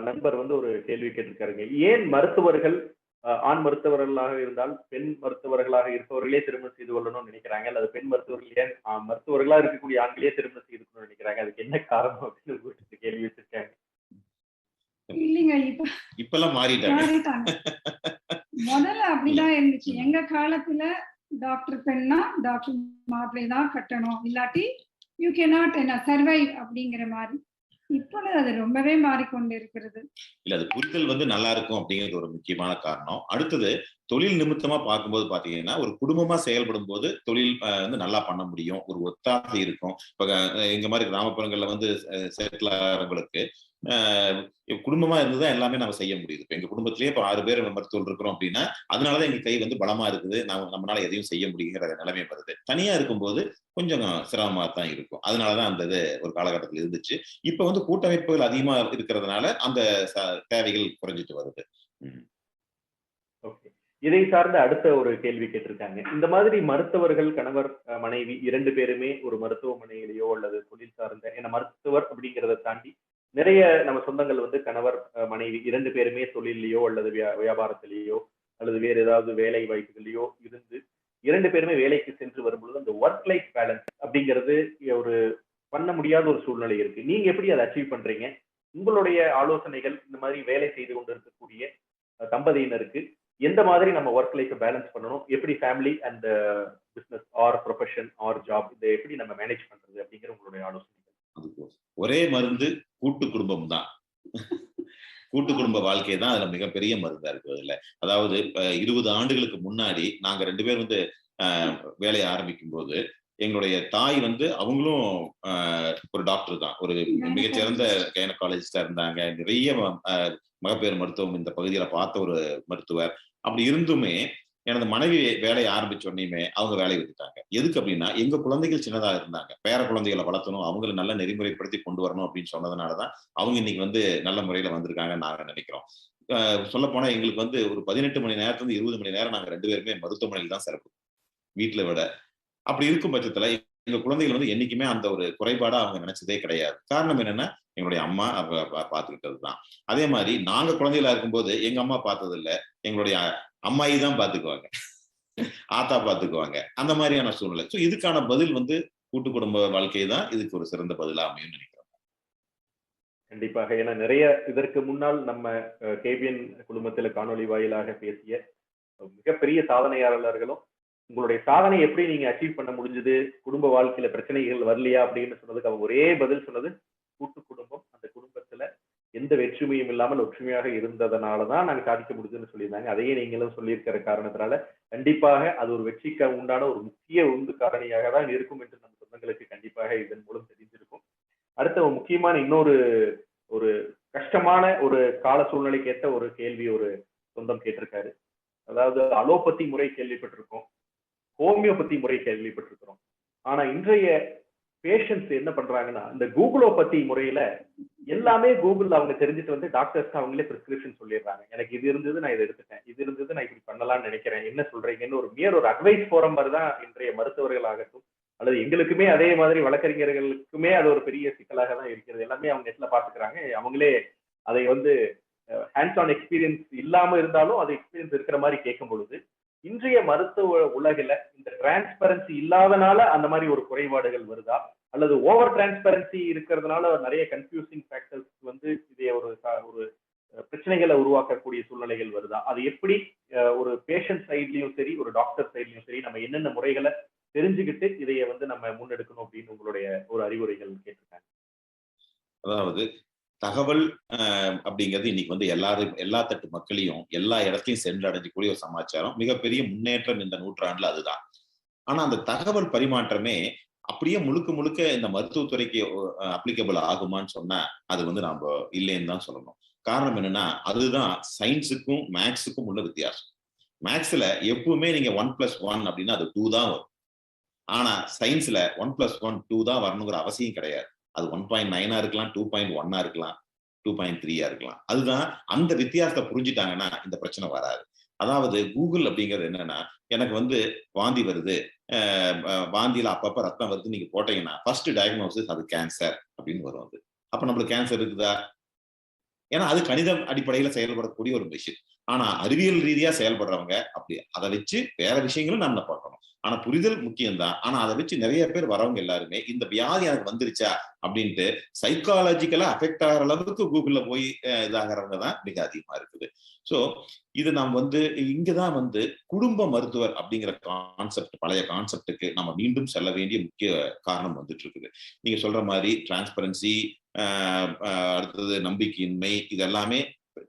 நண்பர் வந்து ஒரு கேள்வி கேட்டிருக்காருங்க. ஏன் மருத்துவர்கள் ஆண் மருத்துவர்களாக இருந்தால் பெண் மருத்துவர்களாக இருப்பவர்களே திருமணம் செய்து கொள்ளணும்னு நினைக்கிறாங்க, அல்லது பெண் மருத்துவர்கள் ஏன் மருத்துவர்களா இருக்கக்கூடிய ஆண்களே திருமணம் செய்துக்கணும்னு நினைக்கிறாங்க, அதுக்கு என்ன காரணம் அப்படின்னு கேள்வி வச்சிருக்காங்க. இல்லைங்க, இப்பெல்லாம் மாறிட்டாங்க. முதல்ல அப்படிதான் இருந்துச்சு. எங்க காலத்துல டாக்டர் பெண்ணா டாக்டர் மாப்பிள்ளை தான் கட்டணும், இல்லாட்டி யூ கேனாட் சர்வைவ் அப்படிங்கிற மாதிரி. இப்பொழுது அது ரொம்பவே மாறிக்கொண்டு இருக்கிறது. இல்ல, அது புரிதல் வந்து நல்லா இருக்கும் அப்படிங்கிறது ஒரு முக்கியமான காரணம். அடுத்தது தொழில் நிமித்தமா பார்க்கும்போது பாத்தீங்கன்னா, ஒரு குடும்பமா செயல்படும் போது தொழில் வந்து நல்லா பண்ண முடியும், ஒரு ஒத்தாசை இருக்கும். இப்ப எங்க மாதிரி கிராமப்புறங்கள்ல வந்து செட்டில் ஆகிறவங்களுக்கு குடும்பமா இருந்துதான் எல்லாமே நம்ம செய்ய முடியுது. இப்ப எங்க குடும்பத்திலேயே இப்ப 6 பேர் மருத்துவர்கள் இருக்கிறோம் அப்படின்னா, அதனாலதான் எங்க கை வந்து பலமா இருக்குது. நம்மளால எதையும் செய்ய முடியுங்கிற நிலைமை வருது. தனியா இருக்கும்போது கொஞ்சம் சிரமமா தான் இருக்கும். அதனாலதான் அந்த இது ஒரு காலகட்டத்தில் இருந்துச்சு. இப்ப வந்து கூட்டமைப்புகள் அதிகமா இருக்கிறதுனால அந்த தேவைகள் குறைஞ்சிட்டு வருது. ஓகே. இதை சார்ந்த அடுத்த ஒரு கேள்வி கேட்டிருக்காங்க. இந்த மாதிரி மருத்துவர்கள் கணவர் மனைவி 2 பேருமே ஒரு மருத்துவமனையிலேயோ அல்லது தொழில் சார்ந்த ஏன்னா மருத்துவர் அப்படிங்கிறத தாண்டி நிறைய நம்ம சொந்தங்கள் வந்து கணவர் மனைவி 2 பேருமே தொழிலையோ அல்லது வியாபாரத்திலேயோ அல்லது வேறு ஏதாவது வேலை வாய்ப்புகளையோ இருந்து 2 பேருமே வேலைக்கு சென்று வரும்பொழுது அந்த ஒர்க் லைஃப் பேலன்ஸ் அப்படிங்கிறது ஒரு பண்ண முடியாத ஒரு சூழ்நிலை இருக்கு. நீங்க எப்படி அதை அச்சீவ் பண்றீங்க? உங்களுடைய ஆலோசனைகள் இந்த மாதிரி வேலை செய்து கொண்டு இருக்கக்கூடிய தம்பதியினருக்கு எந்த மாதிரி நம்ம ஒர்க் லைஃப் பேலன்ஸ் பண்ணணும், எப்படி family and business or profession or job இதை எப்படி நம்ம மேனேஜ் பண்றது அப்படிங்கிற உங்களுடைய ஆலோசனைகள்? ஒரே மருந்து கூட்டு குடும்பம் தான். கூட்டு குடும்ப வாழ்க்கை தான் அதுல மிகப்பெரிய மருந்தா இருக்கு. அதுல அதாவது 20 ஆண்டுகளுக்கு முன்னாடி நாங்க 2 பேரும் வந்து வேலையை ஆரம்பிக்கும் போது எங்களுடைய தாய் வந்து அவங்களும் ஒரு டாக்டர் தான், ஒரு மிகச்சிறந்த கைனகாலஜிஸ்டா இருந்தாங்க. நிறைய மகப்பேறு மருத்துவம் இந்த பகுதியில பார்த்த ஒரு மருத்துவர். அப்படி இருந்துமே எனது மனைவி வேலையை ஆரம்பிச்ச உடனேயுமே அவங்க வேலையை விட்டுட்டாங்க. எதுக்கு அப்படின்னா எங்க குழந்தைகள் சின்னதா இருந்தாங்க, பேர குழந்தைகளை வளர்த்தணும், அவங்களை நல்ல நெறிமுறைப்படுத்தி கொண்டு வரணும் அப்படின்னு சொன்னதுனாலதான் அவங்க இன்னைக்கு வந்து நல்ல முறையில வந்திருக்காங்கன்னு நாங்க நினைக்கிறோம். சொல்ல போனா எங்களுக்கு வந்து ஒரு 18 மணி நேரத்துல 20 மணி நேரம் நாங்க 2 பேருமே மருத்துவமனையில் தான் சிறப்பு வீட்டுல விட. அப்படி இருக்கும் பட்சத்துல எங்க குழந்தைகள் வந்து என்னைக்குமே அந்த ஒரு குறைபாடா அவங்க நினைச்சதே கிடையாது. காரணம் என்னன்னா எங்களுடைய அம்மா பார்த்துக்கிட்டது தான். அதே மாதிரி நாங்க குழந்தைகளா இருக்கும்போது எங்க அம்மா பார்த்தது இல்ல, எங்களுடைய அம்மாயி தான் பாத்துக்குவாங்க, ஆத்தா பாத்துக்குவாங்க, அந்த மாதிரியான சூழ்நிலை. சோ இதுக்கான பதில் வந்து கூட்டு குடும்ப வாழ்க்கை தான் இதுக்கு ஒரு சிறந்த பதிலா அமையும் நினைக்கிறோம். கண்டிப்பாக. ஏன்னா நிறைய இதற்கு முன்னால் நம்ம கேபிஎன் குழுமத்துல காணொலி வாயிலாக பேசிய மிகப்பெரிய சாதனையாளர்களும் உங்களுடைய சாதனை எப்படி நீங்க அச்சீவ் பண்ண முடிஞ்சது, குடும்ப வாழ்க்கையில பிரச்சனைகள் வரலையா அப்படின்னு சொன்னதுக்கு அவங்க ஒரே பதில் சொன்னது கூட்டு குடும்பம், அந்த குடும்பத்துல எந்த வேற்றுமையும் இல்லாமல் ஒற்றுமையாக இருந்ததனாலதான் நாங்க சாதிக்க முடியுதுன்னு சொல்லியிருந்தாங்க. அதையே நீங்களும் சொல்லியிருக்கிற காரணத்தினால கண்டிப்பாக அது ஒரு வெற்றிக்கு உண்டான ஒரு முக்கிய உந்து காரணியாக தான் இருக்கும் என்று நம்ம சொந்தங்களுக்கு கண்டிப்பாக இதன் மூலம் தெரிஞ்சிருக்கும். அடுத்த முக்கியமான இன்னொரு ஒரு கஷ்டமான ஒரு கால சூழ்நிலைக்கு ஏற்ற ஒரு கேள்வி ஒரு சொந்தம் கேட்டிருக்காரு. அதாவது அலோபதி முறை கேள்விப்பட்டிருக்கோம், ஹோமியோபதி முறை கேள்விப்பட்டிருக்கிறோம். ஆனா இன்றைய பேஷண்ட்ஸ் என்ன பண்றாங்கன்னா இந்த கூகுளோபதி முறையில எல்லாமே கூகுள்ல அவங்க தெரிஞ்சுட்டு வந்து டாக்டர்ஸ் அவங்களே பிரிஸ்கிரிப்ஷன் சொல்லிடுறாங்க. எனக்கு இது இருந்தது நான் இதை எடுத்துட்டேன், இது இருந்தது நான் இப்படி பண்ணலாம்னு நினைக்கிறேன், என்ன சொல்றீங்கன்னு ஒரு அட்வைஸ் போறம் மாதிரிதான் இன்றைய மருத்துவர்கள் ஆகட்டும் அல்லது எங்களுக்குமே அதே மாதிரி வழக்கறிஞர்களுக்குமே அது ஒரு பெரிய சிக்கலாக தான் இருக்கிறது. எல்லாமே அவங்க நெட்ல பாத்துக்கிறாங்க, அவங்களே அதை வந்து ஹேண்ட்ஸ் ஆன் எக்ஸ்பீரியன்ஸ் இல்லாம இருந்தாலும் அது எக்ஸ்பீரியன்ஸ் இருக்கிற மாதிரி கேட்கும் பொழுது இன்றைய மருத்துவ உலகில இந்த டிரான்ஸ்பரன்சி இல்லாதனால அந்த மாதிரி ஒரு குறைபாடுகள் வருதா, அல்லது ஓவர் டிரான்ஸ்பரன்சி இருக்கிறதுனால நிறைய கன்ஃபியூசிங் ஃபேக்டர்ஸ் வந்து இதே ஒரு பிரச்சனைகளை உருவாக்கக்கூடிய சூழ்நிலைகள் வருதா? அது எப்படி ஒரு பேஷண்ட் சைட்லயும் சரி ஒரு டாக்டர் சைட்லயும் சரி நம்ம என்னென்ன முறைகளை தெரிஞ்சுக்கிட்டு இதைய வந்து நம்ம முன்னெடுக்கணும் அப்படின்னு உங்களுடைய ஒரு அறிவுரைகள் கேட்டிருக்காங்க. அதாவது தகவல் அப்படிங்கிறது இன்னைக்கு வந்து எல்லா தட்டு மக்களையும் எல்லா இடத்தையும் சென்றடைஞ்சக்கூடிய ஒரு சமாச்சாரம். மிகப்பெரிய முன்னேற்றம் இந்த நூற்றாண்டுல அதுதான். ஆனா அந்த தகவல் பரிமாற்றமே அப்படியே முழுக்க முழுக்க இந்த மருத்துவத்துறைக்கு அப்ளிகபிள் ஆகுமான்னு சொன்னா அது வந்து நாம இல்லைன்னு தான் சொல்லணும். காரணம் என்னன்னா அதுதான் சயின்ஸுக்கும் மேக்ஸுக்கும் உள்ள வித்தியாசம். மேக்ஸ்ல எப்பவுமே நீங்க 1+1 அப்படின்னா அது 2 தான் வரும். ஆனா சயின்ஸ்ல 1+1 2 தான் வரணுங்கிற அவசியம் கிடையாது. அது 1.9 இருக்கலாம், 2.1 இருக்கலாம், 2.3 இருக்கலாம். அதுதான் அந்த வித்தியாசத்தை புரிஞ்சுட்டாங்கன்னா இந்த பிரச்சனை வராது. அதாவது கூகுள் அப்படிங்கிறது என்னன்னா எனக்கு வந்து வாந்தி வருது, வாந்தியில அப்பப்ப ரத்தம் வருது நீங்க போட்டீங்கன்னா ஃபர்ஸ்ட் டயக்னோசிஸ் அது கேன்சர் அப்படின்னு வரும். அது அப்ப நம்மளுக்கு கேன்சர் இருக்குதா? ஏன்னா அது கணிதம் அடிப்படையில செயல்படக்கூடிய ஒரு மிஷின். ஆனா அறிவியல் ரீதியா செயல்படுறவங்க அப்படி அதை வச்சு வேற விஷயங்களும் நம்ம பார்க்கணும். ஆனா புரிதல் முக்கியம்தான். ஆனா அதை வச்சு நிறைய பேர் வரவங்க எல்லாருமே இந்த வியாதி எனக்கு வந்துருச்சா அப்படின்ட்டு சைக்காலஜிக்கலா அஃபெக்ட் ஆகிற அளவுக்கு கூகுள்ல போய் இதாகிறவங்க தான் மிக அதிகமா இருக்குது. சோ இது நாம் வந்து இங்கதான் வந்து குடும்ப மருத்துவர் அப்படிங்கிற கான்செப்ட், பழைய கான்செப்டுக்கு நம்ம மீண்டும் செல்ல வேண்டிய முக்கிய காரணம் வந்துட்டு இருக்குது. நீங்க சொல்ற மாதிரி டிரான்ஸ்பரன்சி, அடுத்தது நம்பிக்கையின்மை, இது எல்லாமே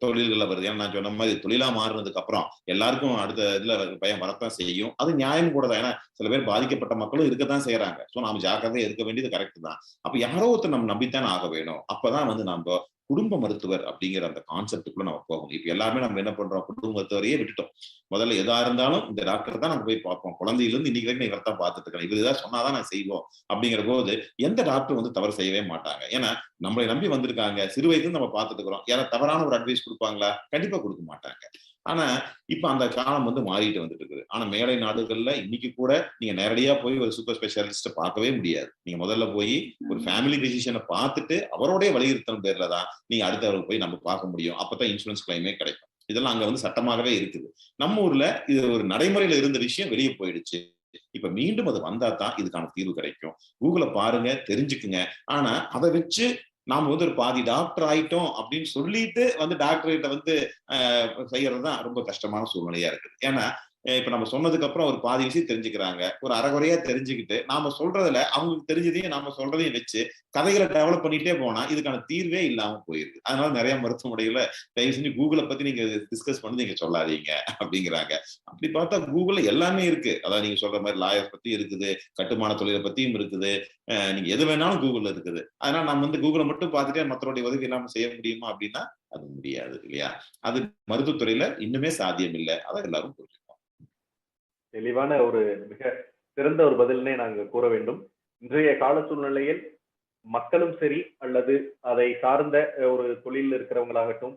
தொழில்கள்ல வருது. ஏன்னா நான் சொன்ன மாதிரி தொழிலா மாறுனதுக்கு அப்புறம் எல்லாருக்கும் அடுத்த இதுல பயம் வரத்தான் செய்யும். அது நியாயம் கூட தான். ஏன்னா சில பேர் பாதிக்கப்பட்ட மக்களும் இருக்கத்தான் செய்யறாங்க. சோ நாம ஜாக்கிரதையா இருக்க வேண்டியது கரெக்ட் தான். அப்ப யாரோ ஒருத்தர் நம்ம நம்பித்தான் ஆக வேணும். அப்பதான் வந்து நம்ம குடும்ப மருத்துவர் அப்படிங்கிற அந்த கான்செப்டுக்குள்ள நம்ம போகணும். இப்ப எல்லாருமே நம்ம என்ன பண்றோம், குடும்ப மருத்துவரையே விட்டுட்டோம். முதல்ல எதா இருந்தாலும் இந்த டாக்டர் தான் நம்ம போய் பார்ப்போம். குழந்தையில இருந்து இன்னைக்கு வரைக்கும் இவர் தான் பார்த்துட்டு இருக்கேன், இவர் ஏதாவது சொன்னாதான் நான் செய்வோம் அப்படிங்கிற போது எந்த டாக்டர் வந்து தவறு செய்யவே மாட்டாங்க. ஏன்னா நம்மளை நம்பி வந்திருக்காங்க, சிறு வயசுல நம்ம பார்த்துட்டு இருக்கிறோம். யாராவது தவறான ஒரு அட்வைஸ் கொடுப்பாங்களா? கண்டிப்பா கொடுக்க மாட்டாங்க. ஆனா இப்ப அந்த காலம் வந்து மாறிட்டு வந்துட்டு இருக்குது. ஆனா மேலை நாடுகள்ல இன்னைக்கு கூட நீங்க நேரடியா போய் ஒரு சூப்பர் ஸ்பெஷலிஸ்ட பார்க்கவே முடியாது. நீங்க முதல்ல போய் ஒரு ஃபேமிலி பிசிஷியனை பார்த்துட்டு அவரோடைய வலியுறுத்தல் பேர்ல தான் நீங்க அடுத்தவருக்கு போய் நம்ம பார்க்க முடியும். அப்பதான் இன்சூரன்ஸ் கிளைமே கிடைக்கும். இதெல்லாம் அங்க வந்து சட்டமாகவே இருக்குது. நம்ம ஊர்ல இது ஒரு நடைமுறையில இருந்த விஷயம் வெளியே போயிடுச்சு. இப்ப மீண்டும் அது வந்தா தான் இதுக்கான தீர்வு கிடைக்கும். கூகுள பாருங்க, தெரிஞ்சுக்குங்க. ஆனா அதை வச்சு நாம வந்து ஒரு பாதி டாக்டர் ஆயிட்டோம் அப்படின்னு சொல்லிட்டு வந்து டாக்டர் கிட்ட வந்து செய்யறதுதான் ரொம்ப கஷ்டமான சூழ்நிலையா இருக்குது. ஏன்னா இப்ப நம்ம சொன்னதுக்கு அப்புறம் ஒரு பாதி விஷயம் தெரிஞ்சுக்கிறாங்க, ஒரு அரைகுறையா தெரிஞ்சுக்கிட்டு நாம சொல்றதுல அவங்களுக்கு தெரிஞ்சதையும் நாம சொல்றதையும் வச்சு கதைகளை டெவலப் பண்ணிட்டே போனா இதுக்கான தீர்வே இல்லாம போயிருக்கு. அதனால நிறைய மருத்துவமனைகள்ல தயவு செஞ்சு கூகுளை பத்தி நீங்க டிஸ்கஸ் பண்ணி நீங்க சொல்லாதீங்க அப்படிங்கிறாங்க. அப்படி பார்த்தா கூகுள்ல எல்லாமே இருக்கு. அதாவது நீங்க சொல்ற மாதிரி லாயர் பத்தி இருக்குது, கட்டுமான தொழிலை பத்தியும் இருக்குது, நீங்க எது வேணாலும் கூகுள்ல இருக்குது. அதனால நம்ம வந்து கூகுளை மட்டும் பார்த்துட்டே மற்றவருடைய உதவி இல்லாம செய்ய முடியுமா அப்படின்னா அது முடியாது இல்லையா? அது மருத்துவத்துறையில இன்னுமே சாத்தியம் இல்லை. அதை எல்லாரும் புரிஞ்சுக்கணும். தெளிவான ஒரு மிக சிறந்த ஒரு பதில்னே நாங்க கூற வேண்டும். இன்றைய கால சூழ்நிலையில் மக்களும் சரி அல்லது அதை சார்ந்த ஒரு தொழில் இருக்கிறவங்களாகட்டும்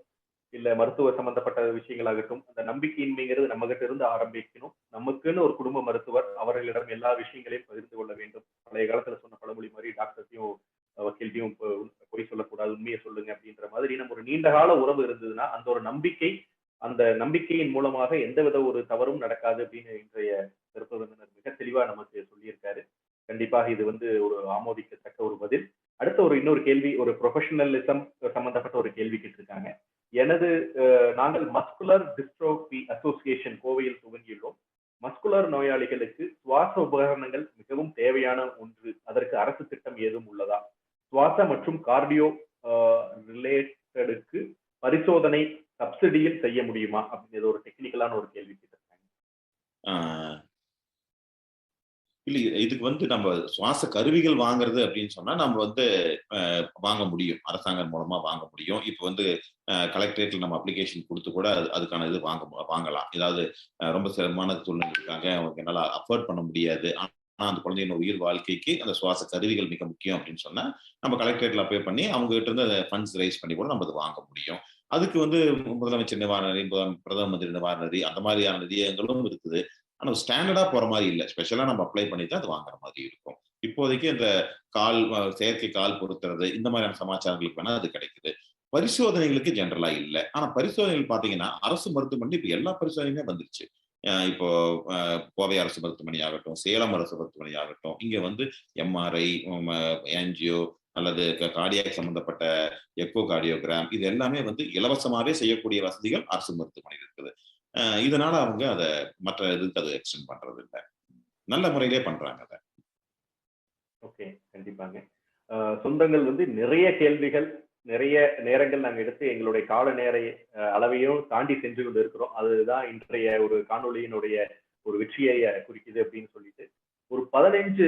இல்ல மருத்துவ சம்பந்தப்பட்ட விஷயங்களாகட்டும், அந்த நம்பிக்கையின்மைங்கிறது நம்ம கிட்ட இருந்து ஆரம்பிக்கணும். நமக்குன்னு ஒரு குடும்ப மருத்துவர் அவர்களிடம் எல்லா விஷயங்களையும் பகிர்ந்து கொள்ள வேண்டும். பழைய காலத்துல சொன்ன பழமொழி மாதிரி டாக்டர்ஸையும் வக்கீல்ட்டையும் பொய் சொல்லக்கூடாது, உண்மையை சொல்லுங்க அப்படின்ற மாதிரி நம்ம ஒரு நீண்ட கால உறவு இருந்ததுன்னா அந்த ஒரு நம்பிக்கை, அந்த நம்பிக்கையின் மூலமாக எந்தவித ஒரு தவறும் நடக்காது அப்படின்னு இன்றைய சிறப்பு விருந்தினர் மிக தெளிவா நமக்கு சொல்லியிருக்காரு. கண்டிப்பாக இது வந்து ஒரு ஆமோதிக்கத்தக்க ஒரு பதில். அடுத்த ஒரு இன்னொரு கேள்வி, ஒரு ப்ரொஃபஷனலிசம் சம்பந்தப்பட்ட ஒரு கேள்வி கேட்டிருக்காங்க. எனது நாங்கள் மஸ்குலர் டிஸ்ட்ரோபி அசோசியேஷன் கோவையில் துவங்கியுள்ளோம். மஸ்குலர் நோயாளிகளுக்கு சுவாச உபகரணங்கள் மிகவும் தேவையான ஒன்று. அதற்கு அரசு திட்டம் ஏதும் உள்ளதா? சுவாச மற்றும் கார்டியோ ரிலேட்டடுக்கு பரிசோதனை சப்சிடியில் செய்ய முடியுமா அப்படின்னு ஒரு டெக்னிக்கலான ஒரு கேள்வி கேட்டிருக்காங்க. இல்ல இதுக்கு வந்து நம்ம சுவாச கருவிகள் வாங்குறது அப்படின்னு சொன்னா நம்ம வந்து வாங்க முடியும், அரசாங்கம் மூலமா வாங்க முடியும். இப்ப வந்து கலெக்டரேட்ல நம்ம அப்ளிகேஷன் கொடுத்து கூட அதுக்கான இது வாங்கலாம். ஏதாவது ரொம்ப சிரமமான சூழ்நிலை இருக்காங்க, அவங்க என்னால அஃபோர்ட் பண்ண முடியாது, ஆனா அந்த குழந்தையின் உயிர் வாழ்க்கைக்கு அந்த சுவாச கருவிகள் மிக முக்கியம் அப்படின்னு சொன்னா நம்ம கலெக்டரேட்ல அப்ளை பண்ணி அவங்க கிட்ட இருந்து அதை ஃபண்ட்ஸ் ரைஸ் பண்ணி கூட நம்ம அதை வாங்க முடியும். அதுக்கு வந்து முதலமைச்சர் நிவாரண நிதி, பிரதம மந்திரி நிவாரண நிதி, அந்த மாதிரியான நிதியங்களும் இருக்குது. ஆனா ஸ்டாண்டர்டா போற மாதிரி இல்ல, ஸ்பெஷலா நம்ம அப்ளை பண்ணி தான் அது வாங்குற மாதிரி இருக்கும். இப்போதைக்கு இந்த செயற்கை கால் பொருத்துறது இந்த மாதிரியான சமாச்சாரங்களுக்கு வேணா அது கிடைக்குது. பரிசோதனைகளுக்கு ஜென்ரலா இல்ல. ஆனா பரிசோதனைகள் பாத்தீங்கன்னா அரசு மருத்துவமனை இப்ப எல்லா பரிசோதனையுமே வந்துருச்சு. இப்போ கோவை அரசு மருத்துவமனை ஆகட்டும், சேலம் அரசு மருத்துவமனை ஆகட்டும், இங்க வந்து எம்ஆர்ஐ, ஆன்ஜியோ அல்லது கார்டியாக் சம்பந்தப்பட்ட எக்கோ கார்டியோகிராம் இது எல்லாமே வந்து இலவசமாவே செய்யக்கூடிய வசதிகள் அரசு மருத்துவமனையில் இருக்குது. இதனால அவங்க அதை மற்ற இதுக்கு அதை எக்ஸ்டெண்ட் பண்றது இல்லை, நல்ல முறையிலே பண்றாங்க அதை. ஓகே, கண்டிப்பாங்க. சொந்தங்கள் வந்து நிறைய கேள்விகள், நிறைய நேரங்கள் நாங்க எடுத்து எங்களுடைய கால நேர அளவையும் தாண்டி சென்று கொண்டு இருக்கிறோம். அதுதான் இன்றைய ஒரு காணொலியினுடைய ஒரு வெற்றியை குறிக்குது அப்படின்னு சொல்லிட்டு ஒரு 15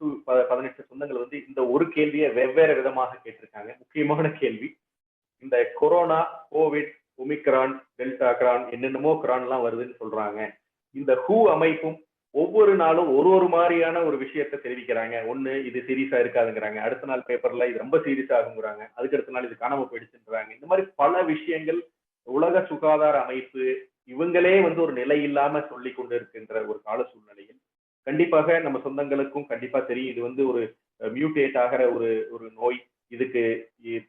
to 18 சொந்தங்கள் வந்து இந்த ஒரு கேள்வியை வெவ்வேறு விதமாக கேட்டிருக்காங்க. முக்கியமான கேள்வி, இந்த corona, Covid, omicron, delta Kiran, என்னென்னமோ கிரான் எல்லாம் வருதுன்னு சொல்றாங்க. இந்த ஹூ அமைப்பும் ஒவ்வொரு நாளும் ஒரு மாதிரியான ஒரு விஷயத்த தெரிவிக்கிறாங்க. ஒண்ணு இது சீரியஸா இருக்காதுங்கிறாங்க, அடுத்த நாள் பேப்பர்ல இது ரொம்ப சீரியஸா ஆகுங்கிறாங்க, அதுக்கு அடுத்த நாள் இது காணாம போயிடுச்சுன்றாங்க. இந்த மாதிரி பல விஷயங்கள் உலக சுகாதார அமைப்பு இவங்களே வந்து ஒரு நிலை இல்லாம சொல்லி கொண்டு இருக்கின்ற ஒரு கால சூழ்நிலையில் கண்டிப்பாக நம்ம சொந்தங்களுக்கும் கண்டிப்பா தெரியும் இது வந்து ஒரு மியூட்டேட் ஆகிற ஒரு ஒரு நோய். இதுக்கு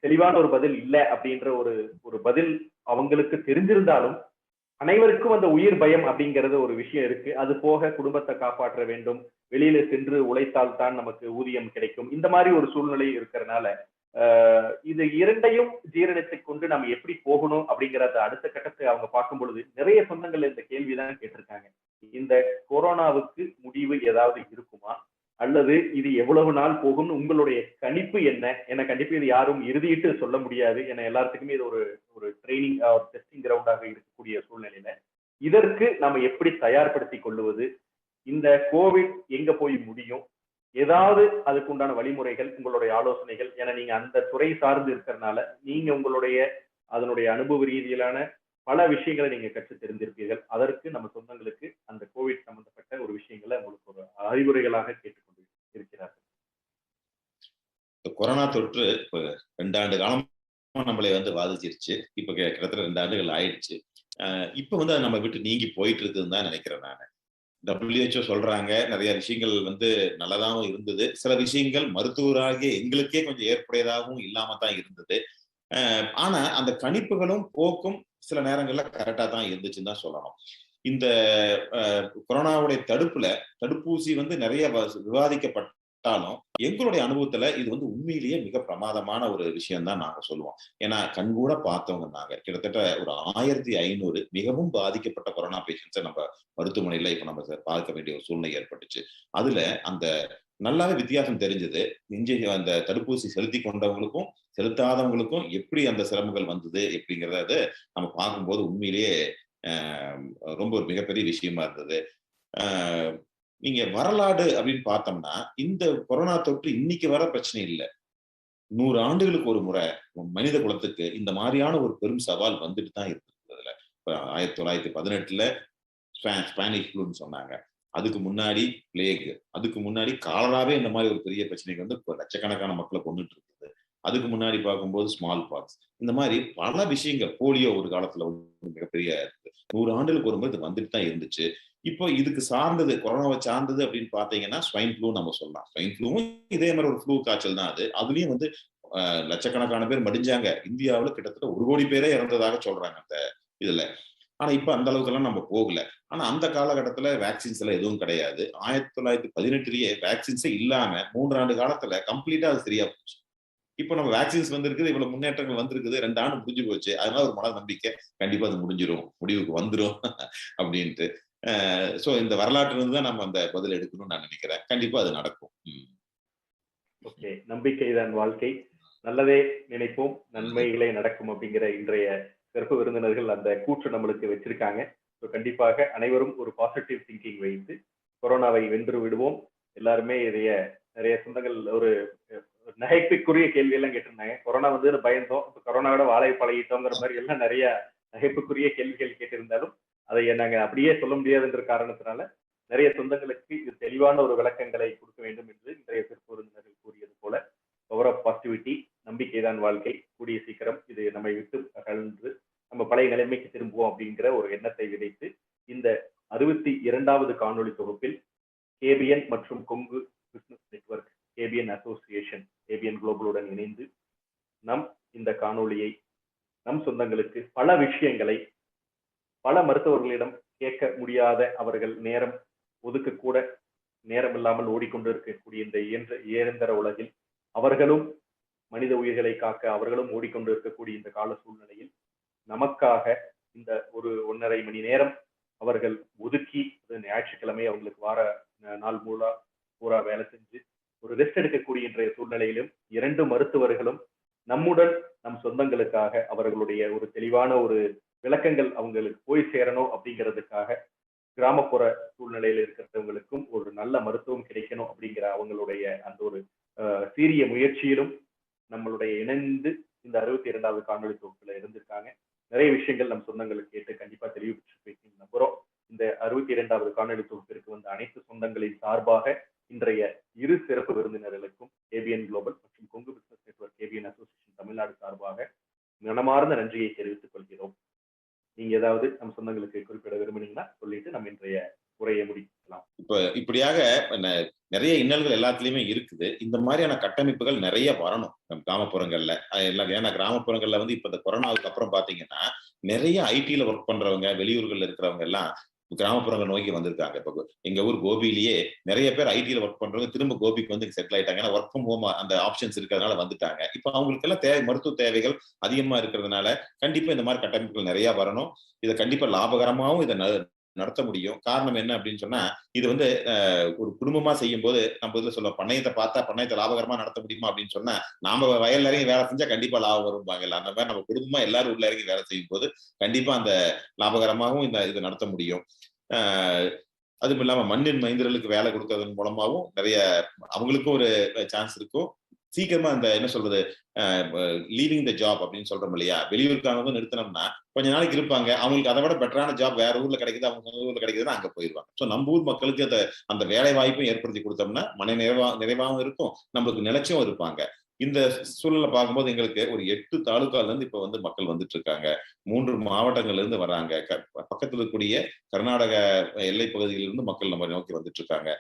தெளிவான ஒரு பதில் இல்லை அப்படின்ற ஒரு ஒரு பதில் அவங்களுக்கு தெரிஞ்சிருந்தாலும் அனைவருக்கும் அந்த உயிர் பயம் அப்படிங்கிறது ஒரு விஷயம் இருக்கு. அது போக குடும்பத்தை காப்பாற்ற வேண்டும், வெளியில சென்று உழைத்தால் தான் நமக்கு ஊதியம் கிடைக்கும், இந்த மாதிரி ஒரு சூழ்நிலை இருக்கிறதுனால இது இரண்டையும் ஜீரணித்துக் கொண்டு நம்ம எப்படி போகணும் அப்படிங்கிற அடுத்த கட்டத்தை அவங்க பார்க்கும் பொழுது நிறைய சொந்தங்கள் இந்த கேள்விதான் கேட்டிருக்காங்க. இந்த கொரோனாவுக்கு முடிவு ஏதாவது இருக்குமா, அல்லது இது எவ்வளவு நாள் போகும்னு உங்களுடைய கணிப்பு என்ன? ஏன்னா கண்டிப்பா இது யாரும் இறுதியிட்டு சொல்ல முடியாது. ஏன்னா எல்லாத்துக்குமே இது ஒரு ஒரு ட்ரைனிங் டெஸ்டிங் கிரவுண்டாக இருக்கக்கூடிய சூழ்நிலையில இதற்கு நாம எப்படி தயார்படுத்திக் கொள்ளுவது, இந்த கோவிட் எங்க போய் முடியும், ஏதாவது அதுக்கு உண்டான வழிமுறைகள், உங்களுடைய ஆலோசனைகள், ஏன்னா நீங்க அந்த துறை சார்ந்து இருக்கிறதுனால நீங்க உங்களுடைய அதனுடைய அனுபவ ரீதியிலான பல விஷயங்களை நீங்க கற்று தெரிந்திருப்பீர்கள். அதற்கு நம்ம சொந்தங்களுக்கு அந்த கோவிட் சம்பந்தப்பட்ட ஒரு விஷயங்களை உங்களுக்கு ஒரு அறிவுரைகளாக கேட்டுக்கொண்டு இருக்கிறார்கள். கொரோனா தொற்று இப்ப 2 ஆண்டு காலமா நம்மளை பாதிச்சிருச்சு. இப்ப கிட்டத்தட்ட 2 ஆண்டுகள் ஆயிடுச்சு. இப்ப அதை நம்ம விட்டு நீங்கி போயிட்டு இருக்குதுன்னு தான் நினைக்கிறேன் நானு. WHO சொல்றாங்க நிறைய விஷயங்கள் நல்லதாகவும் இருந்தது. சில விஷயங்கள் மருத்துவராகிய எங்களுக்கே கொஞ்சம் ஏற்புடையதாகவும் இல்லாம தான் இருந்தது. ஆனா அந்த கணிப்புகளும் போக்கும் சில நேரங்கள்ல கரெக்டா தான் இருந்துச்சுன்னு தான் சொல்லணும். இந்த கொரோனாவுடைய தடுப்பூசி நிறைய விவாதிக்கப்பட்டாலும் எங்களுடைய அனுபவத்துல இது உண்மையிலேயே மிக பிரமாதமான ஒரு விஷயம் தான் நாங்க சொல்லுவோம். ஏன்னா கண்கூட பார்த்தவங்க நாங்க கிட்டத்தட்ட ஒரு 1500 மிகவும் பாதிக்கப்பட்ட கொரோனா பேஷண்ட்ஸை நம்ம மருத்துவமனையில இப்ப நம்ம பார்க்க வேண்டிய ஒரு சூழ்நிலை ஏற்பட்டுச்சு. அதுல அந்த நல்லாவே வித்தியாசம் தெரிஞ்சது. அந்த தடுப்பூசி செலுத்தி கொண்டவங்களுக்கும் செலுத்தாதவங்களுக்கும் எப்படி அந்த சிரமங்கள் வந்தது எப்படிங்கிறத நம்ம பார்க்கும்போது உண்மையிலேயே ரொம்ப ஒரு மிகப்பெரிய விஷயமா இருந்தது. நீங்க வரலாறு அப்படின்னு பார்த்தோம்னா இந்த கொரோனா தொற்று இன்னைக்கு வர பிரச்சனை இல்லை. 100 ஆண்டுகளுக்கு ஒரு முறை மனித குலத்துக்கு இந்த மாதிரியான ஒரு பெரும் சவால் வந்துட்டு தான் இருக்கு. அதுல 1918 ஸ்பானிஷ் ஃப்ளூன்னு சொன்னாங்க. அதுக்கு முன்னாடி பிளேக், அதுக்கு முன்னாடி காலராவே இந்த மாதிரி ஒரு பெரிய பிரச்சனைக்கு லட்சக்கணக்கான மக்களை கொண்டுட்டு இருக்குது. அதுக்கு முன்னாடி பார்க்கும்போது ஸ்மால் பாக்ஸ், இந்த மாதிரி பல விஷயங்கள், போலியோ ஒரு காலத்துல மிகப்பெரிய 100 ஆண்டுகளுக்கு ஒரு முறை இது வந்துட்டு தான் இருந்துச்சு. இப்போ இதுக்கு சார்ந்தது, கொரோனாவை சார்ந்தது அப்படின்னு பாத்தீங்கன்னா ஸ்வைன் ஃப்ளூ நம்ம சொல்லலாம். ஸ்வைன் ஃப்ளூவும் இதே மாதிரி ஒரு ஃப்ளூ காய்ச்சல் தான். அதுலயும் லட்சக்கணக்கான பேர் மடிஞ்சாங்க. இந்தியாவுல கிட்டத்தட்ட 1 கோடி பேரே இறந்ததாக சொல்றாங்க அந்த இதுல. ஆனா இப்ப அந்த அளவுக்கு எல்லாம் நம்ம போகல. ஆனா அந்த காலகட்டத்துல வேக்சின்ஸ் எல்லாம் எதுவும் கிடையாது. 1918லயே வேக்சின்ஸே இல்லாம 3 ஆண்டு காலத்துல கம்ப்ளீட்டா அது சரியா போச்சு. இப்ப நம்ம வேக்சின்ஸ் வந்திருக்குது, இவ்வளவு முன்னேற்றங்கள் வந்திருக்குது, 2 ஆண்டு முடிஞ்சு போச்சு. அதனால ஒரு மன நம்பிக்கை, கண்டிப்பா அது முடிஞ்சிரும், முடிவுக்கு வந்துரும் அப்படின்ட்டு. சோ இந்த வரலாற்றுல இருந்து தான் நம்ம அந்த பதில் எடுக்கணும்னு நான் நினைக்கிறேன். கண்டிப்பா அது நடக்கும். ஓகே, நம்பிக்கைதான் வாழ்க்கை. நல்லதே நினைப்போம், நன்மைகளே நடக்கும் அப்படிங்கிற இன்றைய சிறப்பு விருந்தினர்கள் அந்த கூற்று நம்மளுக்கு வச்சிருக்காங்க. ஸோ கண்டிப்பாக அனைவரும் ஒரு பாசிட்டிவ் திங்கிங் வைத்து கொரோனாவை வென்று விடுவோம். எல்லாருமே இதைய நிறைய சொந்தங்கள் ஒரு நகைப்புக்குரிய கேள்வி எல்லாம் கேட்டிருந்தாங்க. கொரோனா பயந்தோம், இப்போ கொரோனாவோட வாழை பழகிட்டோங்கிற மாதிரி எல்லாம் நிறைய நகைப்புக்குரிய கேள்விகள் கேட்டிருந்தாலும் அதை நாங்க அப்படியே சொல்ல முடியாதுன்ற காரணத்தினால நிறைய சொந்தங்களுக்கு இது தெளிவான ஒரு விளக்கங்களை கொடுக்க வேண்டும் என்று இன்றைய சிறப்பு விருந்தினர்கள் கூறியது போல பவர் ஆஃப் பாசிட்டிவிட்டி, நம்பிக்கைதான் வாழ்க்கை, கூடிய சீக்கிரம் இது நம்மை விட்டு அகன்று நம்ம பழைய நிலைமைக்கு திரும்புவோம் அப்படிங்கிற ஒரு எண்ணத்தை விதைத்து இந்த 62வது காணொளி தொகுப்பில் கேபிஎன் மற்றும் Kongu business network, KPN association, KBN குளோபலுடன் இணைந்து நம் இந்த காணொளியை நம் சொந்தங்களுக்கு பல விஷயங்களை பல மருத்துவர்களிடம் கேட்க முடியாத, அவர்கள் நேரம் ஒதுக்க கூட நேரம் இல்லாமல் ஓடிக்கொண்டு இருக்கக்கூடிய இந்த இயந்திர உலகில் அவர்களும் மனித உயிர்களை காக்க அவர்களும் ஓடிக்கொண்டு இருக்கக்கூடிய இந்த கால சூழ்நிலையில் நமக்காக இந்த ஒரு 1.5 மணி நேரம் அவர்கள் ஒதுக்கி, ஞாயிற்றுக்கிழமை அவங்களுக்கு வார நாள் பூரா வேலை செஞ்சு ஒரு ரெஸ்ட் எடுக்கக்கூடிய இன்றைய சூழ்நிலையிலும் 2 மருத்துவர்களும் நம்முடன் நம் சொந்தங்களுக்காக அவர்களுடைய ஒரு தெளிவான ஒரு விளக்கங்கள் அவங்களுக்கு போய் சேரணும் அப்படிங்கிறதுக்காக, கிராமப்புற சூழ்நிலையில் இருக்கிறவங்களுக்கும் ஒரு நல்ல மருத்துவம் கிடைக்கணும் அப்படிங்கிற அவங்களுடைய அந்த ஒரு சீரிய முயற்சியிலும் நம்மளுடைய இணைந்து இந்த 62வது காணொளி தொகுப்புல இருந்திருக்காங்க. நிறைய விஷயங்கள் நம் சொந்தங்களுக்கு கேட்டு கண்டிப்பா தெளிவு பெற்று நம்புறோம். இந்த 62வது காணொளி தொகுப்பிற்கு வந்த அனைத்து சொந்தங்களின் சார்பாக இன்றைய இரு சிறப்பு விருந்தினர்களுக்கும் கேபிஎன் குளோபல் மற்றும் Kongu business network KPN association Tamil Nadu சார்பாக மனமார்ந்த நன்றியை தெரிவித்துக் கொள்கிறோம். நீங்க ஏதாவது நம் சொந்தங்களுக்கு குறிப்பிட விரும்பினீங்கன்னா சொல்லிட்டு நம்ம இன்றைய உரையை முடிக்கலாம். இப்ப இப்படியாக நிறைய இன்னல்கள் எல்லாத்துலயுமே இருக்குது. இந்த மாதிரியான கட்டமைப்புகள் நிறைய வரணும் கிராமப்புறங்கள்ல எல்லாம். ஏன்னா கிராமப்புறங்கள்ல இப்ப இந்த கொரோனாவுக்கு அப்புறம் பாத்தீங்கன்னா நிறைய ஐடில ஒர்க் பண்றவங்க, வெளியூர்கள்ல இருக்கிறவங்க எல்லாம் கிராமப்புறங்கள் நோக்கி வந்திருக்காங்க. இப்ப எங்க ஊர் கோபிலேயே நிறைய பேர் ஐடில ஒர்க் பண்றவங்க திரும்ப கோபிக்கு செட்டில் ஆயிட்டாங்க. ஏன்னா ஒர்க் ஃப்ரம் ஹோம் அந்த ஆப்ஷன்ஸ் இருக்கிறதுனால வந்துட்டாங்க. இப்ப அவங்களுக்கு எல்லாம் மருத்துவ தேவைகள் அதிகமா இருக்கிறதுனால கண்டிப்பா இந்த மாதிரி கட்டமைப்புகள் நிறைய வரணும். இதை கண்டிப்பா லாபகரமாவும் இதை நடத்த முடியும். காரணம் என்ன அப்படின்னு சொன்னா, இது ஒரு குடும்பமா செய்யும் போது நம்ம இதுல சொல்ல பண்ணையத்தை பார்த்தா பண்ணையத்தை லாபகரமா நடத்த முடியுமா அப்படின்னு சொன்னா, நாம வயல்ல இறங்கி வேலை செஞ்சா கண்டிப்பா லாபம் வரும்பாங்க. அந்த மாதிரி நம்ம குடும்பமா எல்லாரும் உள்ள இறங்கி வேலை செய்யும் போது கண்டிப்பா அந்த லாபகரமாகவும் இதை நடத்த முடியும். அதுவும் இல்லாம மண்ணின் மைந்தர்களுக்கு வேலை கொடுக்கறதன் மூலமாவும் நிறைய அவங்களுக்கும் ஒரு சான்ஸ் இருக்கும். சீக்கிரமா அந்த என்ன சொல்றது லீவிங் த ஜாப் அப்படின்னு சொல்றோம் இல்லையா, வெளியூருக்காக நிறுத்தினோம்னா கொஞ்ச நாளைக்கு இருப்பாங்க, அவங்களுக்கு அதை விட பெட்டரான ஜாப் வேற ஊர்ல கிடைக்குது, அவங்க சொந்த ஊர்ல கிடைக்குதுன்னா அங்க போயிருவாங்க. ஸோ நம்ம ஊர் மக்களுக்கு அந்த வேலை வாய்ப்பையும் ஏற்படுத்தி கொடுத்தோம்னா மன நிறைவாகவும் இருக்கும், நம்மளுக்கு நிலைச்சும் இருப்பாங்க. இந்த சூழலை பார்க்கும்போது எங்களுக்கு ஒரு 8 தாலுக்கால இருந்து இப்ப மக்கள் வந்துட்டு இருக்காங்க. 3 மாவட்டங்கள்ல இருந்து வர்றாங்க. பக்கத்துல இருக்கக்கூடிய கர்நாடக எல்லை பகுதியிலிருந்து மக்கள் நம்ம நோக்கி வந்துட்டு இருக்காங்க.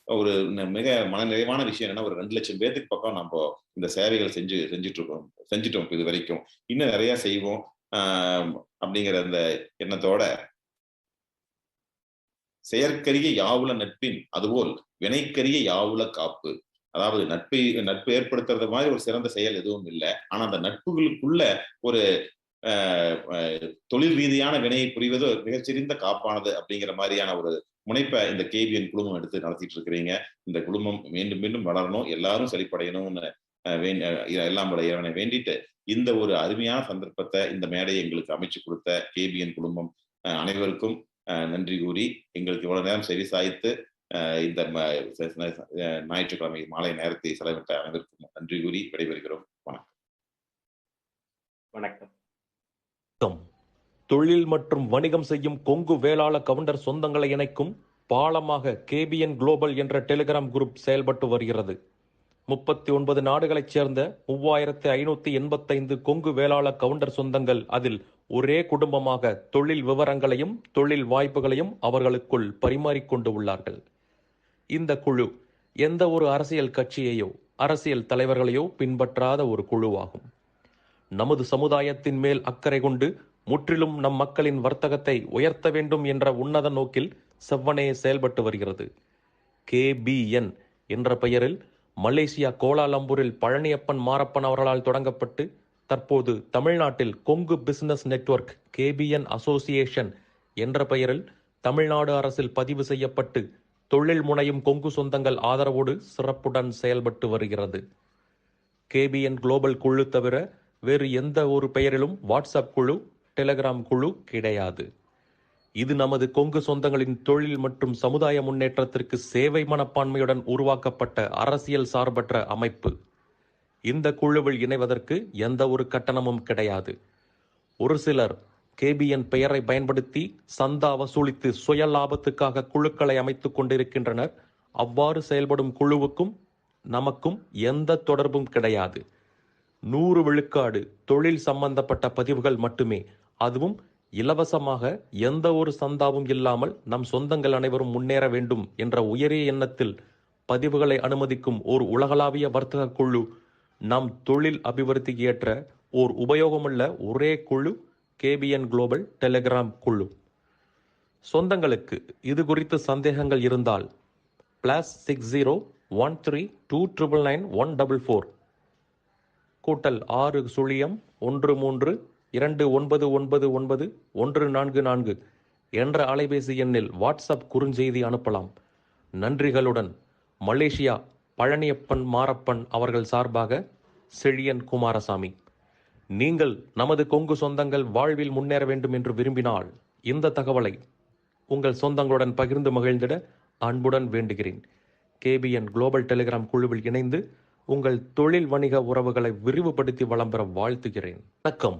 ஒரு மிக மன நிறைவான விஷயம் என்னன்னா, ஒரு 2 லட்சம் பேருக்கு பக்கம் நம்ம இந்த சேவைகள் செஞ்சுட்டோம் இது வரைக்கும். இன்னும் நிறைய செய்வோம் அப்படிங்கிற அந்த எண்ணத்தோட, செயற்கரிய யாவுல நட்பின் அதுபோல் வினைக்கரிய யாவுல காப்பு. அதாவது நட்பு ஏற்படுத்துறது மாதிரி ஒரு சிறந்த செயல் எதுவும் இல்லை. ஆனா அந்த நட்புகளுக்குள்ள ஒரு தொழில் ரீதியான வினையை புரிவது மிகச்சிறந்த காப்பானது அப்படிங்கிற மாதிரியான ஒரு முனைப்பை இந்த கேபிஎன் குழுமம் எடுத்து நடத்திட்டு இருக்கிறீங்க. இந்த குழுமம் மீண்டும் மீண்டும் வளரணும், எல்லாரும் செழிப்படையணும்னு எல்லாம் இறைவனை வேண்டிட்டு, இந்த ஒரு அருமையான சந்தர்ப்பத்தை இந்த மேடையை எங்களுக்கு அமைச்சு கொடுத்த கேபிஎன் குழுமம் அனைவருக்கும் நன்றி கூறி, எங்களுக்கு இவ்வளவு நேரம் செவி சாய்த்து இந்த ஞாயிற்றுக்கிழமை மாலை நேரத்தை செலவிட்ட அனைவருக்கும் நன்றி கூறி விடைபெறுகிறோம். வணக்கம். தொழில் மற்றும் வணிகம் செய்யும் கொங்கு வேளாள கவுண்டர் சொந்தங்களை இணைக்கும் பாலமாக கேபிஎன் குளோபல் என்ற டெலிகிராம் குரூப் செயல்பட்டு வருகிறது. 39 நாடுகளைச் சேர்ந்த 3585 கொங்கு வேளாள கவுண்டர் சொந்தங்கள் அதில் ஒரே குடும்பமாக தொழில் விவரங்களையும் தொழில் வாய்ப்புகளையும் அவர்களுக்குள் பரிமாறிக்கொண்டு உள்ளார்கள். இந்த குழு எந்த ஒரு அரசியல் கட்சியையோ அரசியல் தலைவர்களையோ பின்பற்றாத ஒரு குழுவாகும். நமது சமுதாயத்தின் மேல் அக்கறை கொண்டு முற்றிலும் நம் மக்களின் வர்த்தகத்தை உயர்த்த வேண்டும் என்ற உன்னத நோக்கில் செவ்வனே செயல்பட்டு வருகிறது. கேபிஎன் என்ற பெயரில் மலேசியா கோலாலம்பூரில் பழனியப்பன் மாரப்பன் அவர்களால் தொடங்கப்பட்டு தற்போது தமிழ்நாட்டில் Kongu business network KPN association என்ற பெயரில் தமிழ்நாடு அரசில் பதிவு செய்யப்பட்டு தொழில் முனையும் கொங்கு சொந்தங்கள் ஆதரவோடு சிறப்புடன் செயல்பட்டு வருகிறது. கேபிஎன் குளோபல் குழு தவிர வேறு எந்த ஒரு பெயரிலும் வாட்ஸ்அப் குழு, டெலிகிராம் குழு கிடையாது. இது நமது கொங்கு சொந்தங்களின் தொழில் மற்றும் சமுதாய முன்னேற்றத்திற்கு சேவை மனப்பான்மையுடன் உருவாக்கப்பட்ட அரசியல் சார்பற்ற அமைப்பு. இந்த குழுவில் இணைவதற்கு எந்த ஒரு கட்டணமும் கிடையாது. ஒரு சிலர் கேபிஎன் பெயரை பயன்படுத்தி சந்தா வசூலித்து சுய லாபத்துக்காக குழுக்களை அமைத்துக் கொண்டிருக்கின்றனர். அவ்வாறு செயல்படும் குழுவுக்கும் நமக்கும் எந்த தொடர்பும் கிடையாது. 100 விழுக்காடு தொழில் சம்பந்தப்பட்ட பதிவுகள் மட்டுமே, அதுவும் இலவசமாக, எந்த ஒரு சந்தாவும் இல்லாமல் நம் சொந்தங்கள் அனைவரும் முன்னேற வேண்டும் என்ற உயரிய எண்ணத்தில் பதிவுகளை அனுமதிக்கும் ஓர் உலகளாவிய வர்த்தக குழு. நம் தொழில் அபிவிருத்திக்கு ஏற்ற ஓர் உபயோகமுள்ள ஒரே குழு கேபிஎன் குளோபல் டெலிகிராம் குழு. சொந்தங்களுக்கு இது குறித்து சந்தேகங்கள் இருந்தால் +60 13299144 +6 013 2999 என்ற அலைபேசி எண்ணில் வாட்ஸ்அப் குறுஞ்செய்தி அனுப்பலாம். நன்றிகளுடன் மலேசியா பழனியப்பன் மாரப்பன் அவர்கள் சார்பாக செழியன் குமாரசாமி. நீங்கள் நமது கொங்கு சொந்தங்கள் வாழ்வில் முன்னேற வேண்டும் என்று விரும்பினால் இந்த தகவலை உங்கள் சொந்தங்களுடன் பகிர்ந்து மகிழ்ந்திட அன்புடன் வேண்டுகிறேன். கேபிஎன் குளோபல் டெலிகிராம் குழுவில் இணைந்து உங்கள் தொழில் வணிக உறவுகளை விரிவுபடுத்தி வளம் பெற வாழ்த்துகிறேன். வணக்கம்.